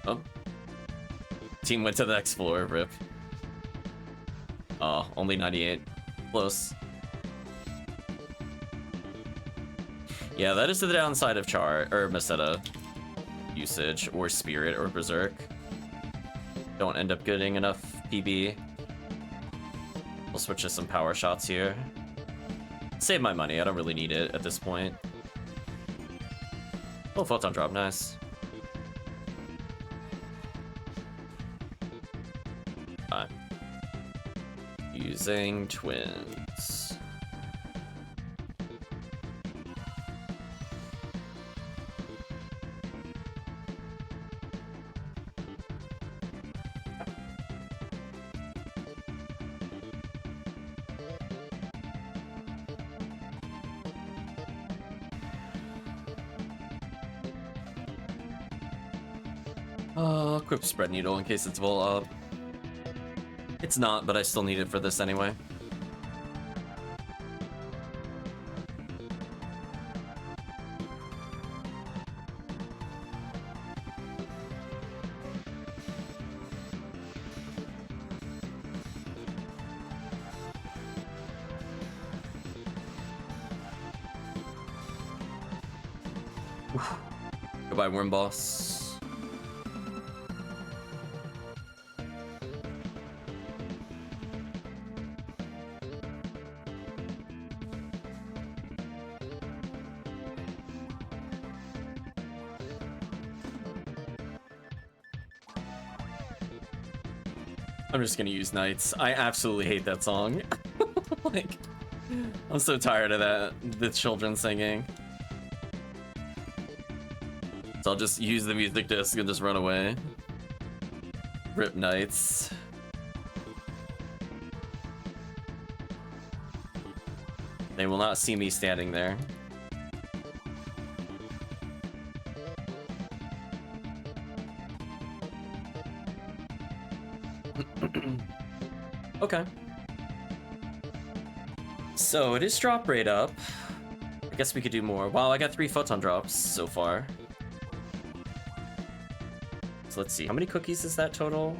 Oh. Team went to the next floor, rip. Oh, only 98. Close. Yeah, that is the downside of Meseta usage, or Spirit, or Berserk. Don't end up getting enough PB. We'll switch to some power shots here. Save my money, I don't really need it at this point. Oh, photon drop, nice. Using twins. Equip spread needle in case it's full up. It's not, but I still need it for this anyway. Goodbye, Worm Boss. I'm just gonna use Knights. I absolutely hate that song. Like, I'm so tired of that, the children singing. So I'll just use the music disc and just run away. Rip Knights. They will not see me standing there. Okay. So it is drop rate up. I guess we could do more. Wow, I got 3 photon drops so far. So let's see, how many cookies is that total?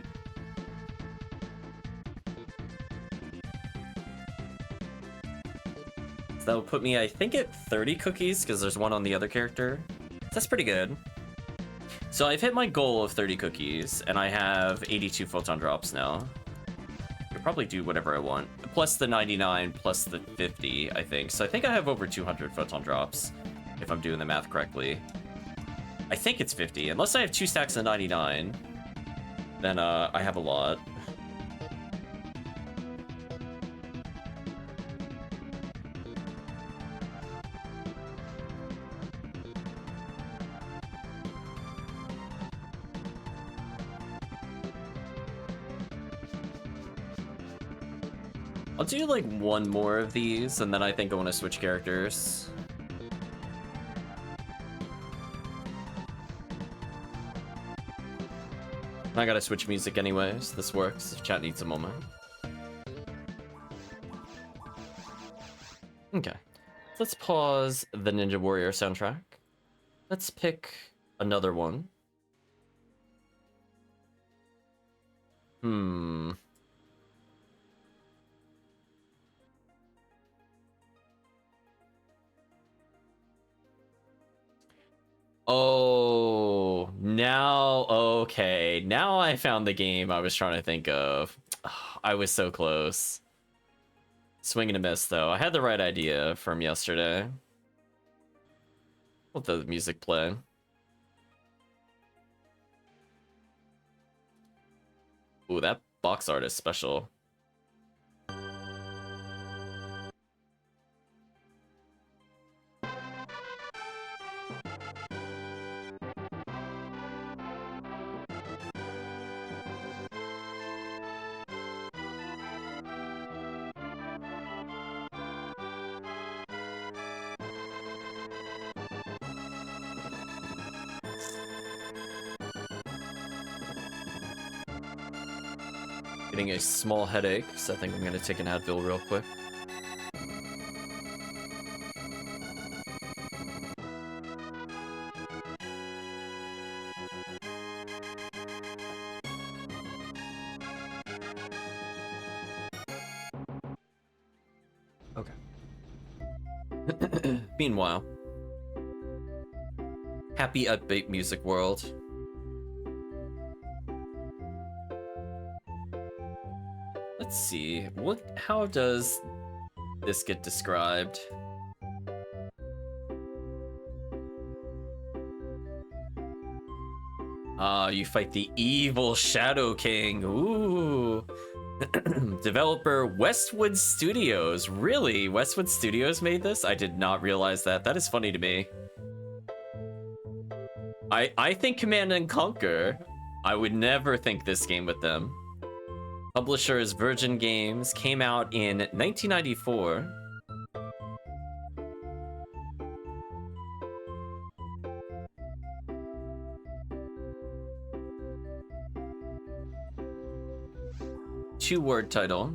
So that would put me, I think, at 30 cookies, because there's one on the other character. That's pretty good. So I've hit my goal of 30 cookies, and I have 82 photon drops now. I could probably do whatever I want. Plus the 99, plus the 50, I think. So I think I have over 200 photon drops, if I'm doing the math correctly. I think it's 50. Unless I have 2 stacks of 99, then I have a lot. I'll do like one more of these, and then I think I want to switch characters. I gotta switch music anyways. This works if chat needs a moment. Okay. Let's pause the Ninja Warrior soundtrack. Let's pick another one. Hmm. Oh, now, okay. Now I found the game I was trying to think of. I was so close. Swing and a miss, though. I had the right idea from yesterday. Let the music play. Ooh, that box art is special. Getting a small headache, so I think I'm gonna take an Advil real quick. Okay. Meanwhile, happy upbeat music world. Let's see, how does this get described? You fight the evil Shadow King. Ooh. Developer Westwood Studios. Really? Westwood Studios made this? I did not realize that. That is funny to me. I think Command and Conquer. I would never think this game with them. Publisher is Virgin Games. Came out in 1994. Two-word title.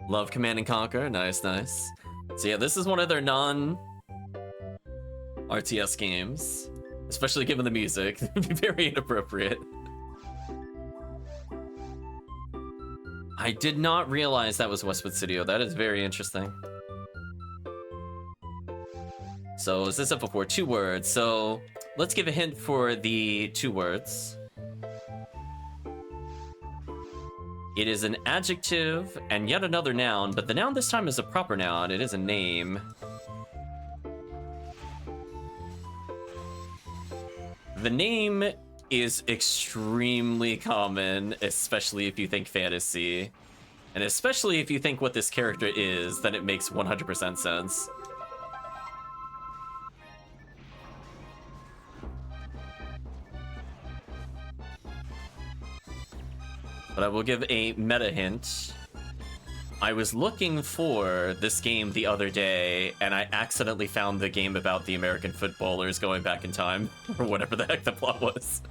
Love Command and Conquer. Nice, nice. So yeah, this is one of their non-RTS games. Especially given the music. It would be very inappropriate. I did not realize that was Westwood Studio. That is very interesting. So, as I said before, 2 words. So, let's give a hint for the 2 words. It is an adjective and yet another noun, but the noun this time is a proper noun. It is a name. The name is extremely common, especially if you think fantasy. And especially if you think what this character is, then it makes 100% sense. But I will give a meta hint. I was looking for this game the other day, and I accidentally found the game about the American footballers going back in time, or whatever the heck the plot was.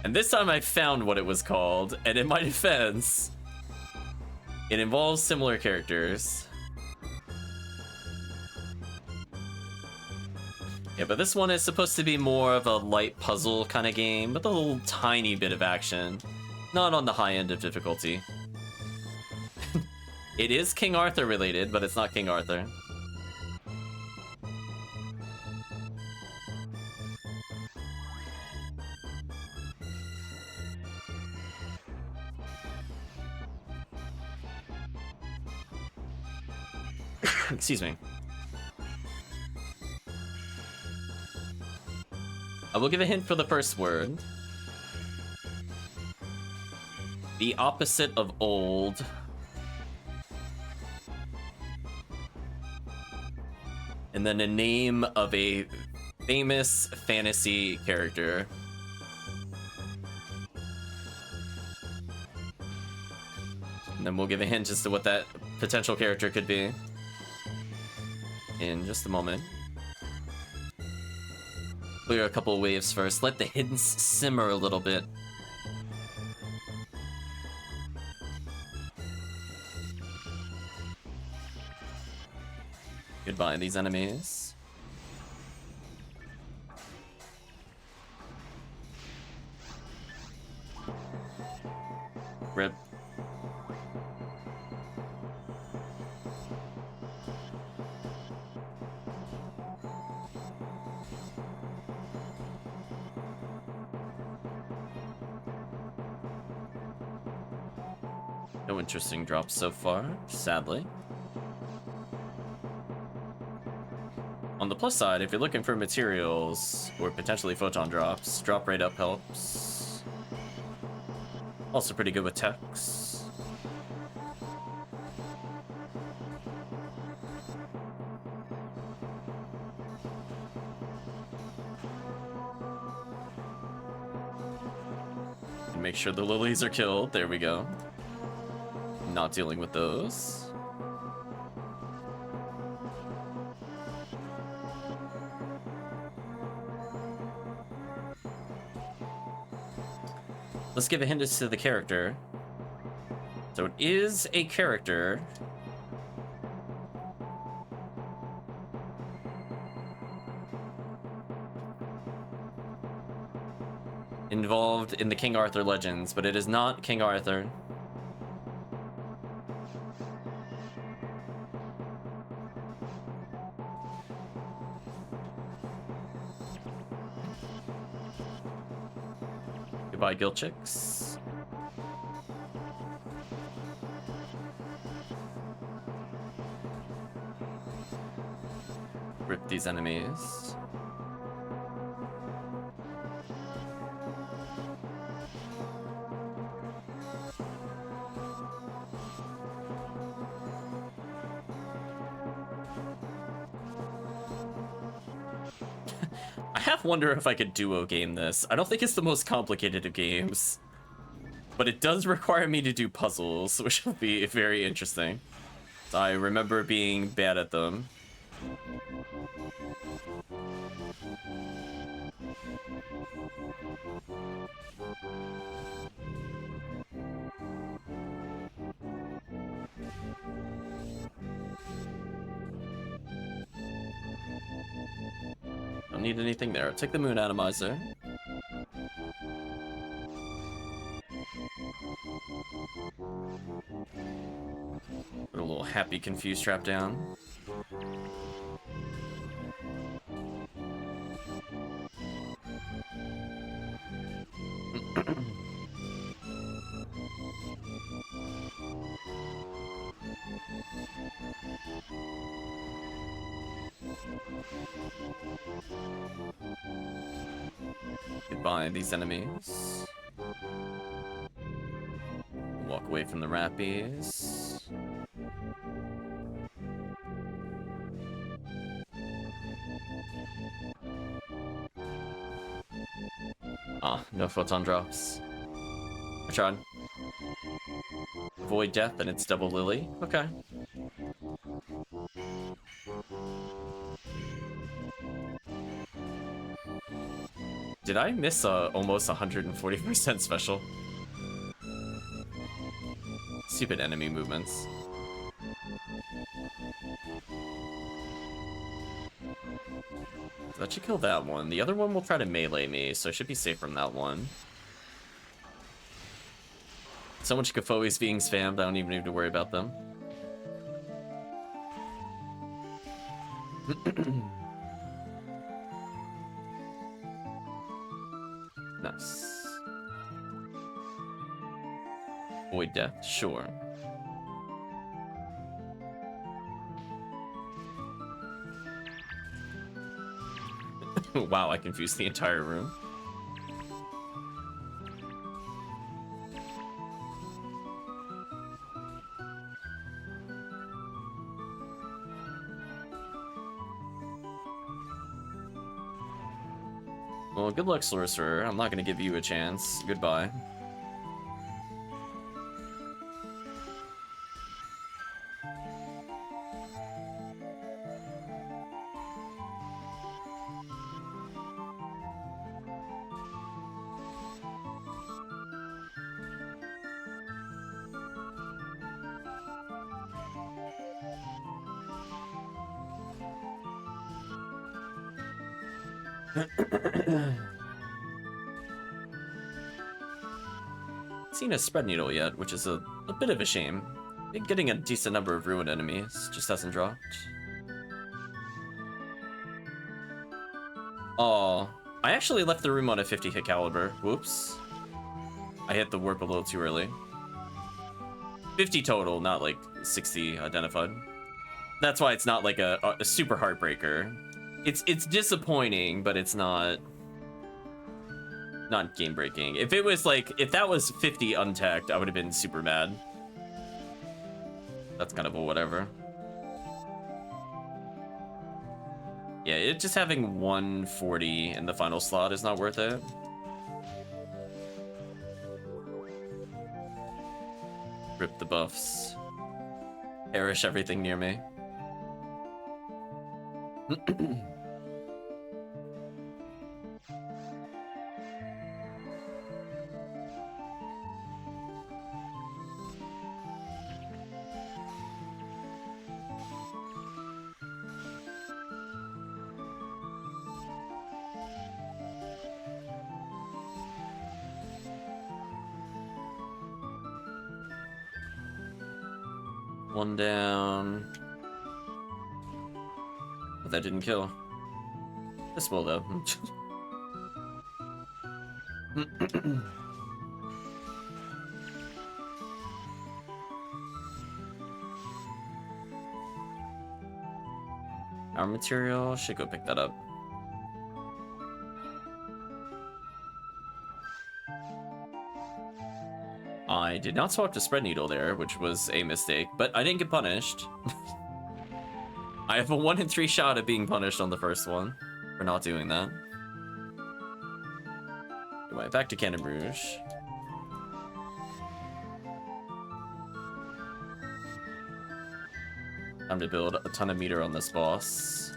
And this time I found what it was called, and in my defense, it involves similar characters. Yeah, but this one is supposed to be more of a light puzzle kind of game, with a little tiny bit of action. Not on the high end of difficulty. It is King Arthur related, but it's not King Arthur. Excuse me. I will give a hint for the first word. The opposite of old. And then a name of a famous fantasy character. And then we'll give a hint as to what that potential character could be in just a moment. Clear a couple waves first. Let the hints simmer a little bit. Goodbye, these enemies. Rip. No interesting drops so far, sadly. On the plus side, if you're looking for materials or potentially photon drops, drop rate up helps. Also pretty good with techs. And make sure the lilies are killed. There we go. Not dealing with those. Let's give a hint as to the character. So it is a character. Involved in the King Arthur legends, but it is not King Arthur. Goodbye, guild chicks. Rip these enemies. I half wonder if I could duo game this. I don't think it's the most complicated of games, but it does require me to do puzzles, which will be very interesting. I remember being bad at them. Don't need anything there. Take the moon atomizer. Put a little happy confused trap down. Goodbye, these enemies. Walk away from the rappies. Ah, no photon drops. I tried. Avoid death, and it's double lily. Okay. Did I miss almost 140% special? Stupid enemy movements. That should kill that one. The other one will try to melee me, so I should be safe from that one. So much Kafo is being spammed, I don't even need to worry about them. Nice. Void death, sure. Wow, I confused the entire room. Well, good luck, Sorcerer. I'm not gonna give you a chance. Goodbye. seen a spread needle yet, which is a bit of a shame. Been getting a decent number of ruined enemies, just hasn't dropped. Oh, I actually left the room on a 50 hit caliber. Whoops. I hit the warp a little too early. 50 total, not like 60 identified. That's why it's not like a super heartbreaker. It's disappointing, but it's not game breaking. If it was like, if that was 50 untacked, I would have been super mad. That's kind of a whatever. Yeah, it just having 140 in the final slot is not worth it. Rip the buffs. Perish everything near me. One down. But that didn't kill. This will though. Our material should go pick that up. I did not swap to spread needle there, which was a mistake, but I didn't get punished. I have a 1 in 3 shot at being punished on the first one for not doing that. Anyway, back to Cannon Rouge. Time to build a ton of meter on this boss.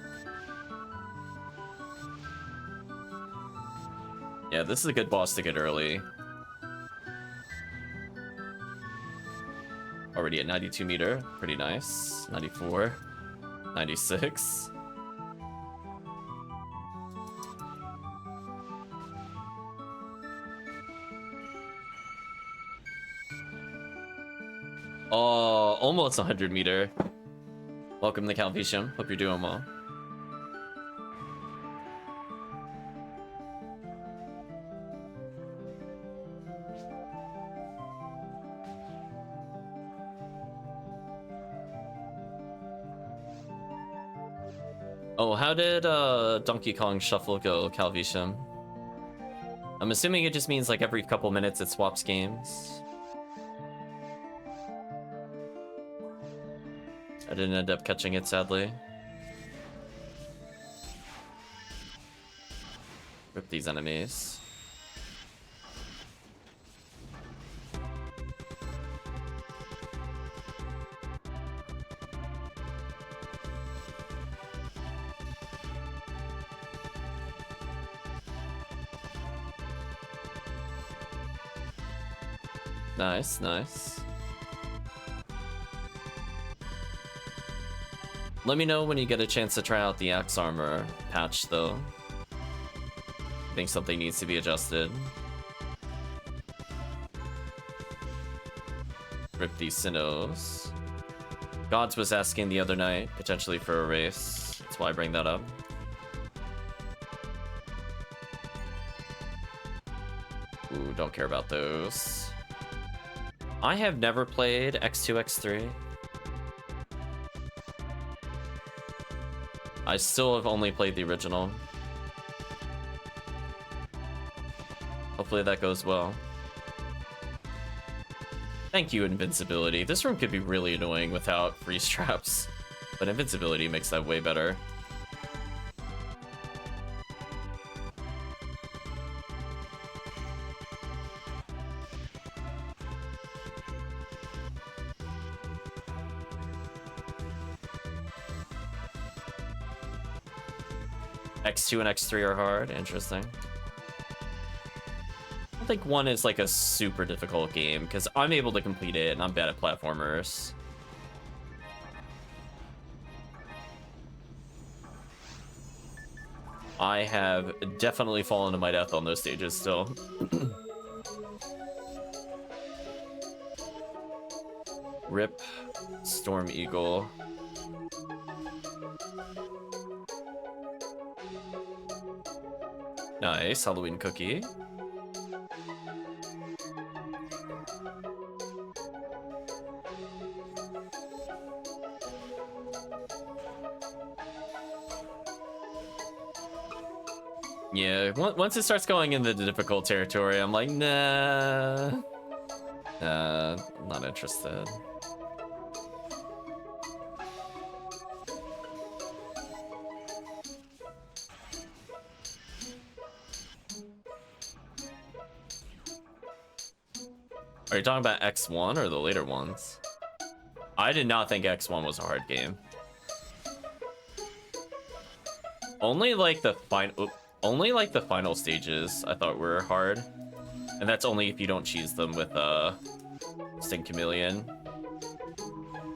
Yeah, this is a good boss to get early. Already at 92 meter, pretty nice. 94, 96. Oh, almost 100 meter. Welcome to Calvisium. Hope you're doing well. Oh, how did Donkey Kong Shuffle go, Calvisium? I'm assuming it just means like every couple minutes it swaps games. I didn't end up catching it, sadly. Rip these enemies. Nice, nice. Let me know when you get a chance to try out the Axe Armor patch, though. I think something needs to be adjusted. Rip these Sinnohs. Gods was asking the other night, potentially for a race. That's why I bring that up. Ooh, don't care about those. I have never played X2, X3. I still have only played the original. Hopefully that goes well. Thank you, Invincibility. This room could be really annoying without freeze traps, but Invincibility makes that way better. X2 and X3 are hard. Interesting. I don't think 1 is like a super difficult game because I'm able to complete it and I'm bad at platformers. I have definitely fallen to my death on those stages still. Rip Storm Eagle. Nice, Halloween cookie. Yeah, once it starts going into the difficult territory, I'm like, nah. Not interested. Are you talking about X1 or the later ones? I did not think X1 was a hard game. Only like the final stages I thought were hard. And that's only if you don't cheese them with Sting Chameleon.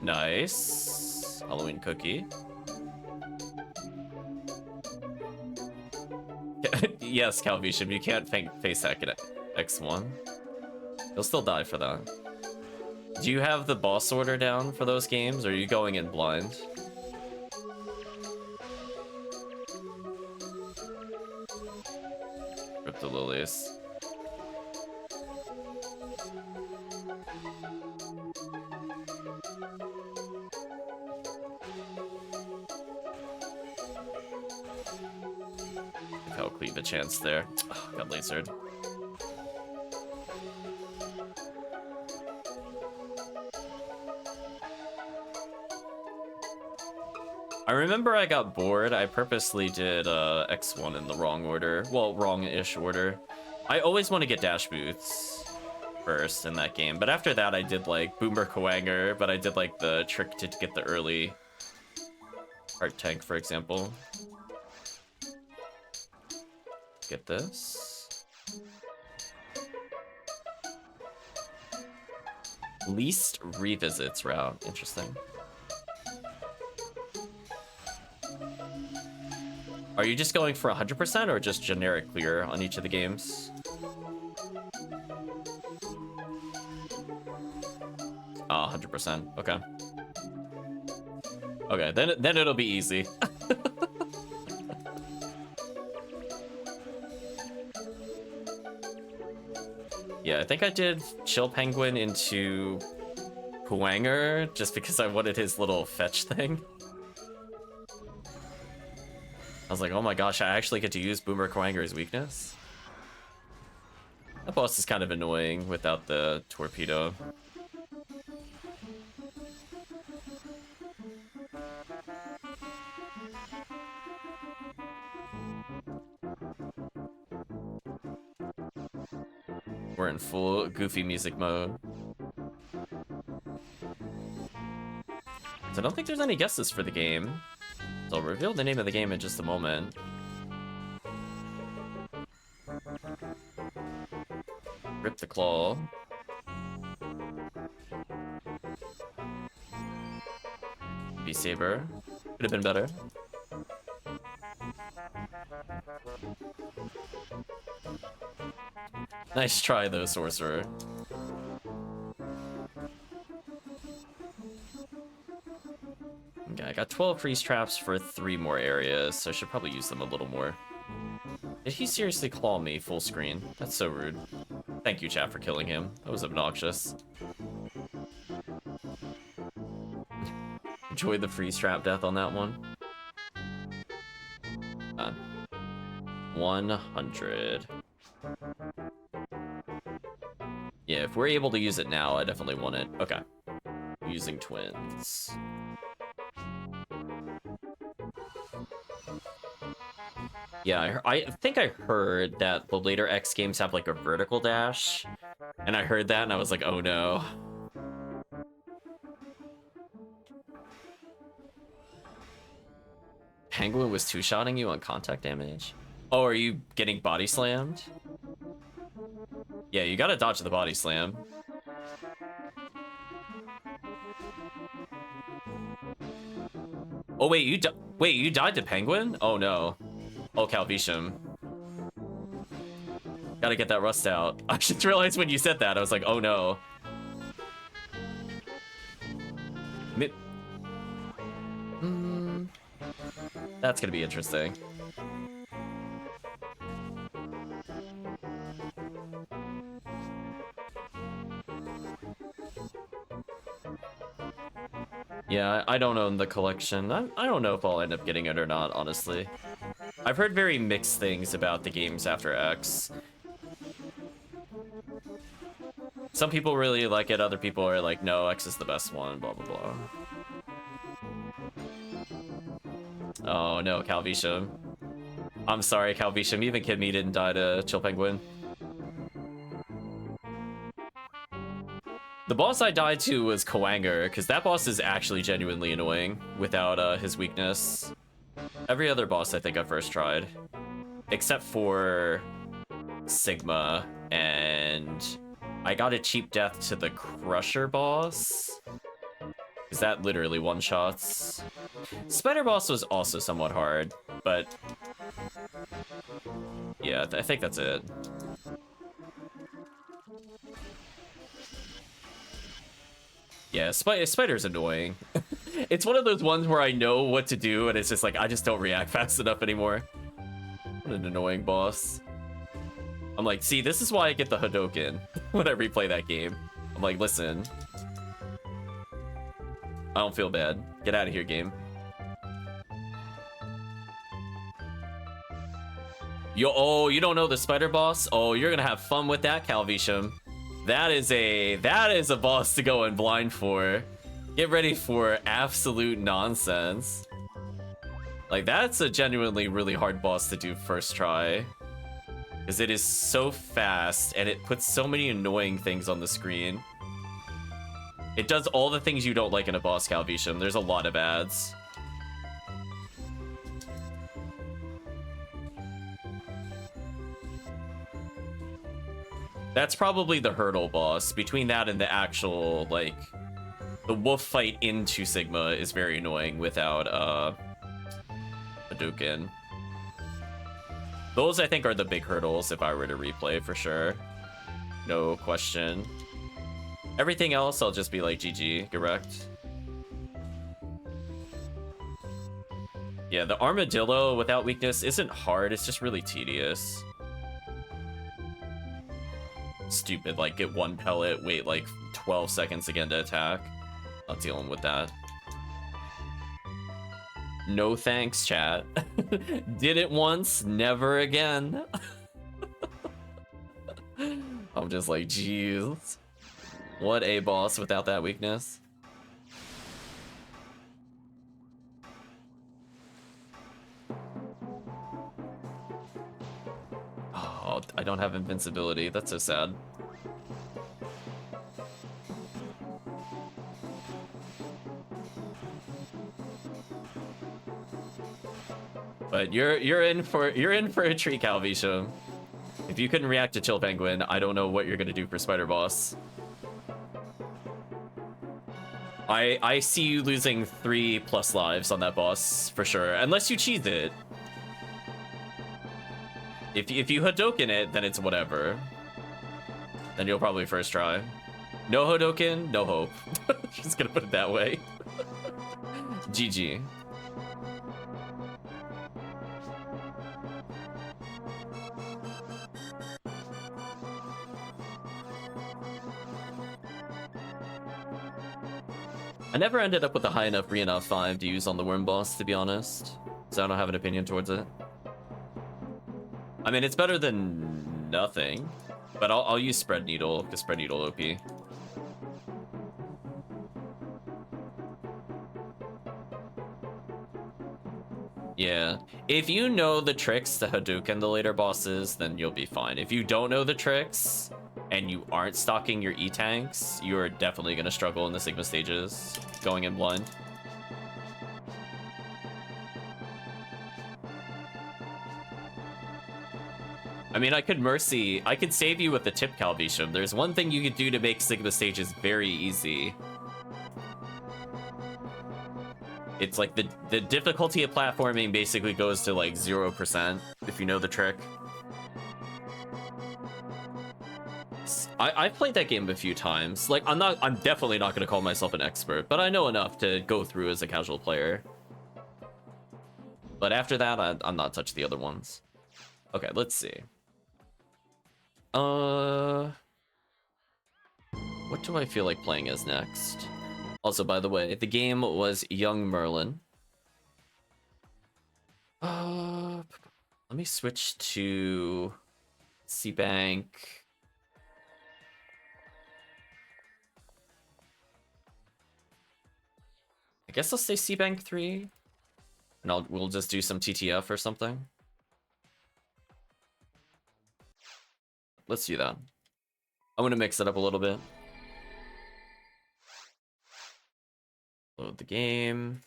Nice. Halloween cookie. Yes, Calvisham, you can't face hack at X1. You'll still die for that. Do you have the boss order down for those games, or are you going in blind? Rip the lilies. Give HellCleave a chance there. Oh, got lasered. I remember I got bored. I purposely did X1 in the wrong order. Well, wrong-ish order. I always want to get dash boots first in that game, but after that I did like Boomer Kwanger, but I did like the trick to get the early heart tank, for example. Get this. Least revisits route. Interesting. Are you just going for 100% or just generic clear on each of the games? Ah, 100%. Okay. Okay, then it'll be easy. Yeah, I think I did Chill Penguin into Kwanger just because I wanted his little fetch thing. I was like, oh my gosh, I actually get to use Boomer Kwanger's weakness. That boss is kind of annoying without the torpedo. We're in full goofy music mode. So I don't think there's any guesses for the game. So I'll reveal the name of the game in just a moment. Rip the claw. V-Saber. Could have been better. Nice try though, Sorcerer. Okay, I got 12 freeze traps for 3 more areas, so I should probably use them a little more. Did he seriously claw me full screen? That's so rude. Thank you, chat, for killing him. That was obnoxious. Enjoyed the freeze trap death on that one. 100. Yeah, if we're able to use it now, I definitely want it. Okay. Using twins. Yeah, I think I heard that the later X games have like a vertical dash. And I heard that and I was like, oh no. Penguin was two-shotting you on contact damage? Oh, are you getting body slammed? Yeah, you gotta dodge the body slam. Oh wait, you died to Penguin? Oh no. Oh, Calvisham. Gotta get that rust out. I just realized when you said that, I was like, oh no. That's gonna be interesting. Yeah, I don't own the collection. I don't know if I'll end up getting it or not, honestly. I've heard very mixed things about the games after X. Some people really like it, other people are like, no, X is the best one, blah, blah, blah. Oh, no, Calvisham. I'm sorry, Calvisham. Even Kid Me didn't die to Chill Penguin. The boss I died to was Koanger, because that boss is actually genuinely annoying without his weakness. Every other boss I think I first tried. Except for Sigma, and I got a cheap death to the Crusher boss. Because that literally one-shots. Spider boss was also somewhat hard, but... yeah, I think that's it. Yeah, Spider's annoying. It's one of those ones where I know what to do, and it's just like, I just don't react fast enough anymore. What an annoying boss. I'm like, see, this is why I get the Hadoken when I replay that game. I'm like, listen. I don't feel bad. Get out of here, game. Oh, you don't know the spider boss? Oh, you're gonna have fun with that, Calvisham. That is a boss to go in blind for. Get ready for absolute nonsense. Like, that's a genuinely really hard boss to do first try. Because it is so fast, and it puts so many annoying things on the screen. It does all the things you don't like in a boss, Calvisham. There's a lot of ads. That's probably the hurdle boss. Between that and the actual, like... the wolf fight into Sigma is very annoying without, Hadouken. Those, I think, are the big hurdles if I were to replay, for sure. No question. Everything else, I'll just be like, GG, get wrecked. Yeah, the armadillo without weakness isn't hard, it's just really tedious. Stupid, like, get one pellet, wait, like, 12 seconds again to attack. Not dealing with that. No thanks, chat. Did it once, never again. I'm just like, jeez. What a boss without that weakness. Oh, I don't have invincibility. That's so sad. But you're in for a treat, Calvisham. If you couldn't react to Chill Penguin, I don't know what you're gonna do for Spider Boss. I see you losing 3+ lives on that boss for sure, unless you cheese it. If you Hadoken it, then it's whatever. Then you'll probably first try. No Hadoken, no hope. Just gonna put it that way. GG. I never ended up with a high enough Reenaw 5 to use on the worm boss, to be honest. So I don't have an opinion towards it. I mean, it's better than nothing. But I'll use Spread Needle, because Spread Needle OP. Yeah. If you know the tricks to Hadouken the later bosses, then you'll be fine. If you don't know the tricks, and you aren't stocking your E-tanks, you're definitely going to struggle in the Sigma stages, going in blind. I mean, I could save you with the tip, Calvisham. There's one thing you could do to make Sigma stages very easy. It's like the difficulty of platforming basically goes to like 0% if you know the trick. I've played that game a few times. Like, I'm definitely not gonna call myself an expert, but I know enough to go through as a casual player. But after that, I'm not touching the other ones. Okay, let's see. What do I feel like playing as next? Also, by the way, the game was Young Merlin. Let me switch to C-Bank. I guess I'll say C-Bank 3. And we'll just do some TTF or something. Let's do that. I'm gonna mix it up a little bit. Load the game.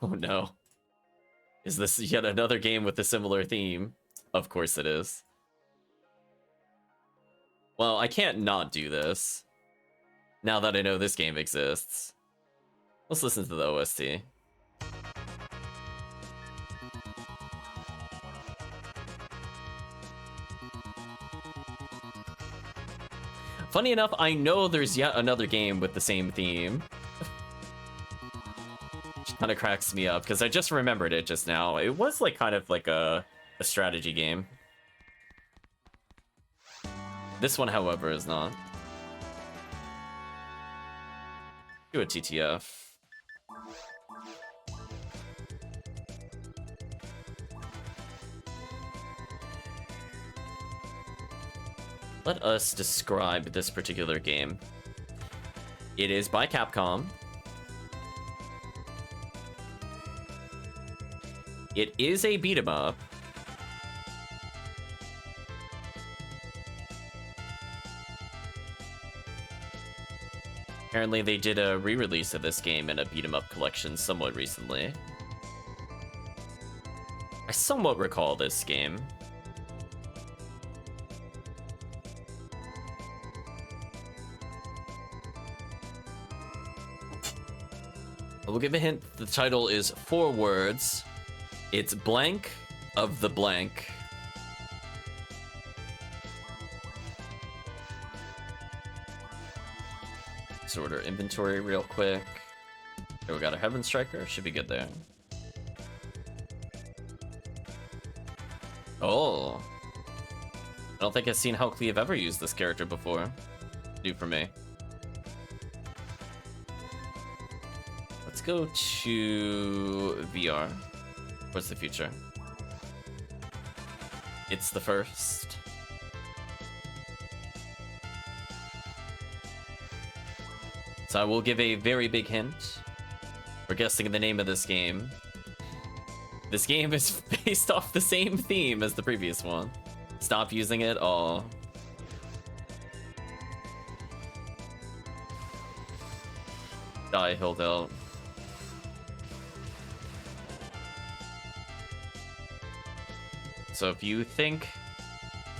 Oh no. Is this yet another game with a similar theme? Of course it is. Well, I can't not do this. Now that I know this game exists. Let's listen to the OST. Funny enough, I know there's yet another game with the same theme. Which kind of cracks me up, because I just remembered it just now. It was like kind of like a strategy game. This one, however, is not. Do a TTF. Let us describe this particular game. It is by Capcom. It is a beat 'em up. Apparently they did a re-release of this game in a beat 'em up collection somewhat recently. I somewhat recall this game. I will give a hint. The title is 4 words. It's blank of the blank. Sort of inventory real quick. Here we got a Heaven Striker. Should be good there. Oh. I don't think I've seen HellCleave ever use this character before. New for me. Let's go to VR. What's the future? It's the first. So I will give a very big hint. We're guessing the name of this game. This game is based off the same theme as the previous one. Stop using it. Oh. Die, Hildelt. So if you think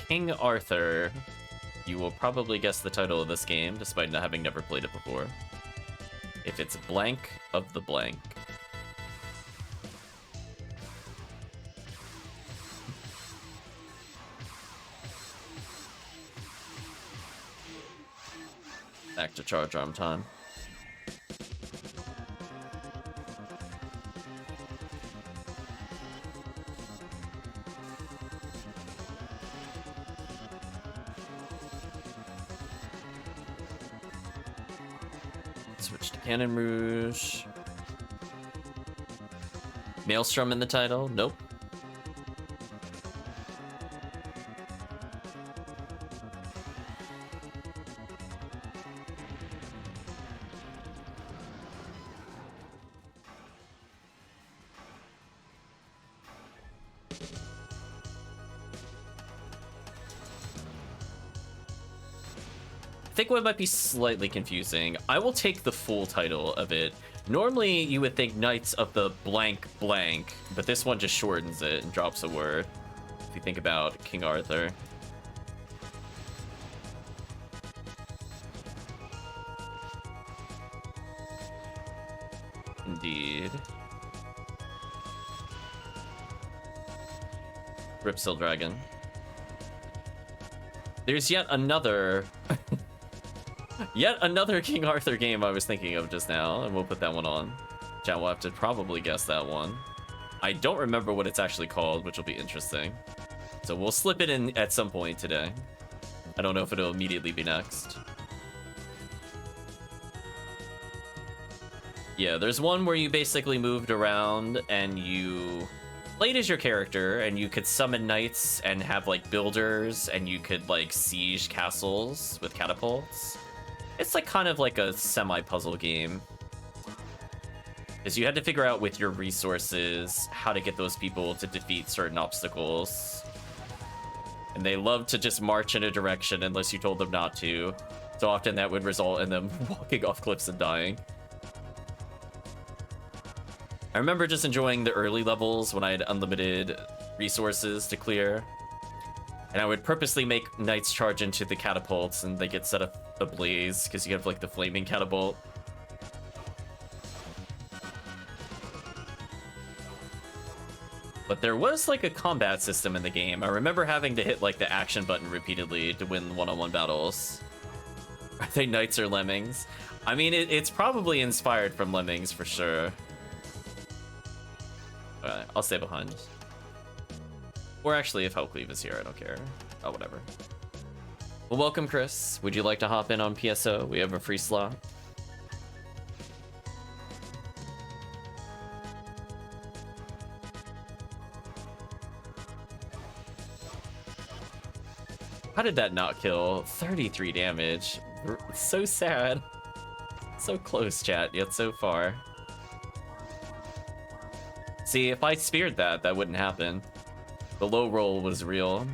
King Arthur, you will probably guess the title of this game, despite not having never played it before. If it's blank of the blank. Back to charge arm time. Switch to Cannon Rouge. Maelstrom in the title? Nope. I think what might be slightly confusing, I will take the full title of it. Normally, you would think Knights of the blank blank, but this one just shortens it and drops a word. If you think about King Arthur. Indeed. Ripsil Dragon. There's yet another Yet another King Arthur game I was thinking of just now, and we'll put that one on. Chat will have to probably guess that one. I don't remember what it's actually called, which will be interesting. So we'll slip it in at some point today. I don't know if it'll immediately be next. Yeah, there's one where you basically moved around and you played as your character and you could summon knights and have like builders and you could like siege castles with catapults. It's like kind of like a semi-puzzle game. Because you had to figure out with your resources how to get those people to defeat certain obstacles. And they love to just march in a direction unless you told them not to. So often that would result in them walking off cliffs and dying. I remember just enjoying the early levels when I had unlimited resources to clear. And I would purposely make knights charge into the catapults and they get set up ablaze because you have like the flaming catapult. But there was like a combat system in the game. I remember having to hit like the action button repeatedly to win one-on-one battles. Are they knights or lemmings? I mean, it's probably inspired from lemmings for sure. Alright, I'll stay behind. Or actually, if HellCleave is here, I don't care. Oh, whatever. Well, welcome, Chris. Would you like to hop in on PSO? We have a free slot. How did that not kill? 33 damage. So sad. So close, chat, yet so far. See, if I speared that, that wouldn't happen. The low roll was real.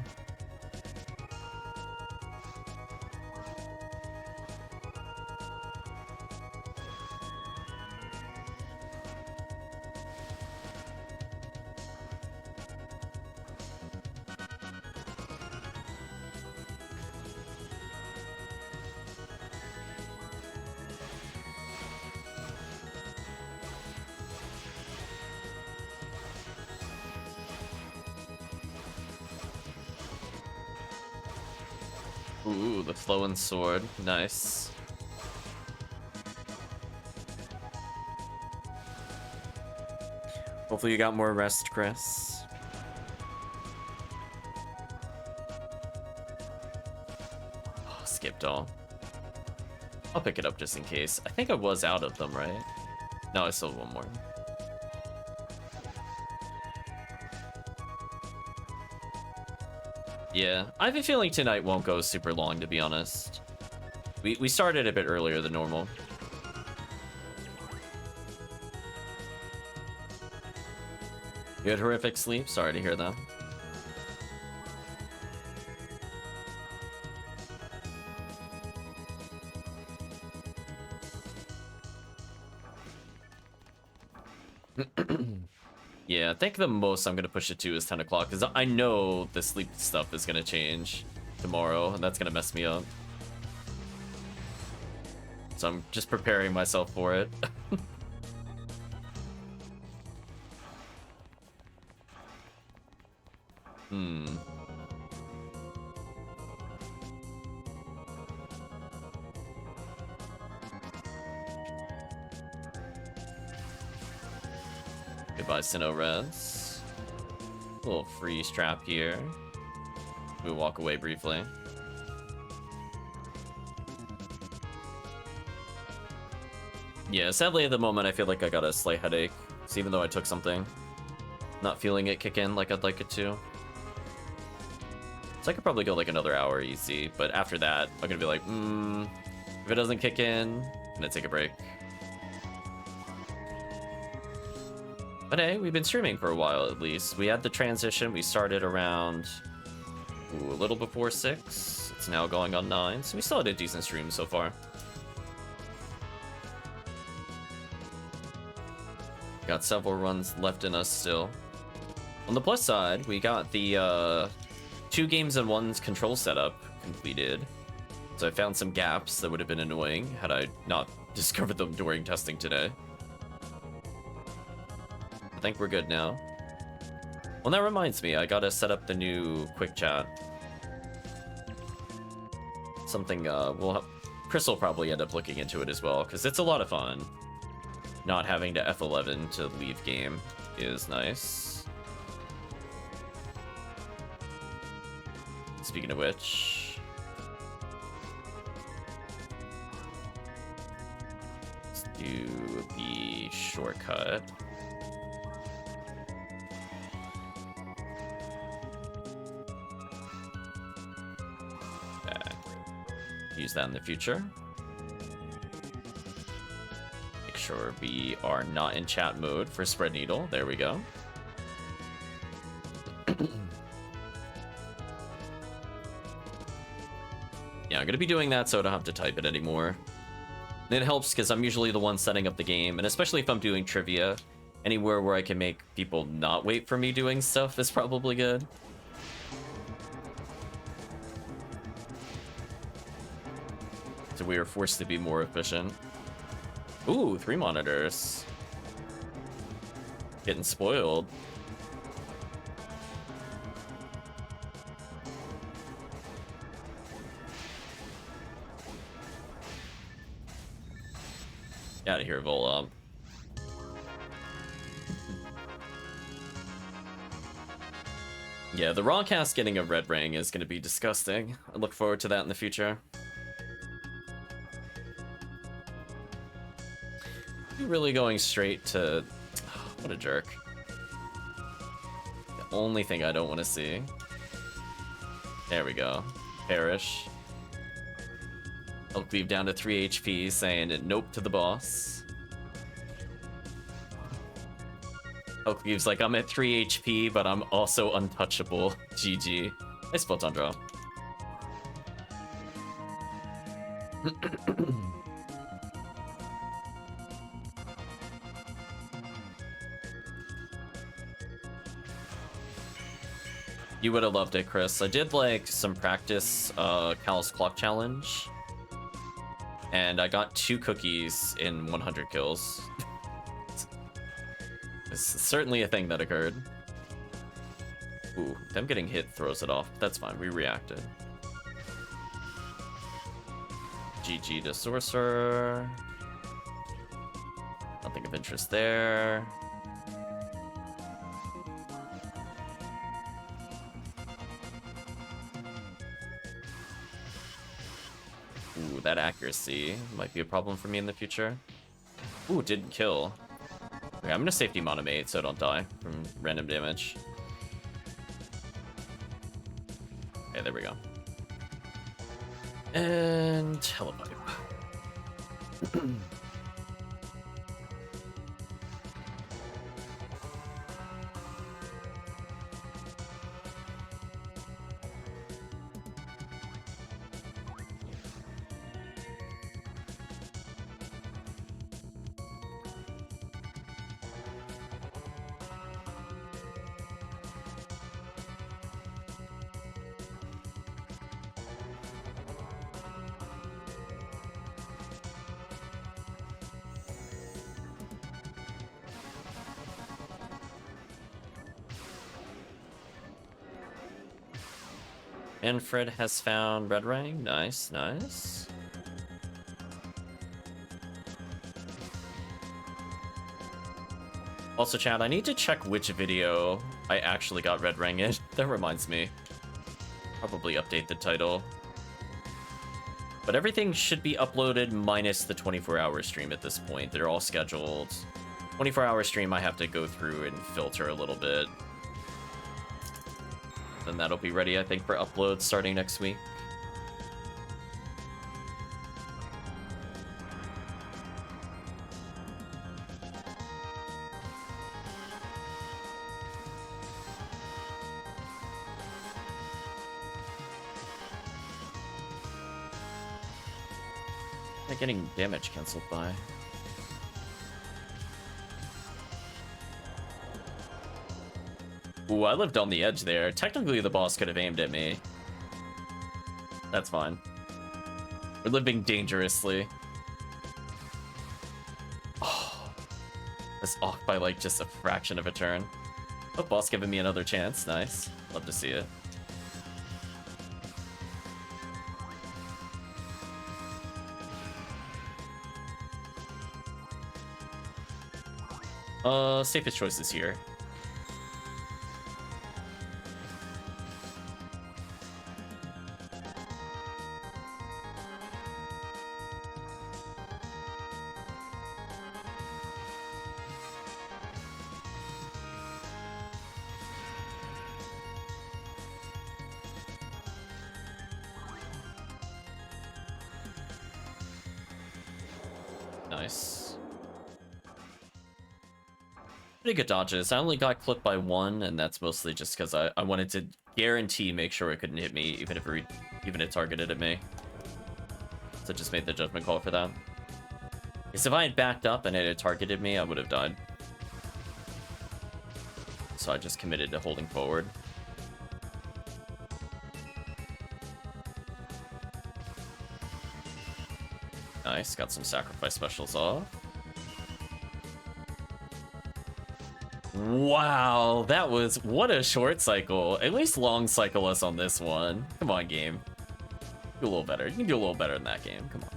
Ooh, the flowing sword. Nice. Hopefully you got more rest, Chris. Oh, skipped all. I'll pick it up just in case. I think I was out of them, right? No, I still have one more. Yeah, I have a feeling tonight won't go super long, to be honest. We started a bit earlier than normal. You had horrific sleep? Sorry to hear that. Yeah, I think the most I'm gonna push it to is 10 o'clock, because I know the sleep stuff is gonna change tomorrow, and that's gonna mess me up. So I'm just preparing myself for it. Goodbye, Sinnoh Res. A little freeze trap here. We walk away briefly. Yeah, sadly at the moment I feel like I got a slight headache. So even though I took something, not feeling it kick in like I'd like it to. So I could probably go like another hour easy, but after that, I'm gonna be like, if it doesn't kick in, I'm gonna take a break. But hey, we've been streaming for a while at least. We had the transition, we started around a little before 6. It's now going on 9, so we still had a decent stream so far. Got several runs left in us still. On the plus side, we got the 2 games in 1's control setup completed. So I found some gaps that would have been annoying had I not discovered them during testing today. I think we're good now. Well, that reminds me, I gotta set up the new quick chat. Something we'll Chris will probably end up looking into it as well, because it's a lot of fun. Not having to F11 to leave game is nice. Speaking of which, let's do the shortcut. Use that in the future. Make sure we are not in chat mode for spread needle. There we go. Yeah, I'm gonna be doing that so I don't have to type it anymore. And it helps because I'm usually the one setting up the game, and especially if I'm doing trivia, anywhere where I can make people not wait for me doing stuff is probably good. So we are forced to be more efficient. Ooh, 3 monitors. Getting spoiled. Get out of here, Volop. Yeah, the Rawcast getting a red ring is going to be disgusting. I look forward to that in the future. Really going straight to... What a jerk. The only thing I don't want to see. There we go. Perish. HellCleave down to 3 HP, saying nope to the boss. HellCleave's like, I'm at 3 HP, but I'm also untouchable. GG. Nice Photon drop. You would have loved it, Chris. I did like some practice Callous Clock Challenge, and I got 2 cookies in 100 kills. It's certainly a thing that occurred. Ooh, them getting hit throws it off. That's fine, we reacted. GG to Sorcerer. Nothing of interest there. Ooh, that accuracy might be a problem for me in the future. Ooh, didn't kill. Okay, I'm gonna safety monomate so I don't die from random damage. Okay, there we go. And Telepipe. And Fred has found red ring. Nice, nice. Also, chat, I need to check which video I actually got red ring in. That reminds me. Probably update the title. But everything should be uploaded minus the 24-hour stream at this point. They're all scheduled. 24-hour stream I have to go through and filter a little bit. Then that'll be ready, I think, for upload starting next week. They're getting damage canceled by. Ooh, I lived on the edge there. Technically, the boss could have aimed at me. That's fine. We're living dangerously. Oh, that's off by like just a fraction of a turn. Oh, boss giving me another chance. Nice. Love to see it. Safest choice is here. Nice. Pretty good dodges. I only got clipped by one, and that's mostly just because I wanted to guarantee make sure it couldn't hit me, even if it targeted at me. So just made the judgment call for that. Because if I had backed up and it had targeted me, I would have died. So I just committed to holding forward. Nice, got some sacrifice specials off. Wow, that was... What a short cycle. At least long cycle us on this one. Come on, game. Do a little better. You can do a little better in that game. Come on.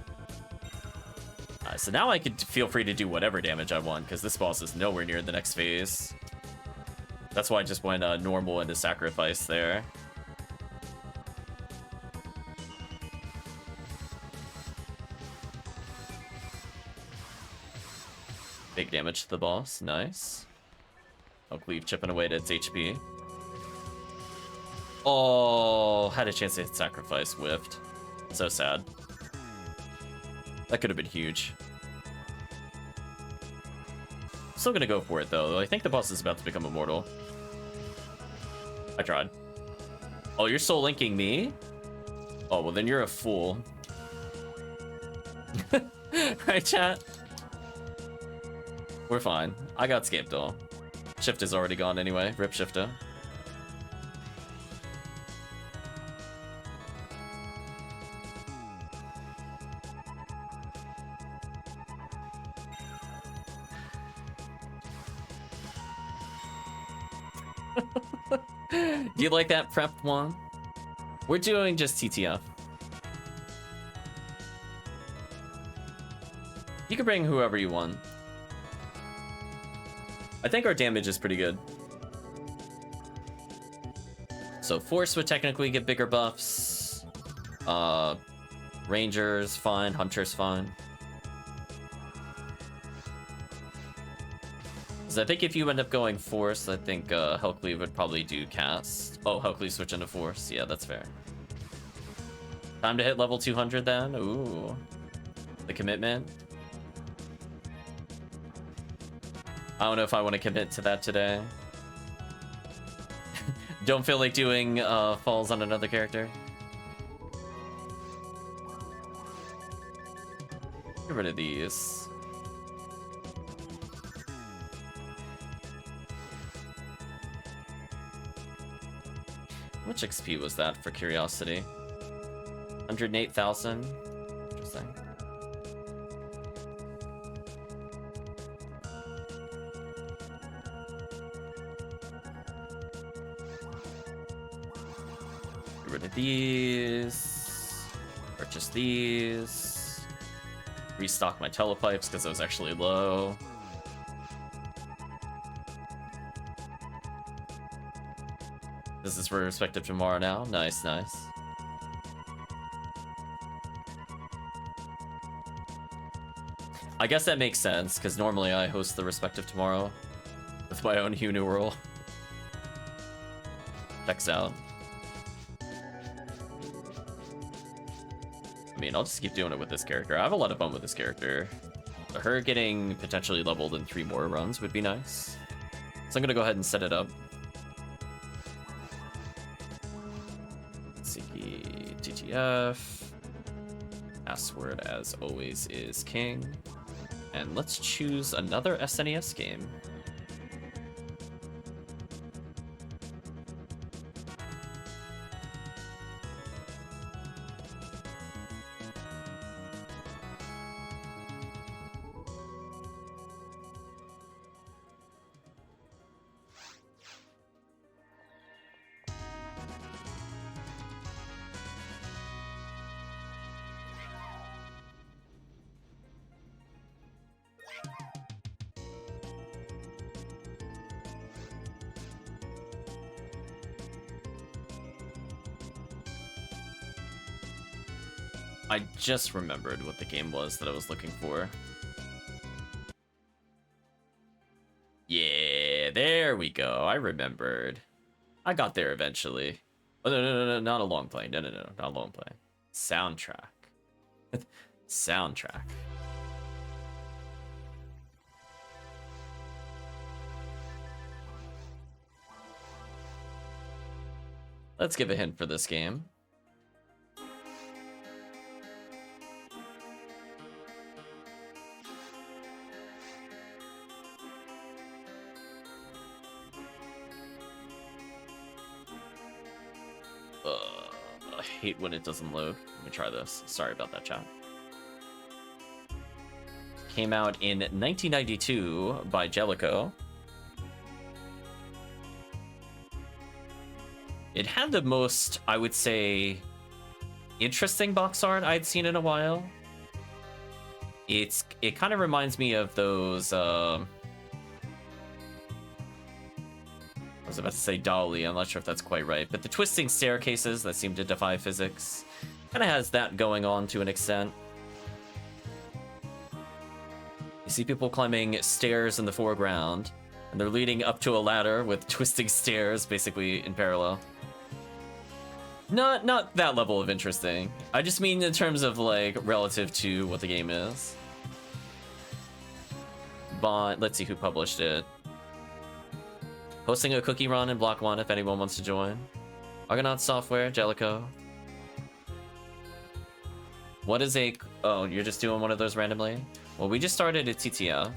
Alright, so now I could feel free to do whatever damage I want, because this boss is nowhere near the next phase. That's why I just went normal into sacrifice there. Big damage to the boss. Nice. HellCleave chipping away at its HP. Oh, had a chance to hit sacrifice. Whiffed. So sad. That could have been huge. Still gonna go for it, though. I think the boss is about to become immortal. I tried. Oh, you're soul linking me? Oh, well, then you're a fool. Right, chat? We're fine. I got skipped, though. Shift is already gone anyway. Rip Shifter. Do you like that prepped one? We're doing just TTF. You can bring whoever you want. I think our damage is pretty good. So Force would technically get bigger buffs. Rangers, fine. Hunter's fine. So I think if you end up going Force, I think HellCleave would probably do cast. Oh, HellCleave switch into Force. Yeah, that's fair. Time to hit level 200 then. Ooh. The commitment. I don't know if I want to commit to that today. Don't feel like doing falls on another character. Get rid of these. How much XP was that for curiosity? 108,000. Interesting. Get rid of these. Purchase these. Restock my telepipes because I was actually low. This is for Respective tomorrow now. Nice, nice. I guess that makes sense, because normally I host the Respective tomorrow with my own Hugh New World. Checks out. I mean, I'll just keep doing it with this character. I have a lot of fun with this character. Her getting potentially leveled in 3 more runs would be nice. So I'm gonna go ahead and set it up. Tiggy, TTF. Password, as always, is king. And let's choose another SNES game. I just remembered what the game was that I was looking for. Yeah, there we go. I remembered. I got there eventually. Oh, no, not a long play. No, not a long play. Soundtrack. Soundtrack. Let's give a hint for this game. I hate when it doesn't load. Let me try this. Sorry about that, chat. Came out in 1992 by Jellicoe. It had the most, I would say, interesting box art I'd seen in a while. It kind of reminds me of those, I was about to say Dolly, I'm not sure if that's quite right, but the twisting staircases that seem to defy physics. Kind of has that going on to an extent. You see people climbing stairs in the foreground, and they're leading up to a ladder with twisting stairs basically in parallel. Not that level of interesting. I just mean in terms of like relative to what the game is. But let's see who published it. Hosting a cookie run in Block 1 if anyone wants to join. Argonaut Software, Jellicoe. What is a... Oh, you're just doing one of those randomly? Well, we just started a TTF.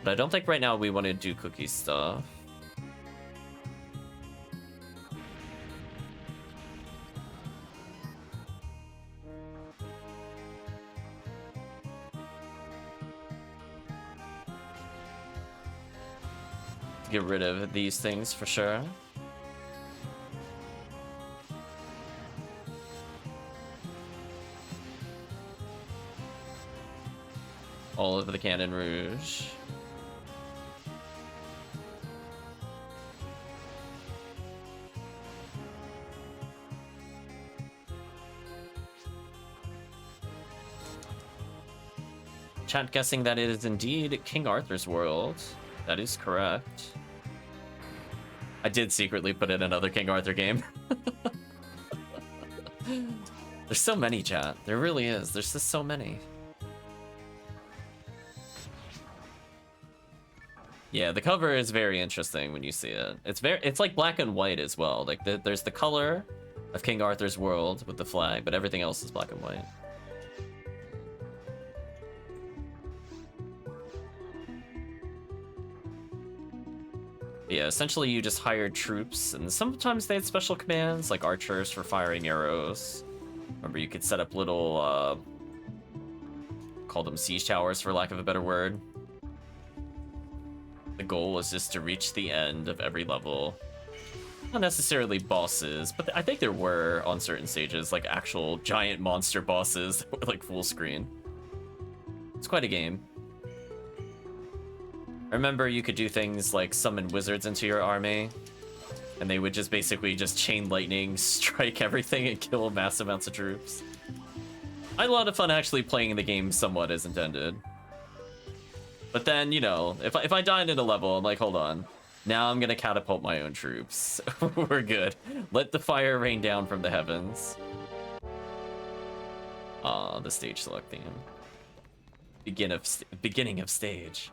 But I don't think right now we want to do cookie stuff. Get rid of these things for sure. All over the Cannon Rouge. Chat guessing that it is indeed King Arthur's world. That is correct. I did secretly put in another King Arthur game. There's so many, chat. There really is. There's just so many. Yeah, the cover is very interesting when you see it. It's like black and white as well. Like there's the color of King Arthur's world with the flag, but everything else is black and white. Yeah, essentially you just hired troops, and sometimes they had special commands, like archers for firing arrows. Remember, you could set up little, call them siege towers, for lack of a better word. The goal was just to reach the end of every level. Not necessarily bosses, but I think there were, on certain stages, like actual giant monster bosses that were like full screen. It's quite a game. I remember you could do things like summon wizards into your army, and they would just basically just chain lightning, strike everything, and kill mass amounts of troops. I had a lot of fun actually playing the game somewhat as intended. But then, you know, if I died in a level, I'm like, hold on. Now I'm gonna catapult my own troops. We're good. Let the fire rain down from the heavens. Ah, the stage select theme. Beginning of stage.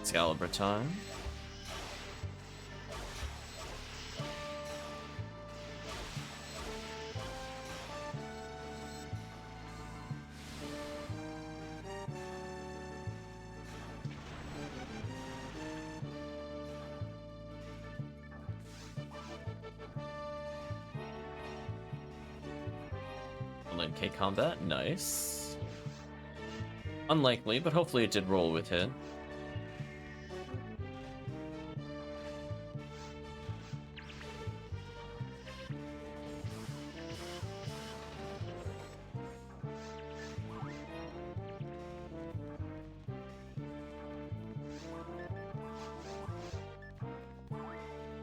Excalibur time. 1K combat, nice. Unlikely, but hopefully it did roll with hit.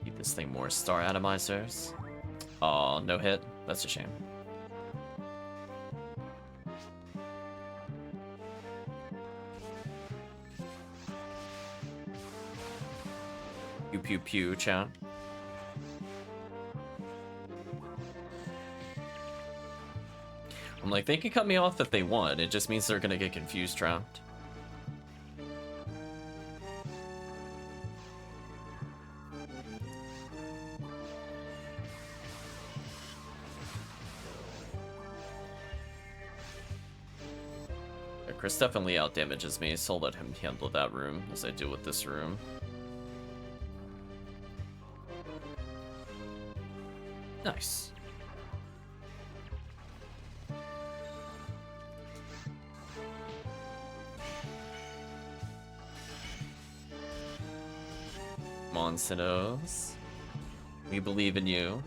Keep this thing more star atomizers. Aw, no hit. That's a shame. Pew pew pew, chat. I'm like, they can cut me off if they want. It just means they're gonna get confused trapped. Yeah, Chris definitely out damages me, so I'll let him handle that room as I deal with this room. Nice. Come on, Sinnohs. We believe in you.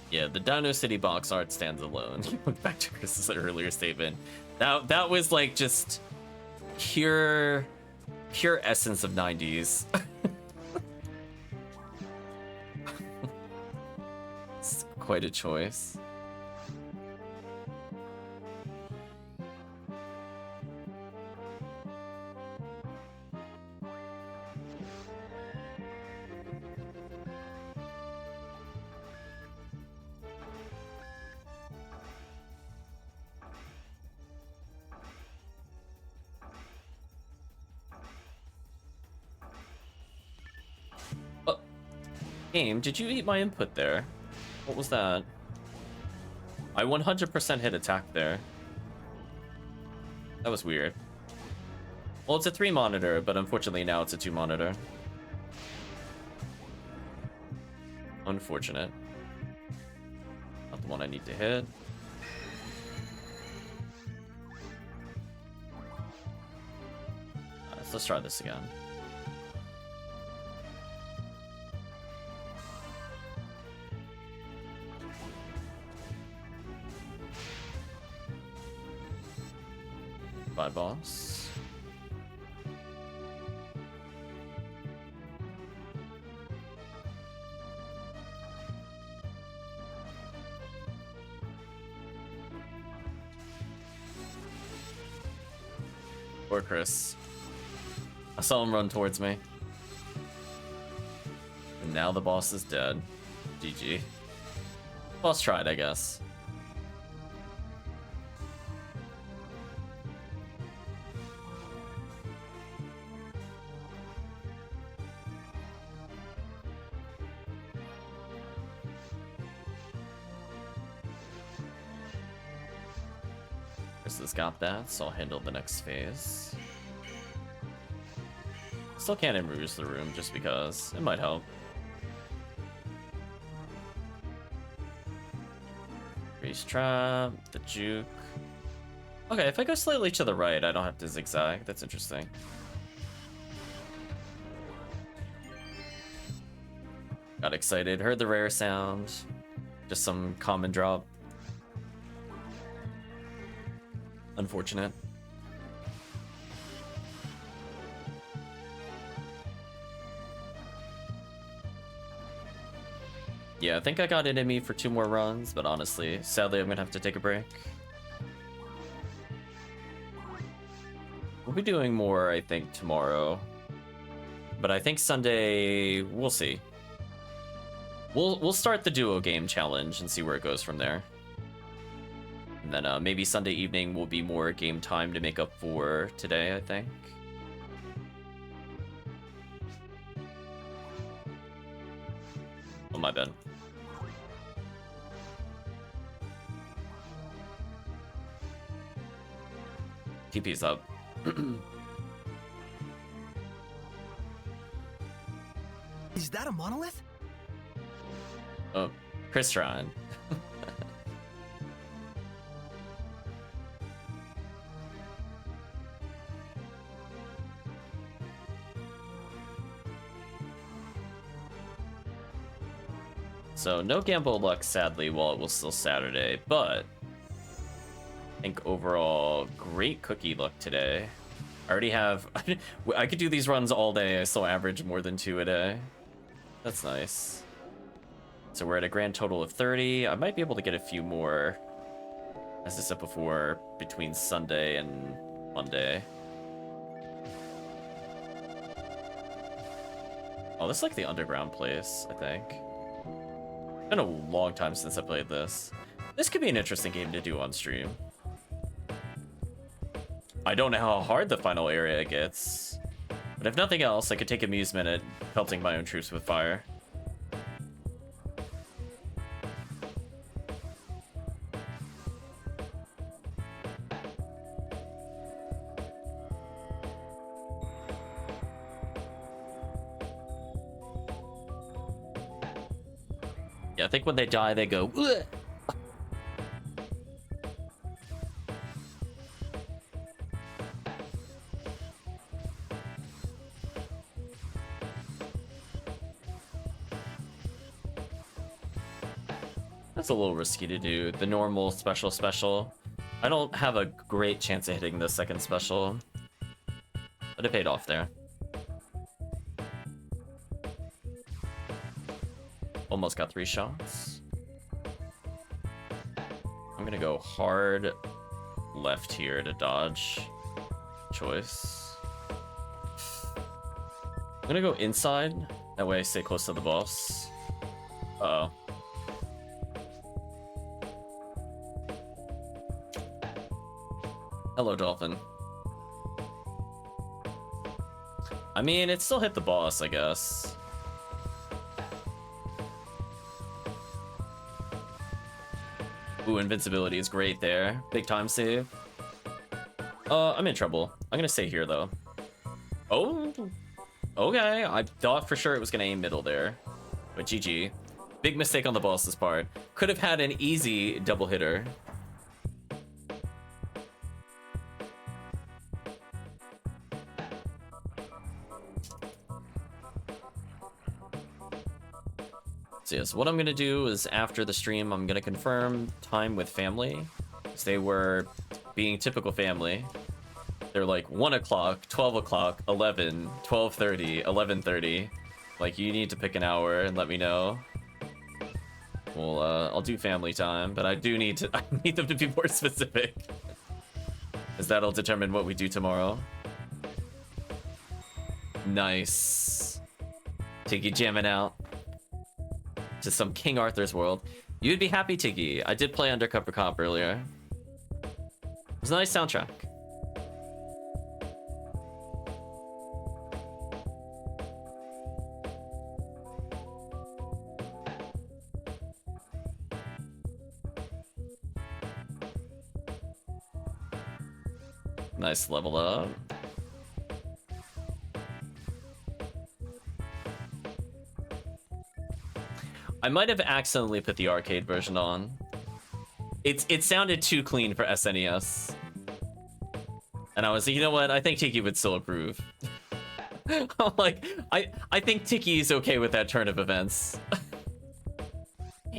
Yeah, the Dino City box art stands alone. Back to Chris's earlier statement. That was like just pure essence of 90s. It's quite a choice. Game, did you eat my input there? What was that? I 100% hit attack there. That was weird. Well, it's a 3 monitor, but unfortunately now it's a 2 monitor. Unfortunate. Not the one I need to hit. So let's try this again. Bye, boss. Poor Chris. I saw him run towards me. And now the boss is dead. GG. Boss tried, I guess. Chris has got that, so I'll handle the next phase. Still can't immerse the room just because it might help. Grease trap, the juke. Okay, if I go slightly to the right, I don't have to zigzag. That's interesting. Got excited, heard the rare sound. Just some common drop. Unfortunate. Yeah, I think I got it in me for 2 more runs, but honestly, sadly, I'm gonna have to take a break. We'll be doing more, I think, tomorrow. But I think Sunday, we'll see. We'll start the duo game challenge and see where it goes from there. And then maybe Sunday evening will be more game time to make up for today, I think. Oh, my bad. TP's up. Is that a monolith? Oh, Chris Ryan. So no gamble luck, sadly, while it was still Saturday, but I think overall great cookie luck today. I already have, I could do these runs all day. I still average more than 2 a day. That's nice. So we're at a grand total of 30. I might be able to get a few more, as I said before, between Sunday and Monday. Oh, this is like the underground place, I think. It's been a long time since I played this. This could be an interesting game to do on stream. I don't know how hard the final area gets, but if nothing else, I could take amusement at pelting my own troops with fire. Yeah, I think when they die, they go, "Ugh." That's a little risky to do. The normal special. I don't have a great chance of hitting the second special, but it paid off there. Almost got 3 shots. I'm gonna go hard left here to dodge. Choice. I'm gonna go inside. That way I stay close to the boss. Uh-oh. Hello, Dolphin. I mean, it still hit the boss, I guess. Ooh, invincibility is great there. Big time save. I'm in trouble. I'm gonna stay here, though. Oh, okay. I thought for sure it was gonna aim middle there. But GG. Big mistake on the boss's part. Could have had an easy double hitter. So yes, what I'm gonna do is after the stream, I'm gonna confirm time with family. Because they were being typical family. They're like 1 o'clock, 12 o'clock, 11, 12:30, 11:30. Like, you need to pick an hour and let me know. Well, I'll do family time, but I do need to, I need them to be more specific. Because that'll determine what we do tomorrow. Nice. Tiggy jamming out to some King Arthur's world. You'd be happy, Tiggy. I did play Undercover Cop earlier. It was a nice soundtrack. Nice level up. I might have accidentally put the arcade version on. It sounded too clean for SNES. And I was like, you know what? I think Tiki would still approve. I'm like, I think Tiki is okay with that turn of events.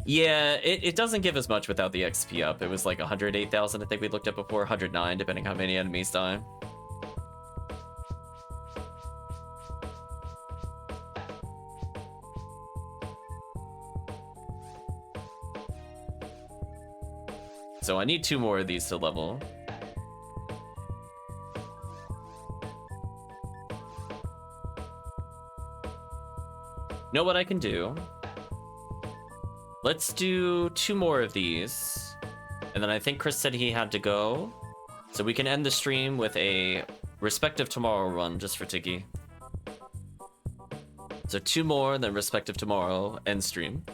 Yeah, it doesn't give as much without the XP up. It was like 108,000, I think we looked at before, 109, depending how many enemies die. So I need 2 more of these to level. Know what I can do? Let's do 2 more of these. And then I think Chris said he had to go. So we can end the stream with a respective tomorrow run just for Tiggy. So 2 more, then respective tomorrow, end stream.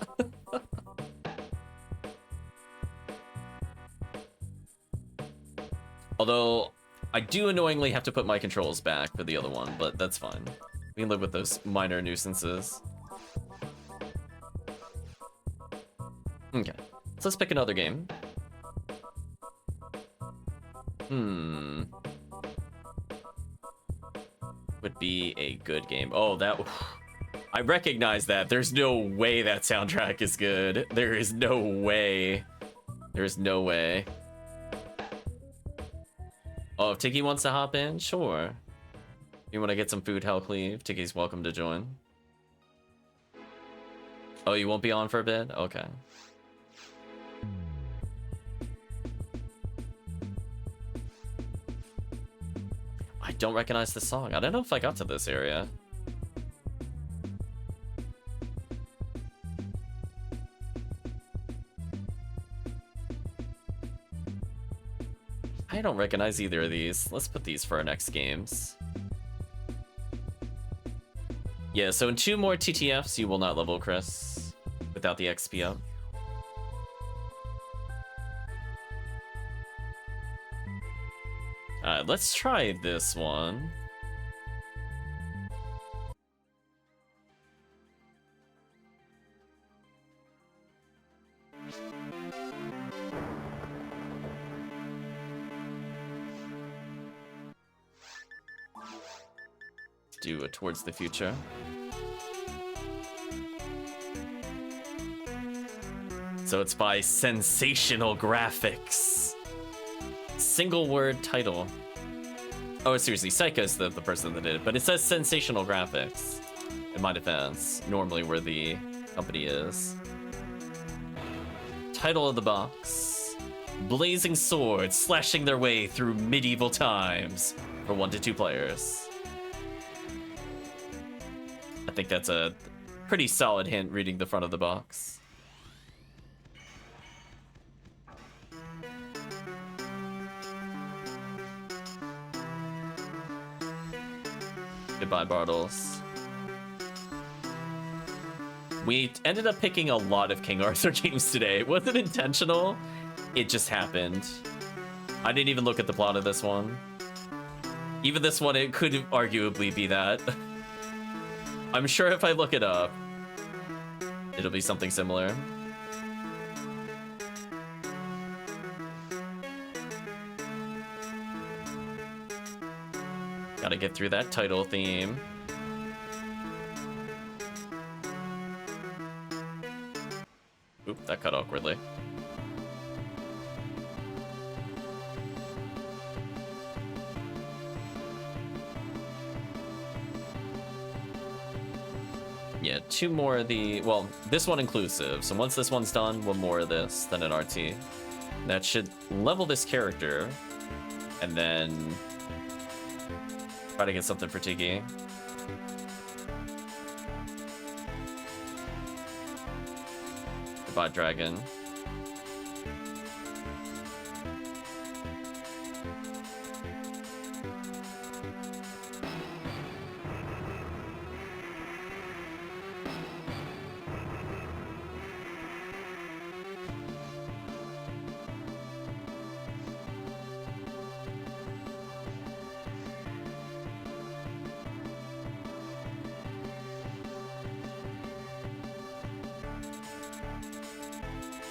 Although, I do annoyingly have to put my controls back for the other one, but that's fine. We can live with those minor nuisances. Okay, so let's pick another game. Would be a good game. Oh, that... I recognize that. There's no way that soundtrack is good. There is no way. There's no way. Oh, if Tiggy wants to hop in, sure. You want to get some food, HellCleave? Tiggy's welcome to join. Oh, you won't be on for a bit? Okay. I don't recognize the song. I don't know if I got to this area. I don't recognize either of these. Let's put these for our next games. Yeah, so in 2 more TTFs, you will not level, Chris, without the XP up. Let's try this one. Do a Towards the Future. So it's by Sensational Graphics. Single word title. Oh, seriously, Psycho's the person that did it, but it says Sensational Graphics. In my defense, normally where the company is. Title of the box. Blazing swords slashing their way through medieval times for 1 to 2 players. I think that's a pretty solid hint reading the front of the box. Goodbye, Bartles. We ended up picking a lot of King Arthur games today. It wasn't intentional. It just happened. I didn't even look at the plot of this one. Even this one, it could arguably be that. I'm sure if I look it up, it'll be something similar. Gotta get through that title theme. Oop, that cut awkwardly. Yeah, 2 more of the... Well, this one inclusive. So once this one's done, 1 more of this, then an RT. That should level this character. And then... try to get something for Tiggy. Goodbye, dragon.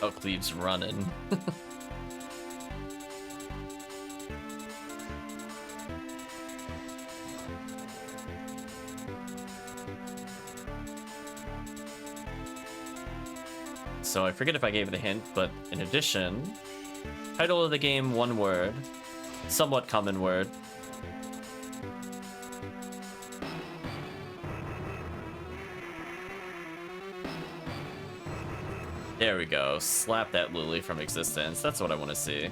HellCleave's running. So I forget if I gave it a hint, but in addition, title of the game, 1 word, somewhat common word. There we go. Slap that Lily from existence. That's what I want to see.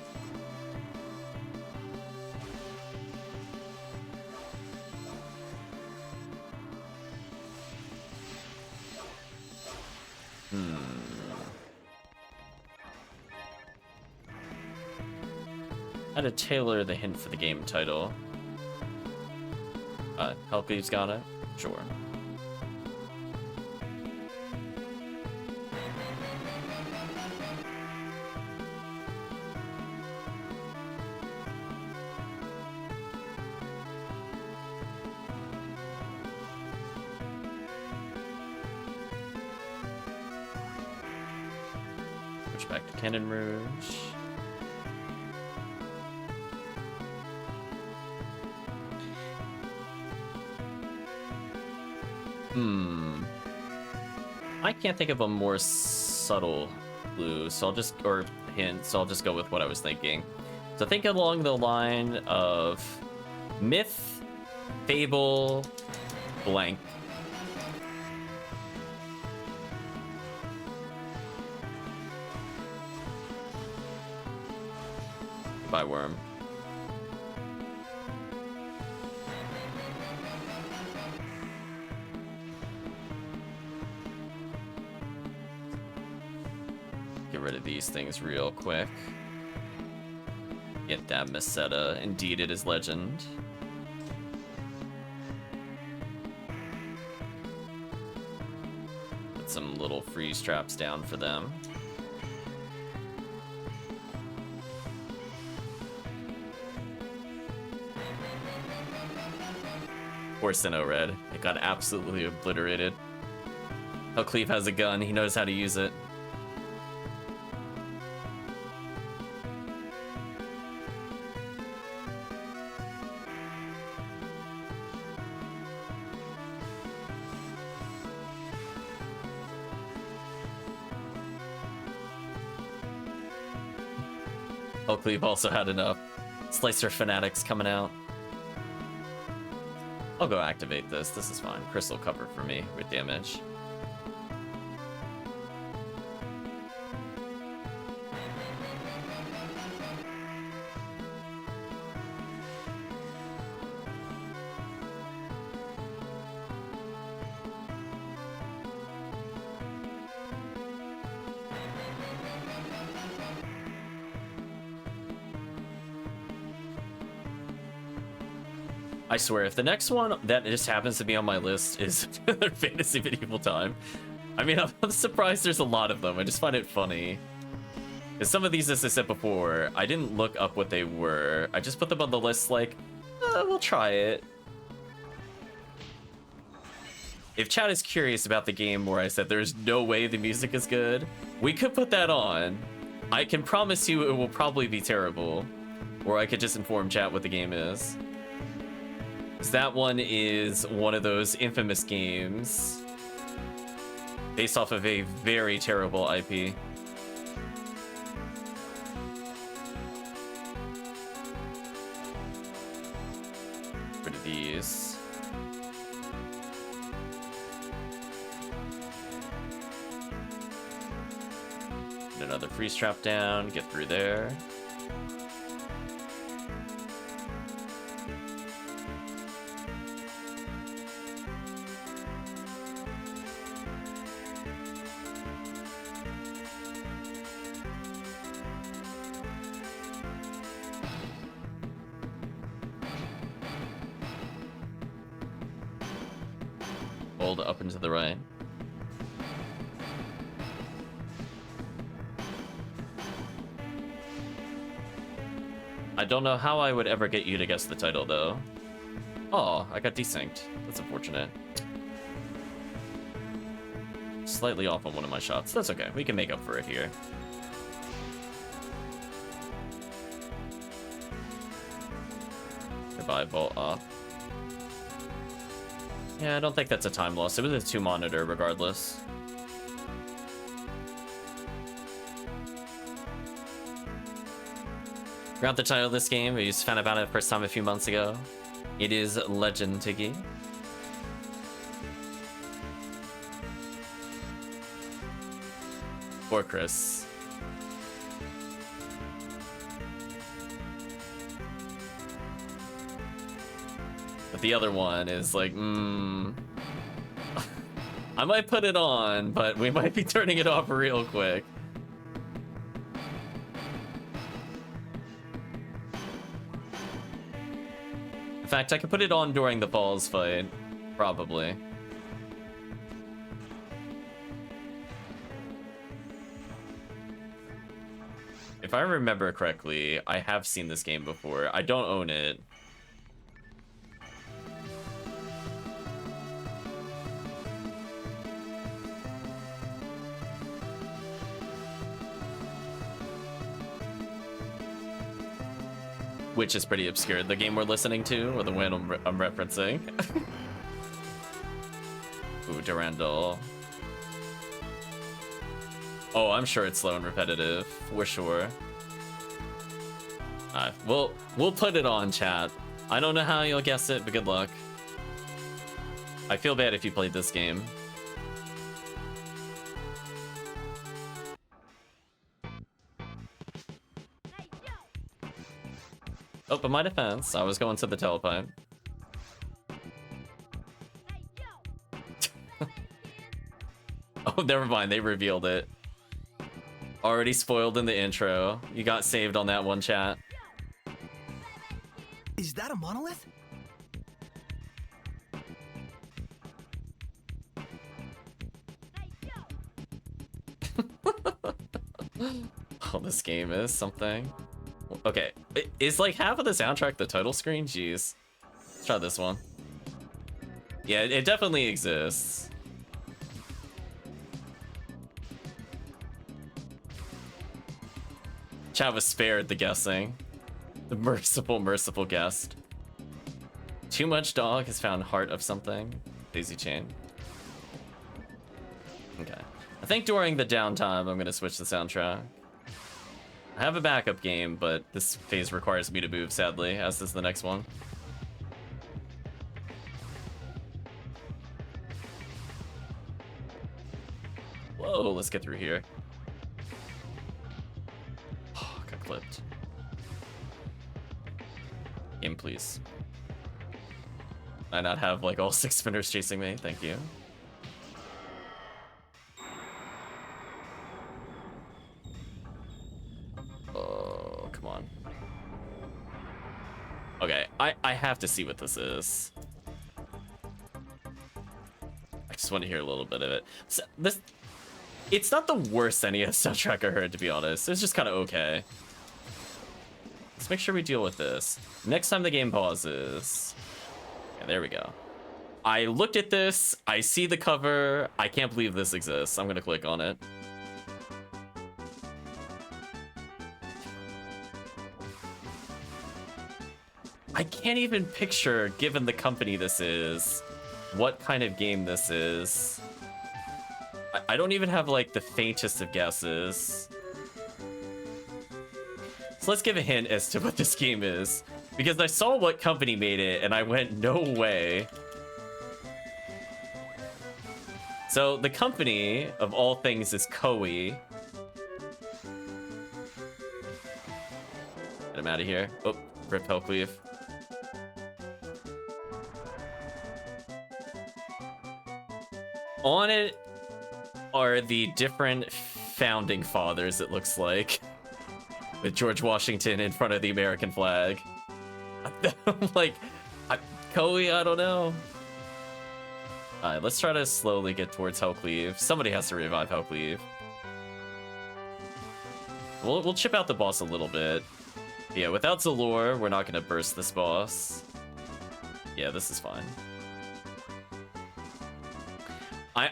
How to tailor the hint for the game title. HellCleave's got it? Sure. Switch back to Cannon Rouge. I can't think of a more subtle clue, so I'll just, or hint, so I'll just go with what I was thinking. So think along the line of myth, fable, blank. By worm. Get rid of these things real quick. Get that Meseta. Indeed, it is legend. Put some little freeze traps down for them. Poor Sinnoh Red. It got absolutely obliterated. HellCleave has a gun. He knows how to use it. HellCleave also had enough Slicer Fanatics coming out. I'll go activate this. This is fine. Crystal cover for me with damage. I swear, if the next one that just happens to be on my list is another Fantasy Medieval Time, I mean, I'm surprised there's a lot of them. I just find it funny. Because some of these, as I said before, I didn't look up what they were. I just put them on the list like, we'll try it. If chat is curious about the game where I said there's no way the music is good, we could put that on. I can promise you it will probably be terrible. Or I could just inform chat what the game is. That one is one of those infamous games based off of a very terrible IP. Rid of these. Get another freeze trap down, get through there. Up and to the right. I don't know how I would ever get you to guess the title, though. Oh, I got desynced. That's unfortunate. Slightly off on one of my shots. That's okay. We can make up for it here. Goodbye, bolt up. Yeah, I don't think that's a time loss. It was a 2 monitor regardless. Forgot the title of this game. We just found out about it the first time a few months ago. It is Legend Tiggy. Poor Chris. But the other one is like, I might put it on, but we might be turning it off real quick. In fact, I could put it on during the Falls fight, probably. If I remember correctly, I have seen this game before. I don't own it. which is pretty obscure. The game we're listening to, or the one I'm referencing. Ooh, Durandal. Oh, I'm sure it's slow and repetitive, for sure. Alright, we'll put it on, chat. I don't know how you'll guess it, but good luck. I feel bad if you played this game. Oh, but my defense, I was going to the telepipe. Oh, never mind, they revealed it. Already spoiled in the intro. You got saved on that one, chat. Is that a monolith? Oh, this game is something. Okay, is like half of the soundtrack the title screen? Jeez. Let's try this one. Yeah, it definitely exists. Chat was spared the guessing. The merciful guest. Too much dog has found heart of something. Daisy chain. Okay. I think during the downtime, I'm gonna switch the soundtrack. I have a backup game, but this phase requires me to move, sadly, as does the next one. Whoa, let's get through here. Oh, got clipped. Game, please. I not have like all 6 spinners chasing me? Thank you. Oh, come on. Okay, I have to see what this is. I just want to hear a little bit of it. So it's not the worst NES soundtrack I heard, to be honest. It's just kind of okay. Let's make sure we deal with this. Next time the game pauses. Yeah, there we go. I looked at this. I see the cover. I can't believe this exists. I'm gonna click on it. I can't even picture, given the company this is, what kind of game this is. I don't even have like the faintest of guesses. So let's give a hint as to what this game is, because I saw what company made it and I went, no way. So the company of all things is Koei. Get him out of here. Oh, rip HellCleave. On it are the different founding fathers, it looks like, with George Washington in front of the American flag. I'm like, Koei, I don't know. Alright, let's try to slowly get towards HellCleave. Somebody has to revive HellCleave. We'll chip out the boss a little bit. Yeah, without Zalor, we're not gonna burst this boss. Yeah, this is fine.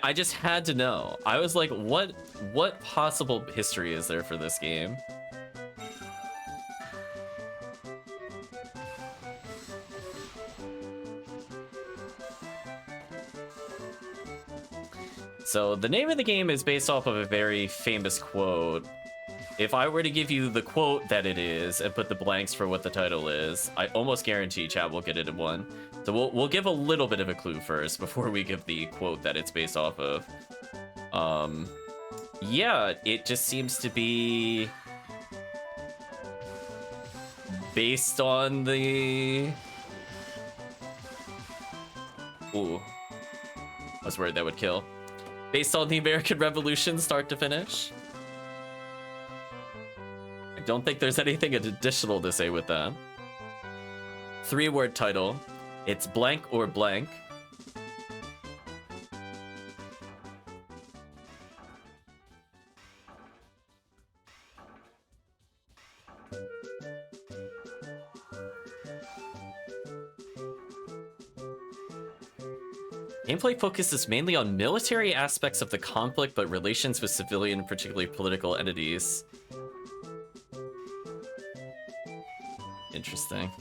I just had to know. I was like, what possible history is there for this game? So the name of the game is based off of a very famous quote. If I were to give you the quote that it is and put the blanks for what the title is, I almost guarantee chat will get it in one. So we'll give a little bit of a clue first before we give the quote that it's based off of. Yeah, it just seems to be based on the... Ooh. I was worried that would kill. Based on the American Revolution, start to finish. I don't think there's anything additional to say with that. 3-word title. It's blank or blank. Gameplay focuses mainly on military aspects of the conflict, but relations with civilian, particularly political entities. Interesting.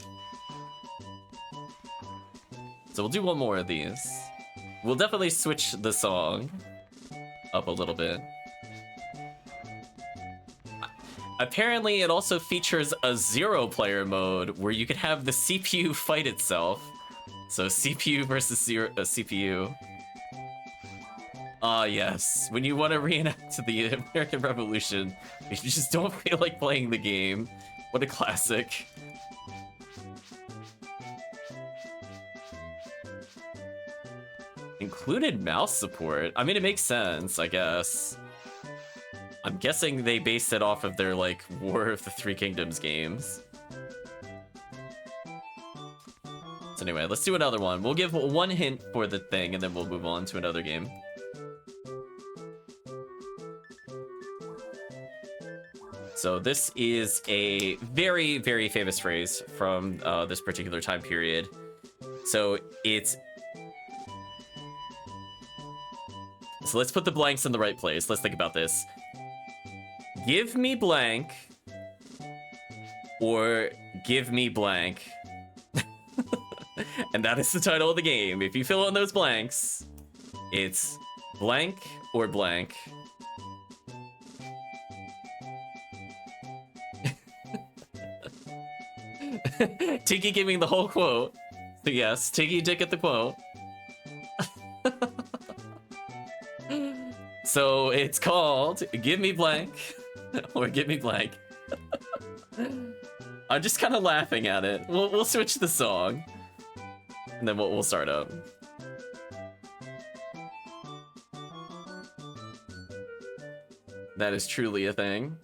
So we'll do one more of these. We'll definitely switch the song up a little bit. Apparently, it also features a 0-player mode where you could have the CPU fight itself. So CPU versus CPU. Ah, yes. When you want to reenact the American Revolution, you just don't feel like playing the game. What a classic. Included mouse support. I mean, it makes sense, I guess. I'm guessing they based it off of their, like, War of the Three Kingdoms games. So anyway, let's do another one. We'll give one hint for the thing, and then we'll move on to another game. So this is a very, very famous phrase from this particular time period. So it's... So let's put the blanks in the right place. Let's think about this. Give me blank, or give me blank. And that is the title of the game. If you fill in those blanks, it's blank or blank. Tiggy giving the whole quote. So yes, Tiggy did get the quote. So it's called Give Me Blank or Give Me Blank. I'm just kind of laughing at it. We'll switch the song and then we'll start up. That is truly a thing.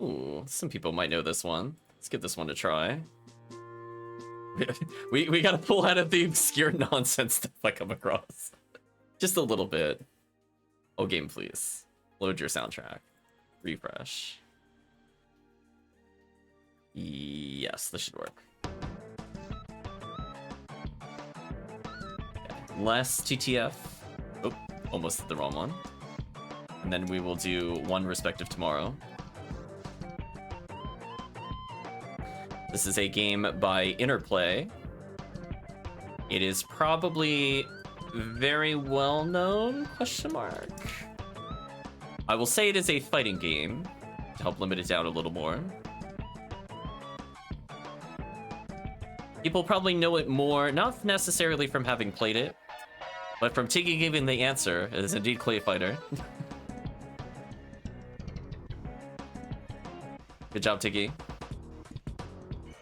Ooh, some people might know this one. Let's give this one a try. We gotta pull out of the obscure nonsense stuff I come across. Just a little bit. Oh, game, please. Load your soundtrack. Refresh. Yes, this should work. Okay. Less TTF. Oh, almost the wrong one. And then we will do one respective tomorrow. This is a game by Interplay. It is probably very well known, question mark. I will say it is a fighting game to help limit it down a little more. People probably know it more, not necessarily from having played it, but from Tiggy giving the answer. It is indeed Clay Fighter. Good job, Tiggy.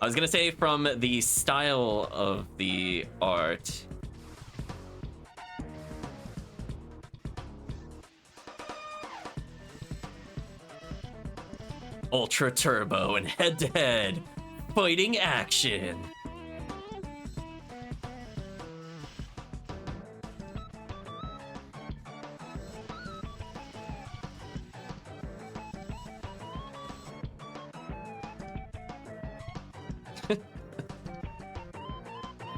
I was gonna say from the style of the art. Ultra Turbo and head-to-head fighting action.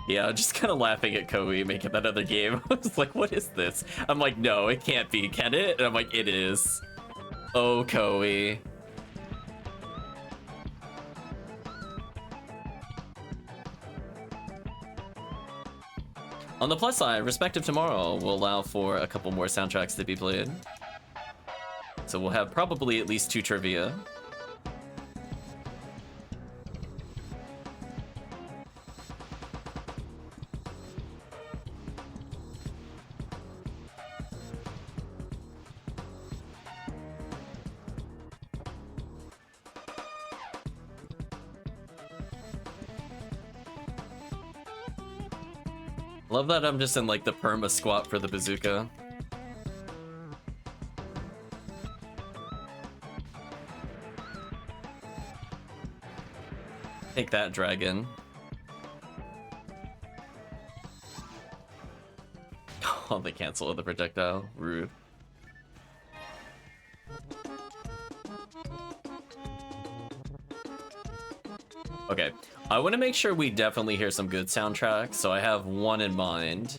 Yeah, I'm just kind of laughing at Koei making that other game. I was like, what is this? I'm like, no, it can't be, can it? And I'm like, it is. Oh, Koei. On the plus side, Respective Tomorrow will allow for a couple more soundtracks to be played. So we'll have probably at least 2 trivia. Love that I'm just in like the perma squat for the bazooka. Take that, dragon. Oh, they cancel the projectile. Rude. Okay, I want to make sure we definitely hear some good soundtracks, so I have one in mind.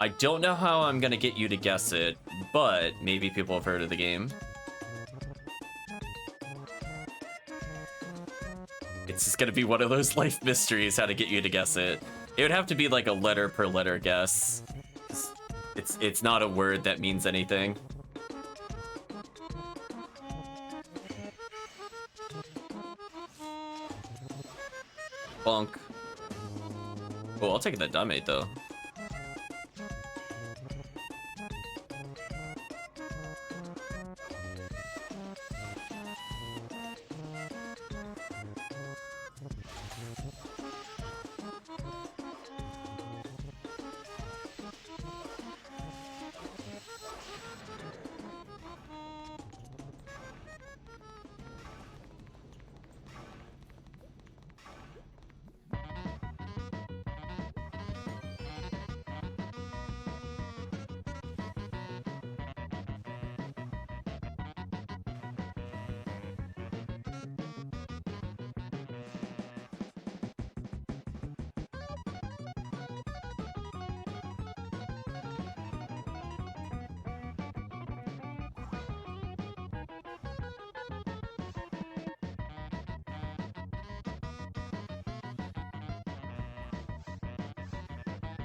I don't know how I'm gonna get you to guess it, but maybe people have heard of the game. It's just gonna be one of those life mysteries, how to get you to guess it. It would have to be like a letter per letter guess. It's not a word that means anything. Bonk. Oh, I'll take that dumb-8 though.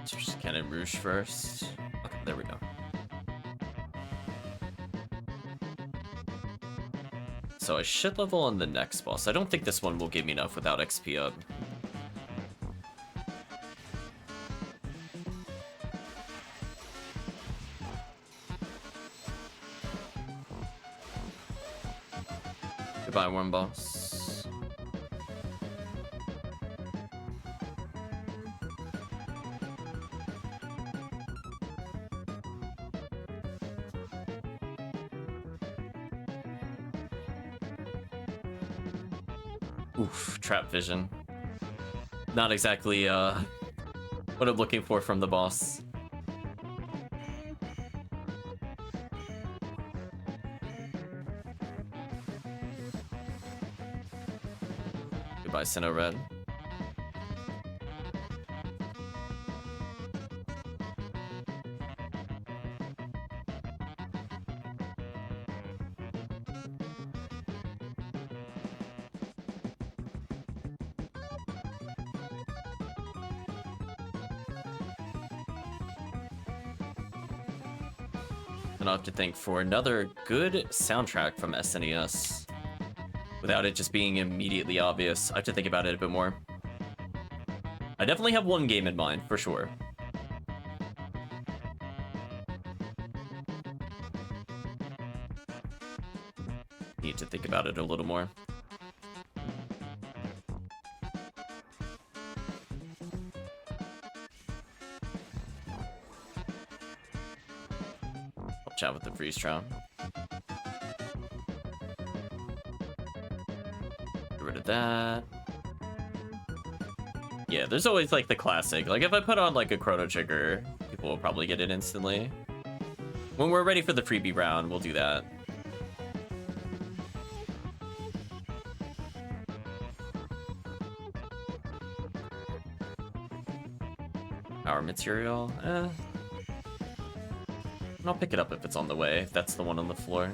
Just Cannon Rouge first. Okay, there we go. So I should level on the next boss. I don't think this one will give me enough without XP up. Goodbye, Worm Boss. Oof, trap vision. Not exactly what I'm looking for from the boss. Goodbye, Sinnoh Red. And I'll have to think for another good soundtrack from SNES. Without it just being immediately obvious, I have to think about it a bit more. I definitely have one game in mind, for sure. Need to think about it a little more. I'll chat with the freeze trap. Get rid of that. Yeah, there's always like the classic. Like if I put on like a Chrono Trigger, people will probably get it instantly. When we're ready for the freebie round, we'll do that. Power material, I'll pick it up if it's on the way, if that's the one on the floor.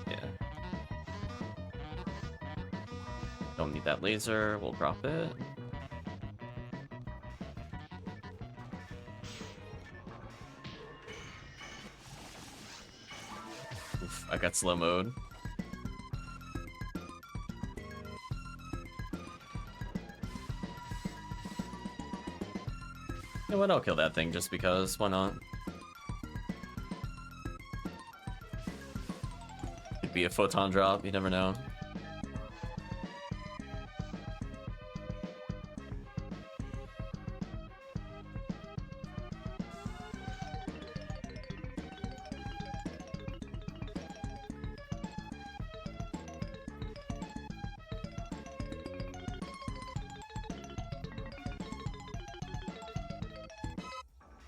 Yeah. Don't need that laser, we'll drop it. Oof, I got slow mode. You know what, I'll kill that thing just because, why not? Could be a photon drop, you never know.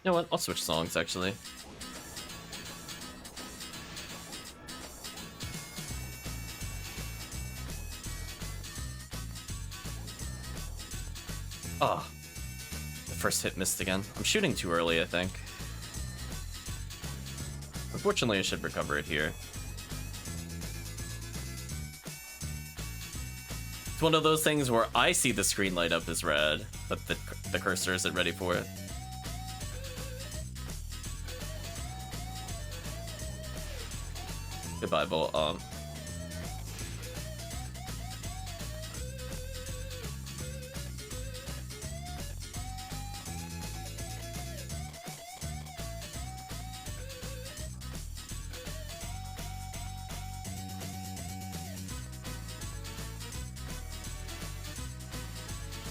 You know what? I'll switch songs, actually. Oh. The first hit missed again. I'm shooting too early, I think. Unfortunately, I should recover it here. It's one of those things where I see the screen light up as red, but the cursor isn't ready for it. Goodbye, Bolt.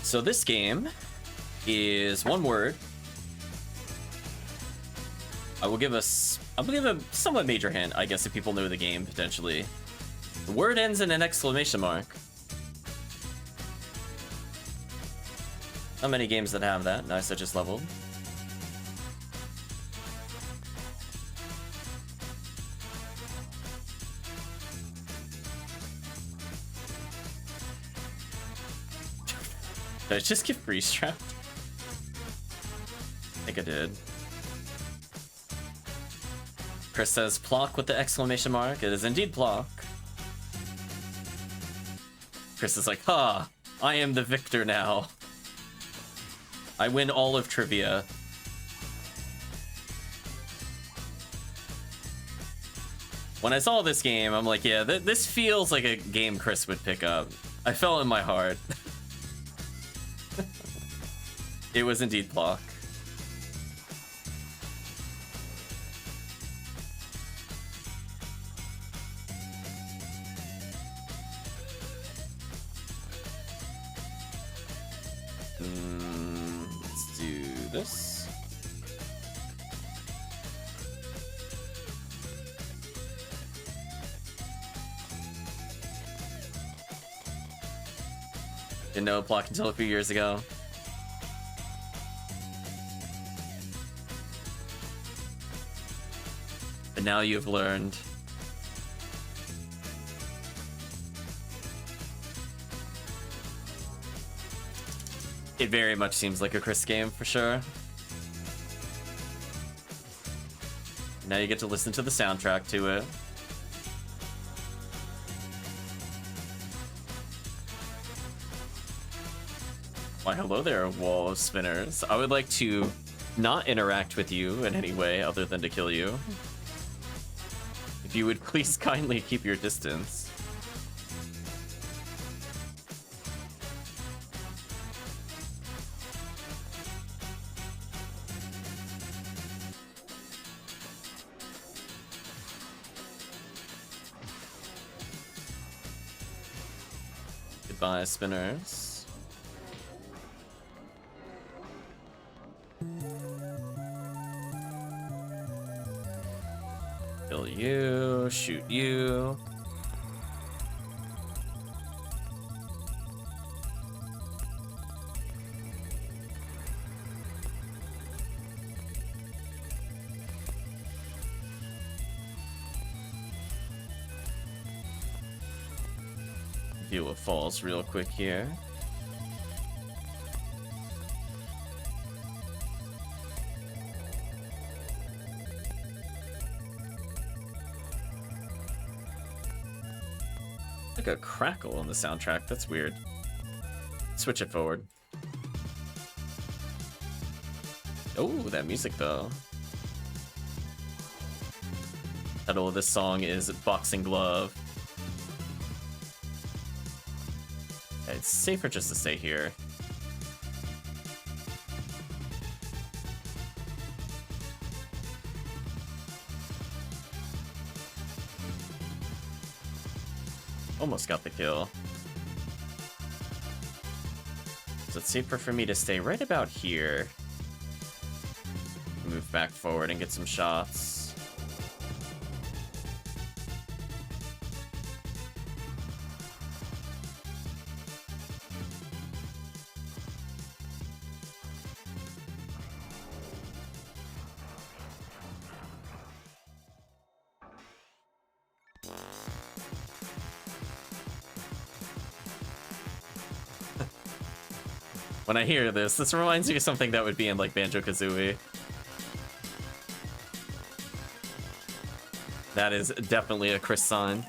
So this game is one word. I will give a somewhat major hint, I guess, if people know the game, potentially. The word ends in an exclamation mark. Not many games that have that. Nice, I just leveled. Did I just get freeze trapped? I think I did. Chris says, Plock with the exclamation mark. It is indeed Plock. Chris is like, ha! I am the victor now. I win all of trivia. When I saw this game, I'm like, yeah, this feels like a game Chris would pick up. I felt in my heart. It was indeed Plock. Let's do this. Didn't know Plock until a few years ago. But now you've learned. It very much seems like a Chris game for sure. Now you get to listen to the soundtrack to it. Why, hello there, wall of spinners. I would like to not interact with you in any way other than to kill you. If you would please kindly keep your distance. Goodbye, spinners. Kill you, shoot you. Deal with falls real quick here. Like a crackle on the soundtrack. That's weird. Switch it forward. Oh, that music though. Title of this song is Boxing Glove. It's safer just to stay here. Almost got the kill. So it's safer for me to stay right about here. Move back forward and get some shots. When I hear this reminds me of something that would be in like Banjo-Kazooie. That is definitely a Chris sign.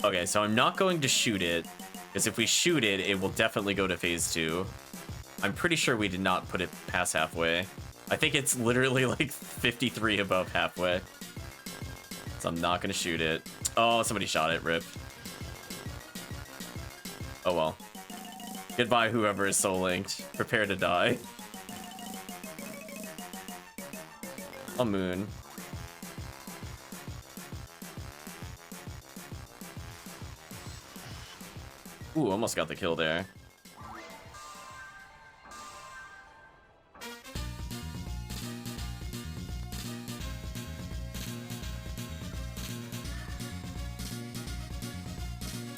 Okay, so I'm not going to shoot it, because if we shoot it, it will definitely go to phase 2. I'm pretty sure we did not put it past halfway. I think it's literally like 53 above halfway. So I'm not gonna shoot it. Oh, somebody shot it, rip. Oh well. Goodbye, whoever is soul linked. Prepare to die. A moon. Ooh, almost got the kill there.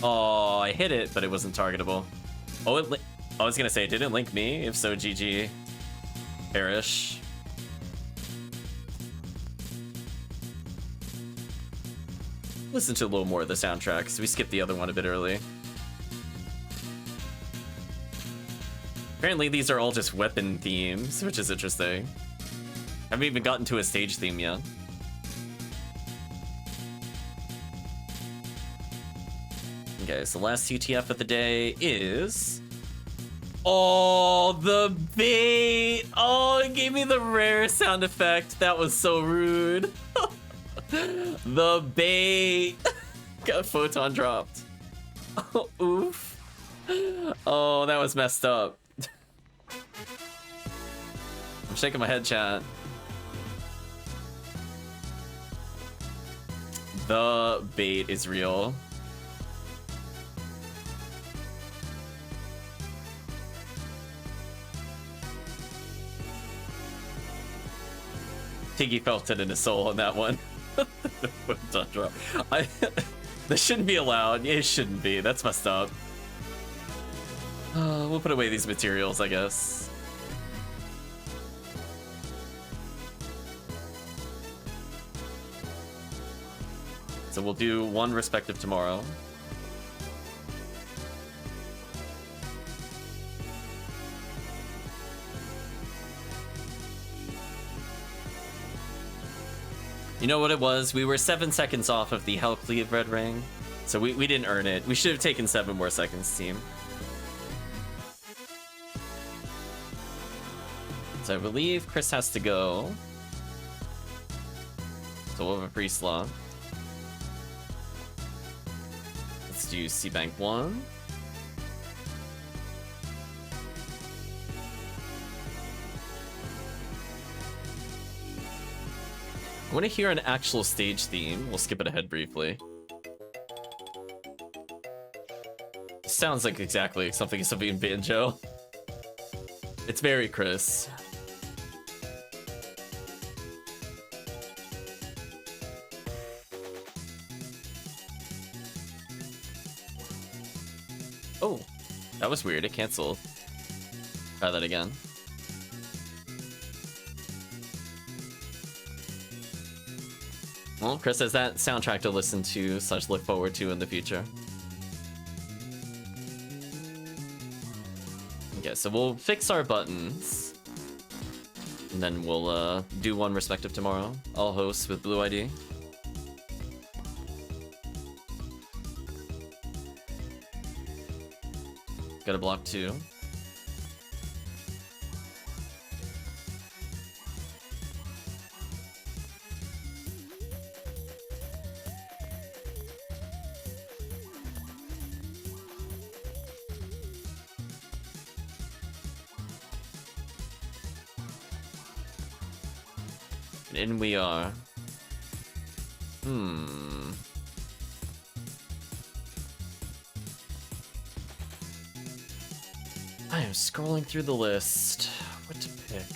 Oh, I hit it, but it wasn't targetable. Oh, I was gonna say, it didn't link me. If so, GG. Perish. Listen to a little more of the soundtrack, because we skipped the other one a bit early. Apparently, these are all just weapon themes, which is interesting. Haven't even gotten to a stage theme yet. Okay, so last CTF of the day is... Oh, the bait! Oh, it gave me the rare sound effect. That was so rude. The bait! Got photon dropped. Oh, oof. Oh, that was messed up. I'm shaking my head, chat. The bait is real. Tiggy felt it in his soul on that one. This shouldn't be allowed. It shouldn't be. That's messed up. We'll put away these materials, I guess. So we'll do one respective tomorrow. You know what it was? We were 7 seconds off of the HellCleave red ring, so we didn't earn it. We should have taken 7 more seconds, team. So I believe Chris has to go. So we'll have a free slot. Let's do C-Bank 1. I want to hear an actual stage theme. We'll skip it ahead briefly. Sounds like exactly something in Banjo. It's very Chris. Oh, that was weird. It canceled. Try that again. Well, Chris has that soundtrack to listen to / look forward to in the future. Okay, so we'll fix our buttons. And then we'll do one respective tomorrow. I'll host with Blue ID. Got a block 2. And in we are. I am scrolling through the list. What to pick?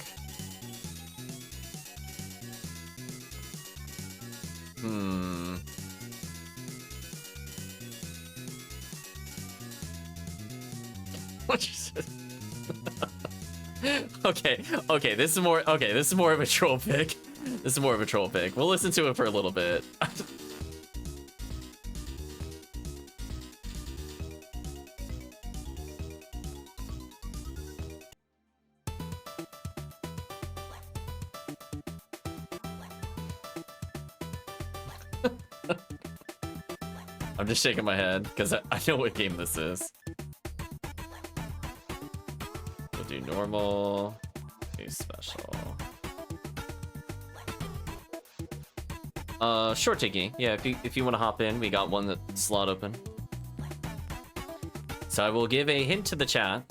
What you said? Okay, this is more of a troll pick. This is more of a troll pick. We'll listen to it for a little bit. I'm just shaking my head because I know what game this is. We'll do normal, do special. Sure, Tiggy. Yeah, if you want to hop in, we got one slot open. So I will give a hint to the chat.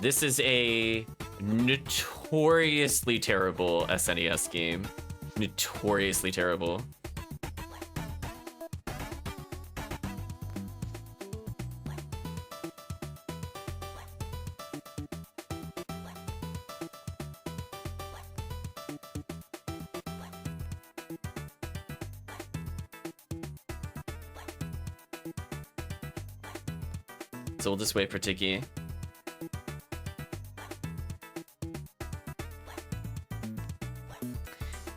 This is a notoriously terrible SNES game. Notoriously terrible. So we'll just wait for Tiggy.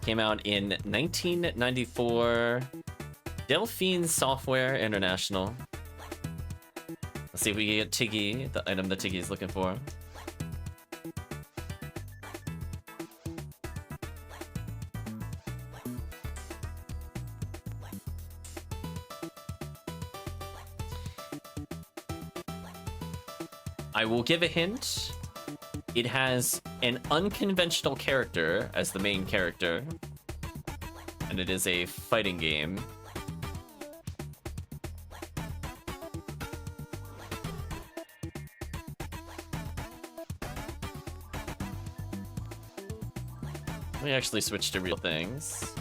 Came out in 1994. Delphine Software International. Let's see if we can get Tiggy, the item that Tiggy is looking for. I will give a hint. It has an unconventional character as the main character, and it is a fighting game. Let me actually switch to real things.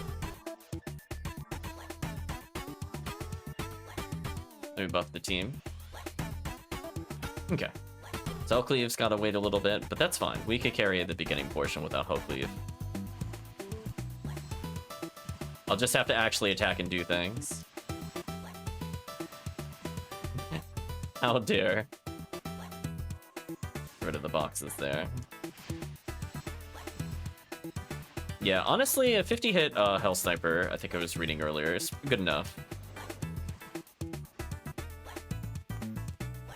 Let me buff the team. Okay. So HellCleave's gotta wait a little bit, but that's fine. We could carry the beginning portion without HellCleave. I'll just have to actually attack and do things. How dare. Get rid of the boxes there. Yeah, honestly, a 50-hit Hell Sniper, I think I was reading earlier, is good enough.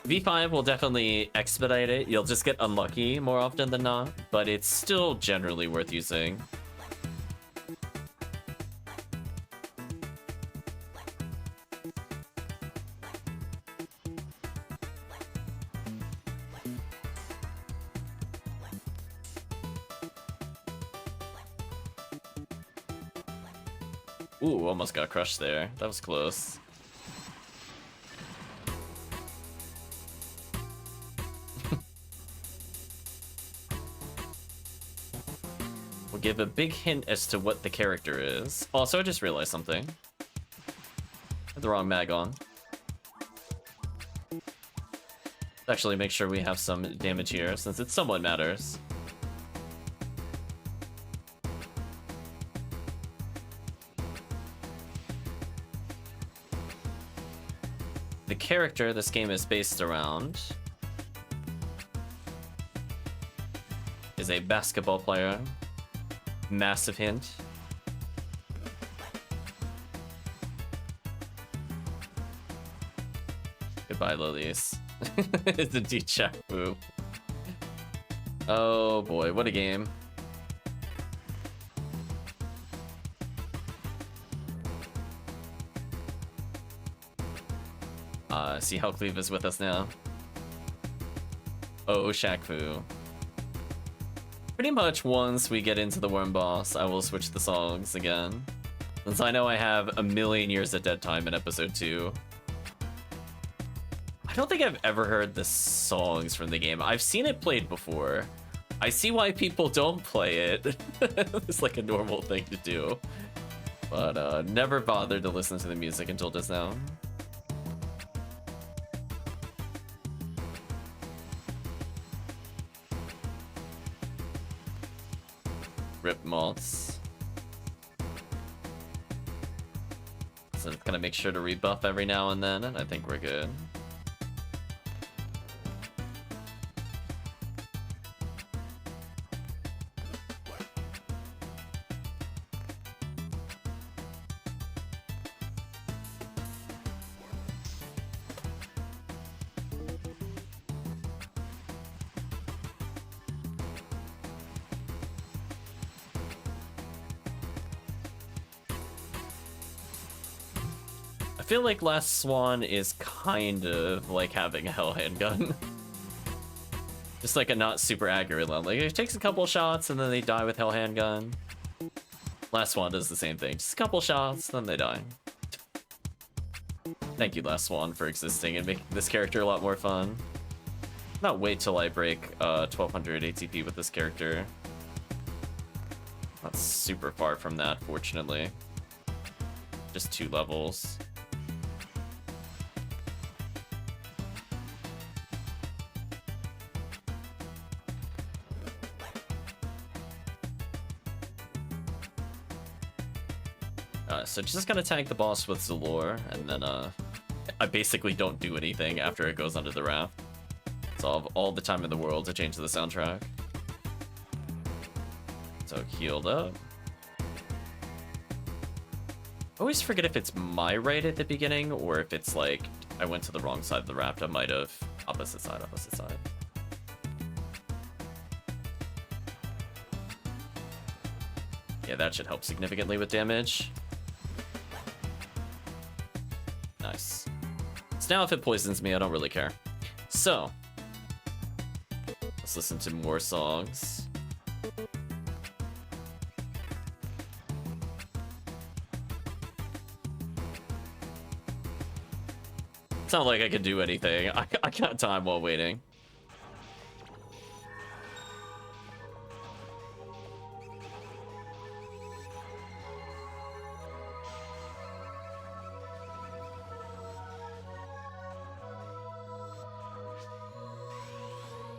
V5 will definitely expedite it. You'll just get unlucky more often than not, but it's still generally worth using. Ooh, almost got crushed there. That was close. Give a big hint as to what the character is. Also, I just realized something. Had the wrong mag on. Actually, make sure we have some damage here, since it somewhat matters. The character this game is based around is a basketball player. Massive hint. Goodbye, lilies. It's a D-check move. Oh boy, what a game. See HellCleave is with us now. Oh, Shaq-Fu. Pretty much once we get into the worm boss, I will switch the songs again. Since I know I have a million years of dead time in episode 2. I don't think I've ever heard the songs from the game. I've seen it played before. I see why people don't play it. It's like a normal thing to do. But never bothered to listen to the music until just now. Rip malts. So it's gonna make sure to rebuff every now and then, and I think we're good. feel like Last Swan is kind of like having a Hell handgun. Just like a not super accurate one. Like it takes a couple shots and then they die with Hell handgun. Last Swan does the same thing. Just a couple shots, then they die. Thank you, Last Swan, for existing and making this character a lot more fun. Not wait till I break 1200 ATP with this character. Not super far from that, fortunately. Just 2 levels. So just gonna tank the boss with Zalor, and then I basically don't do anything after it goes under the raft. So I'll have all the time in the world to change the soundtrack. So healed up. I always forget if it's my right at the beginning, or if it's like, I went to the wrong side of the raft. I might have. Opposite side, opposite side. Yeah, that should help significantly with damage. Nice. So now if it poisons me, I don't really care. So, let's listen to more songs. It's not like I can do anything. I got time while waiting.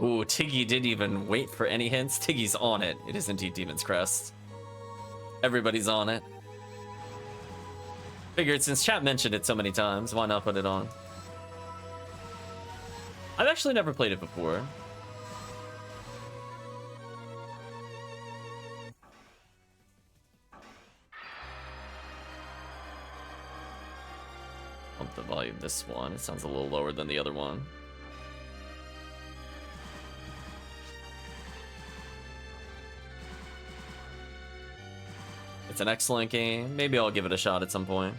Ooh, Tiggy didn't even wait for any hints. Tiggy's on it. It is indeed Demon's Crest. Everybody's on it. Figured since chat mentioned it so many times, why not put it on? I've actually never played it before. Pump the volume this one. It sounds a little lower than the other one. It's an excellent game. Maybe I'll give it a shot at some point.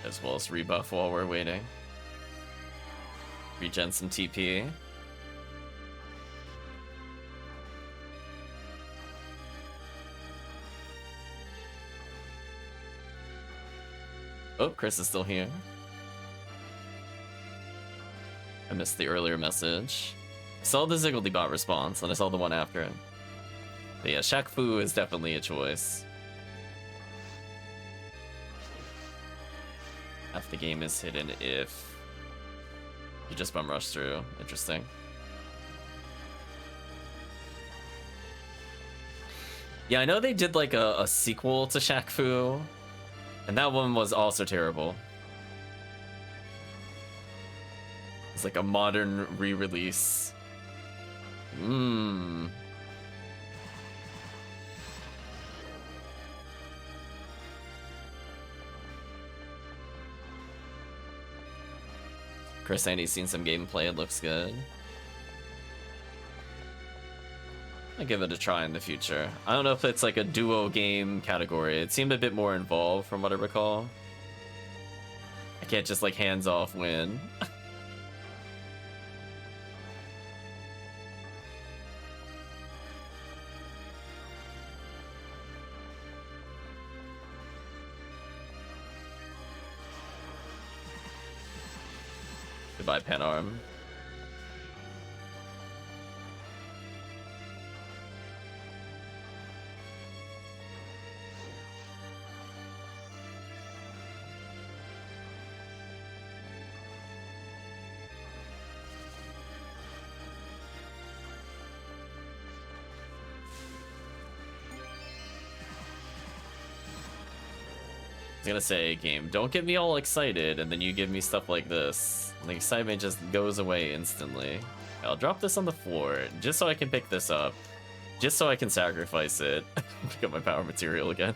As well as rebuff while we're waiting. Regen some TP. Oh, Chris is still here. I missed the earlier message. I saw the Ziggledy-bot response, and I saw the one after it. But yeah, Shaq Fu is definitely a choice. Half the game is hidden if you just bum rush through. Interesting. Yeah, I know they did like a sequel to Shaq Fu, and that one was also terrible. It's like a modern re-release. Chris Andy's seen some gameplay, it looks good. I'll give it a try in the future. I don't know if it's like a duo game category. It seemed a bit more involved from what I recall. I can't just like hands off win. Goodbye, Panarm. I was gonna say, game, don't get me all excited and then you give me stuff like this. The excitement just goes away instantly. I'll drop this on the floor just so I can pick this up. Just so I can sacrifice it. Pick up my power material again.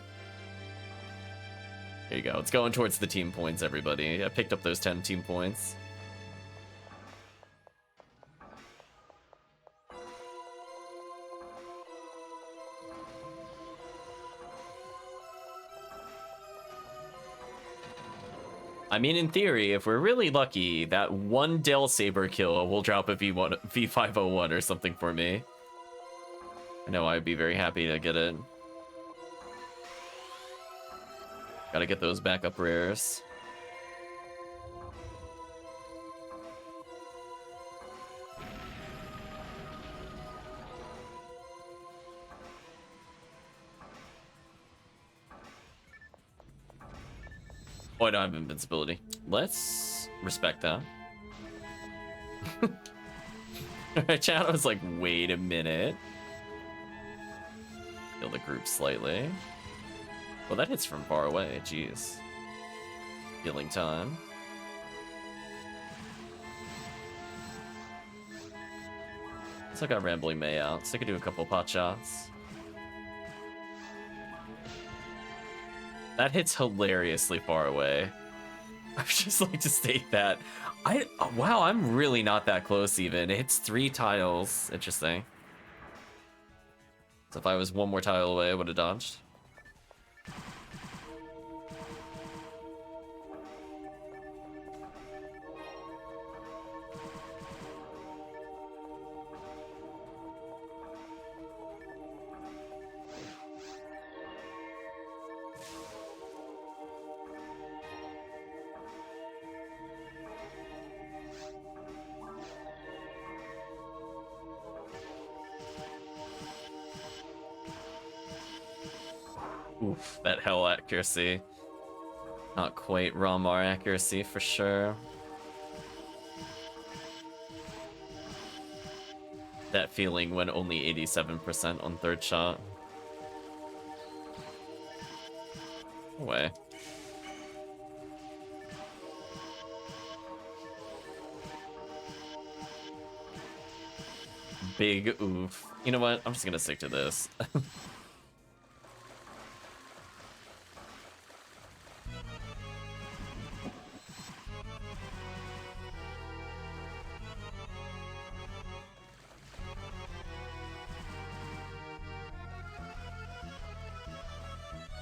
There you go. It's going towards the team points, everybody. I picked up those 10 team points. I mean, in theory, if we're really lucky, that one Dale Saber kill will drop a V501 or something for me. I know I'd be very happy to get it. Gotta get those backup rares. Oh, I don't have invincibility. Let's respect that. Alright, chat, I was like, wait a minute. Kill the group slightly. Well, that hits from far away, jeez. Healing time. So I got Rambling May out, so I could do a couple pot shots. That hits hilariously far away. I would just like to state that. Wow, I'm really not that close even. It hits 3 tiles. Interesting. So if I was one more tile away, I would have dodged. Oof, that hell accuracy. Not quite Ramar accuracy for sure. That feeling when only 87% on third shot. No way. Big oof. You know what? I'm just gonna stick to this.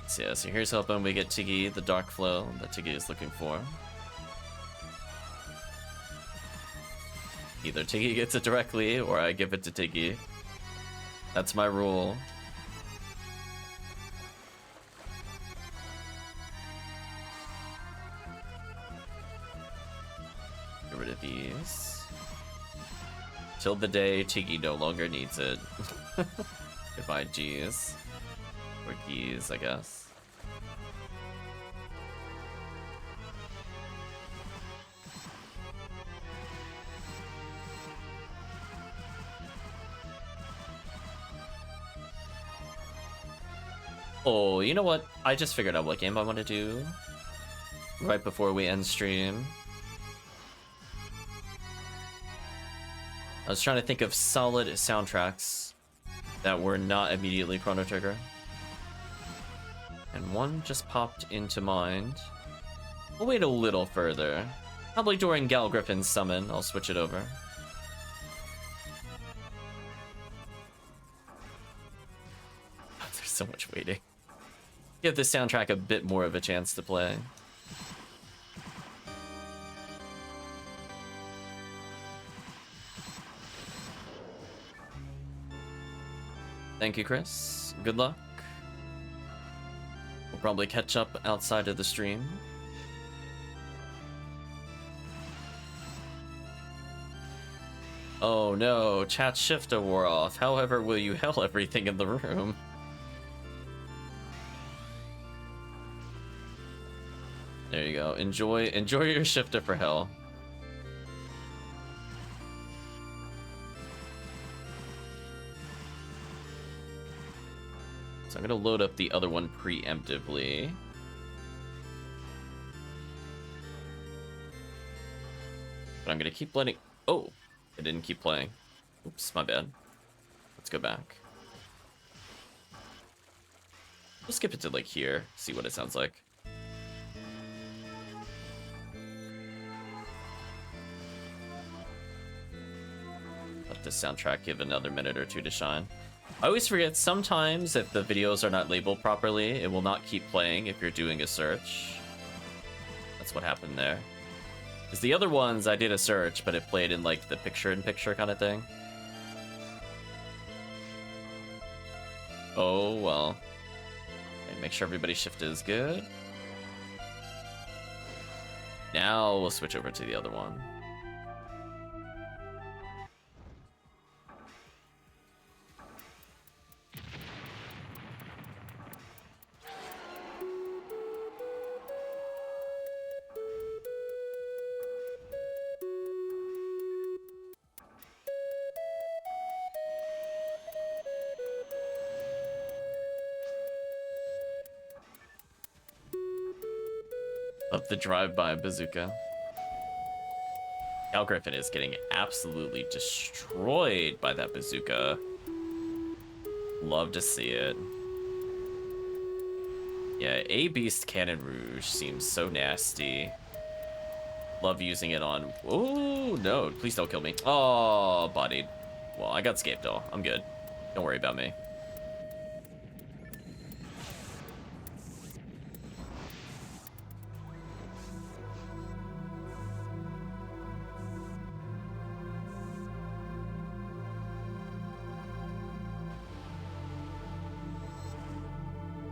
So yeah, so here's hoping we get Tiggy, the Dark Flow that Tiggy is looking for. Either Tiggy gets it directly, or I give it to Tiggy. That's my rule. Get rid of these. Till the day Tiggy no longer needs it. Goodbye, G's. Or G's, I guess. Oh, you know what? I just figured out what game I want to do right before we end stream. I was trying to think of solid soundtracks that were not immediately Chrono Trigger. And one just popped into mind. We'll wait a little further. Probably during Gal Griffin's summon, I'll switch it over. There's so much waiting. Give the soundtrack a bit more of a chance to play. Thank you, Chris. Good luck. We'll probably catch up outside of the stream. Oh no, chat shifter wore off. However, will you hell everything in the room? There you go. Enjoy your shifter for hell. So I'm gonna load up the other one preemptively. But I'm gonna keep letting... Oh! I didn't keep playing. Oops, my bad. Let's go back. We'll skip it to like here, see what it sounds like. Let the soundtrack give another minute or two to shine. I always forget sometimes if the videos are not labeled properly, it will not keep playing if you're doing a search. that's what happened there. Because the other ones, I did a search, but it played in, like, the picture-in-picture kind of thing. Oh, well. Okay, make sure everybody's shift is good. Now we'll switch over to the other one. Of the drive-by bazooka. Cal Griffin is getting absolutely destroyed by that bazooka. Love to see it. Yeah, A-Beast Cannon Rouge seems so nasty. Love using it on... Oh, no. Please don't kill me. Oh, bodied. Well, I got Scape Doll. I'm good. Don't worry about me.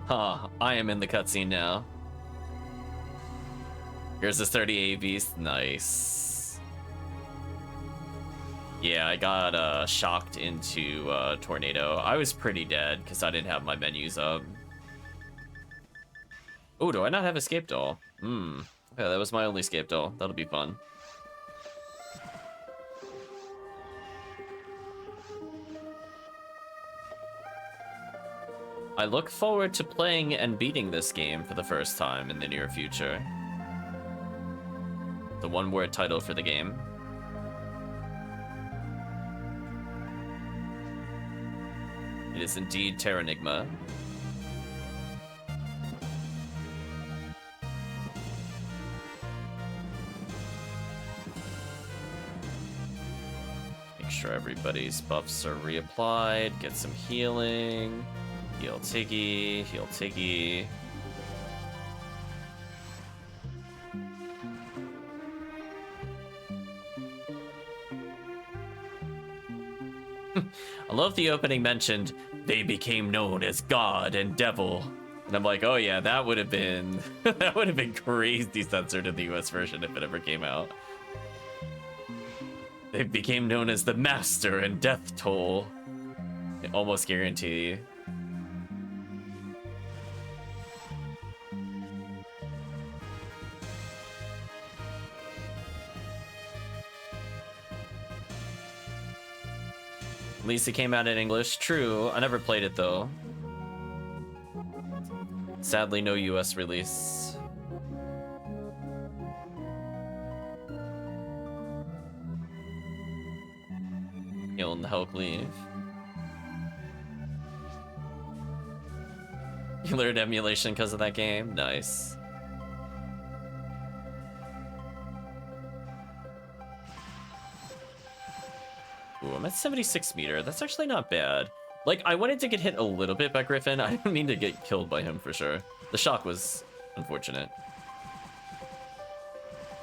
Huh, I am in the cutscene now. Here's this 30 A-Beast. Nice. Yeah, I got shocked into Tornado. I was pretty dead because I didn't have my menus up. Oh, do I not have Escape Doll? Yeah, that was my only Escape Doll. That'll be fun. I look forward to playing and beating this game for the first time in the near future. The one-word title for the game. It is indeed Terranigma. Make sure everybody's buffs are reapplied. Get some healing. Heal Tiggy, heal Tiggy. I love the opening mentioned, they became known as God and Devil. And I'm like, oh yeah, that would have been that would have been crazy censored in the US version if it ever came out. They became known as the Master and Death Toll. I almost guarantee. At least it came out in English. True, I never played it though. Sadly, no US release. Healing the HellCleave. You learned emulation because of that game? Nice. Ooh, I'm at 76 meter. That's actually not bad. Like, I wanted to get hit a little bit by Griffin. I didn't mean to get killed by him for sure. The shock was unfortunate.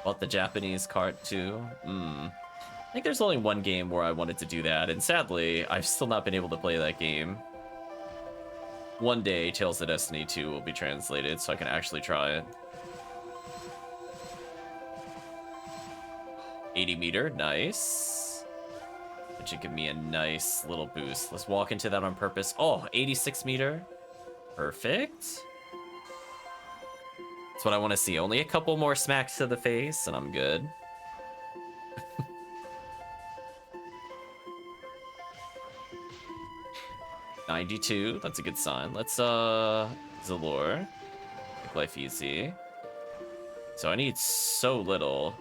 Bought the Japanese cart too. I think there's only one game where I wanted to do that, and sadly, I've still not been able to play that game. One day, Tales of Destiny 2 will be translated, so I can actually try it. 80 meter, nice. That should give me a nice little boost. Let's walk into that on purpose. Oh, 86 meter. Perfect. That's what I want to see. Only a couple more smacks to the face, and I'm good. $92, that's a good sign. Let's, Zalor. Make life easy. So I need so little.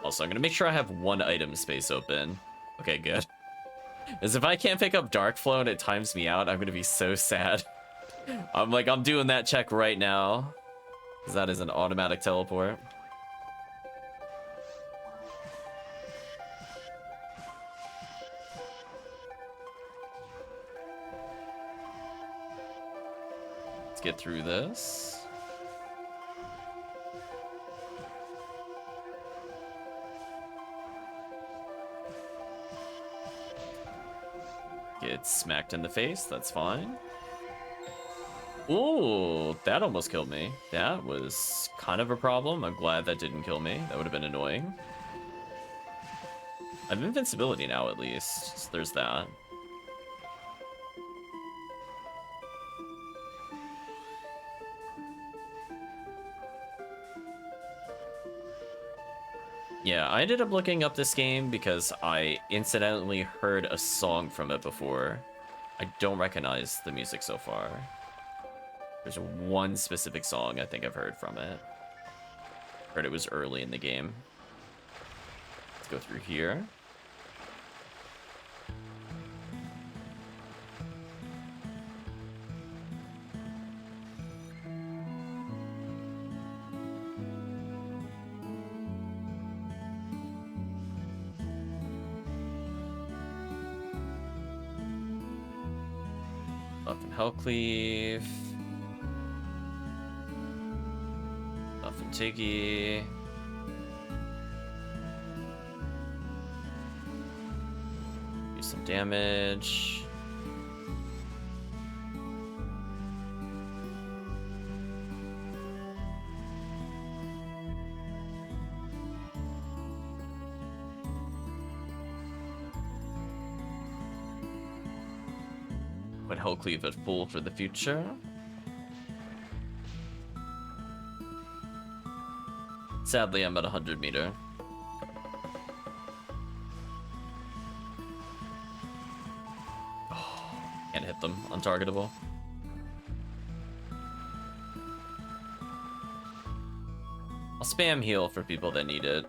Also, I'm gonna make sure I have one item space open. Okay, good. As if I can't pick up Dark Flow and it times me out, I'm gonna be so sad. I'm doing that check right now. Because that is an automatic teleport. Let's get through this. get smacked in the face. That's fine. Ooh, that almost killed me. That was kind of a problem. I'm glad that didn't kill me. That would have been annoying. I have invincibility now, at least. So there's that. Yeah, I ended up looking up this game because I incidentally heard a song from it before. I don't recognize the music so far. There's one specific song I think I've heard from it. Heard it was early in the game. Let's go through here. Up in HellCleave. Up in Tiggy. Do some damage. Put HellCleave at full for the future. Sadly, I'm at 100 meter. Oh, can't hit them. Untargetable. I'll spam heal for people that need it.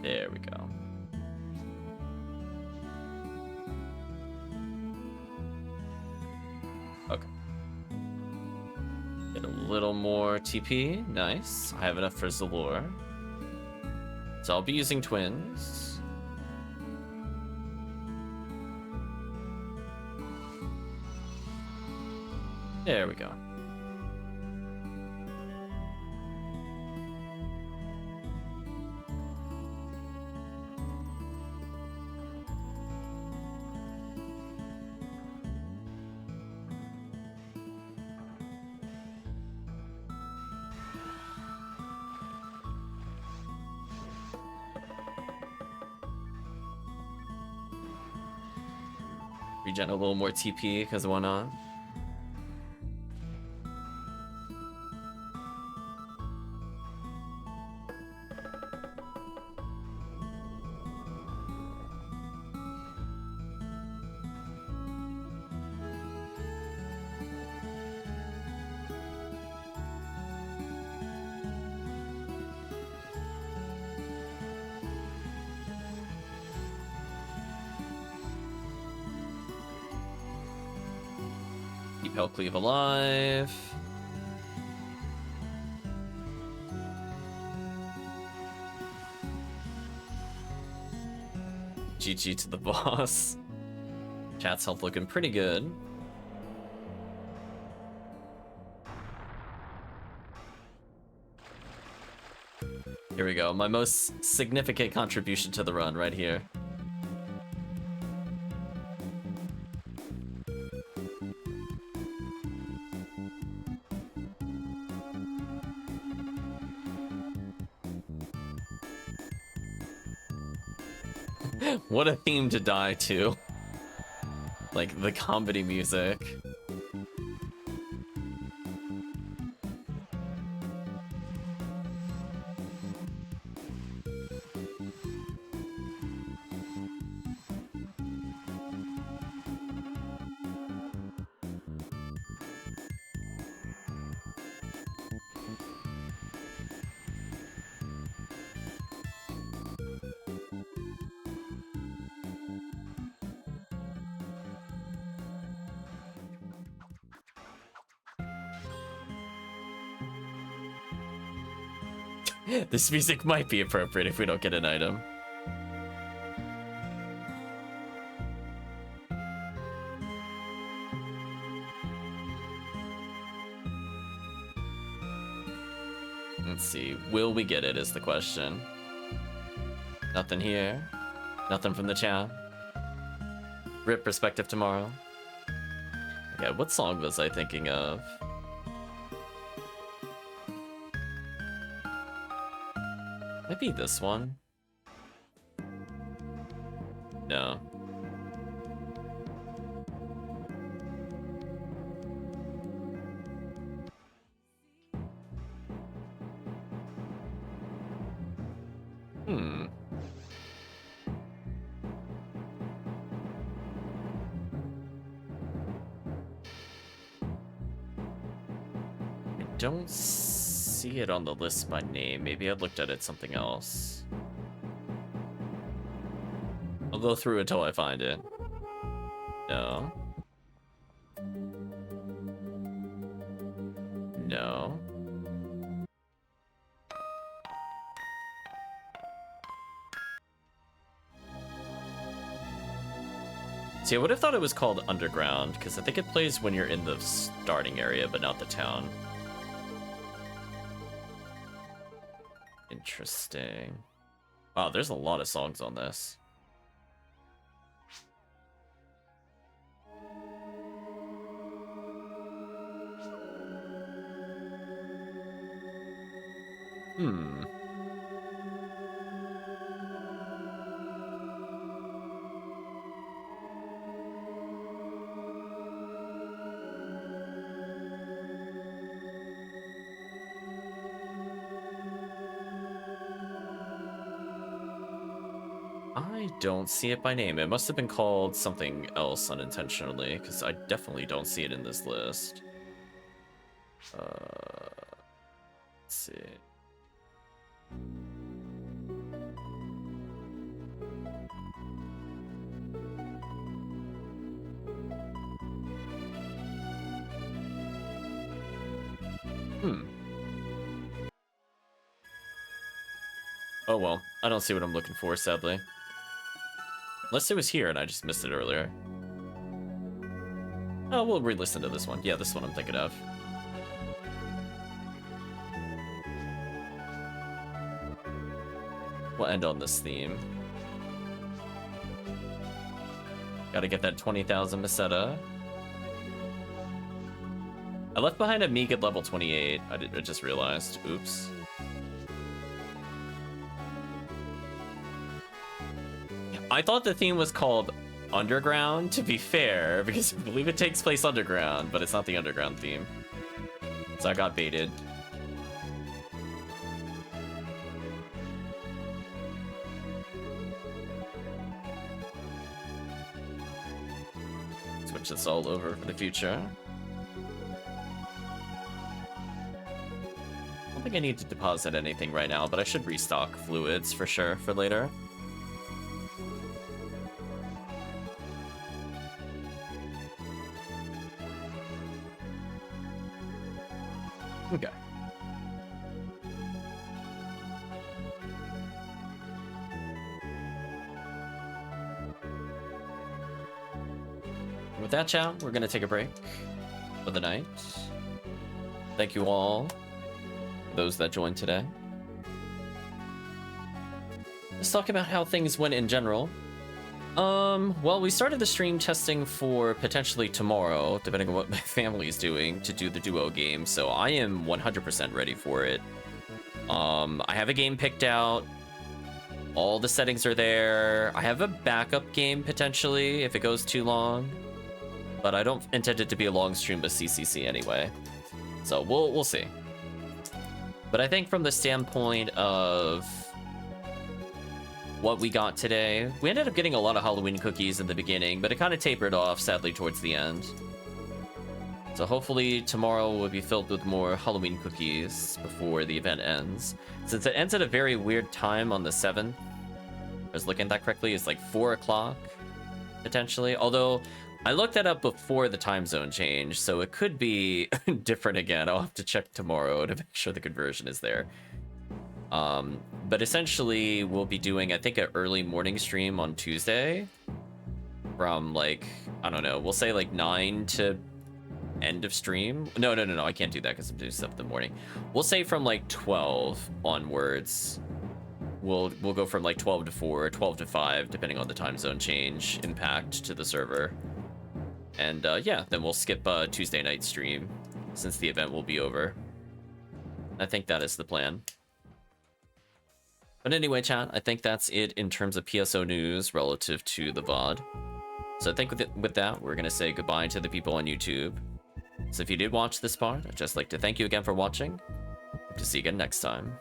There we go. Okay. Get a little more TP. Nice. I have enough for Zalor. So I'll be using twins. There we go. Regen a little more TP because why not? Keep HellCleave alive. GG to the boss. Chat's health looking pretty good. Here we go. My most significant contribution to the run right here. What a theme to die to. Like, the comedy music. This music might be appropriate if we don't get an item. Let's see. Will we get it is the question. Nothing here. Nothing from the chat. Rip perspective tomorrow. Okay, what song was I thinking of? Maybe this one? No. Don't see it on the list by name. Maybe I looked at it something else. I'll go through until I find it. No. No. See, I would have thought it was called Underground, because I think it plays when you're in the starting area, but not the town. Interesting. Wow, there's a lot of songs on this. I don't see it by name. It must have been called something else unintentionally, because I definitely don't see it in this list. Let's see. Oh well, I don't see what I'm looking for, sadly. Unless it was here and I just missed it earlier. Oh, we'll re-listen to this one. Yeah, this one I'm thinking of. We'll end on this theme. Gotta get that 20,000 Meseta. I left behind a Meek at level 28. I just realized. Oops. I thought the theme was called Underground, to be fair, because I believe it takes place underground, but it's not the underground theme. So I got baited. Switch this all over for the future. I don't think I need to deposit anything right now, but I should restock fluids for sure for later. Okay. With that, chat, we're gonna take a break for the night. Thank you all, those that joined today. Let's talk about how things went in general. Well, we started the stream testing for potentially tomorrow, depending on what my family is doing, to do the duo game, so I am 100% ready for it. I have a game picked out. All the settings are there. I have a backup game, potentially, if it goes too long. But I don't intend it to be a long stream with CCC anyway. So we'll see. But I think from the standpoint of what we got today, we ended up getting a lot of Halloween cookies in the beginning, but it kind of tapered off, sadly, towards the end. So hopefully tomorrow will be filled with more Halloween cookies before the event ends. Since it ends at a very weird time on the 7th, I was looking at that correctly, it's like 4 o'clock, potentially. Although, I looked that up before the time zone change, so it could be different again. I'll have to check tomorrow to make sure the conversion is there. But essentially, we'll be doing, I think, an early morning stream on Tuesday from like, I don't know, we'll say like 9 to end of stream. No, I can't do that because I'm doing stuff in the morning. We'll say from like 12 onwards. We'll go from like 12 to 4, 12 to 5, depending on the time zone change impact to the server. And yeah, then we'll skip Tuesday night stream since the event will be over. I think that is the plan. But anyway, chat, I think that's it in terms of PSO news relative to the VOD. So I think with that, we're going to say goodbye to the people on YouTube. So if you did watch this part, I'd just like to thank you again for watching. Hope to see you again next time.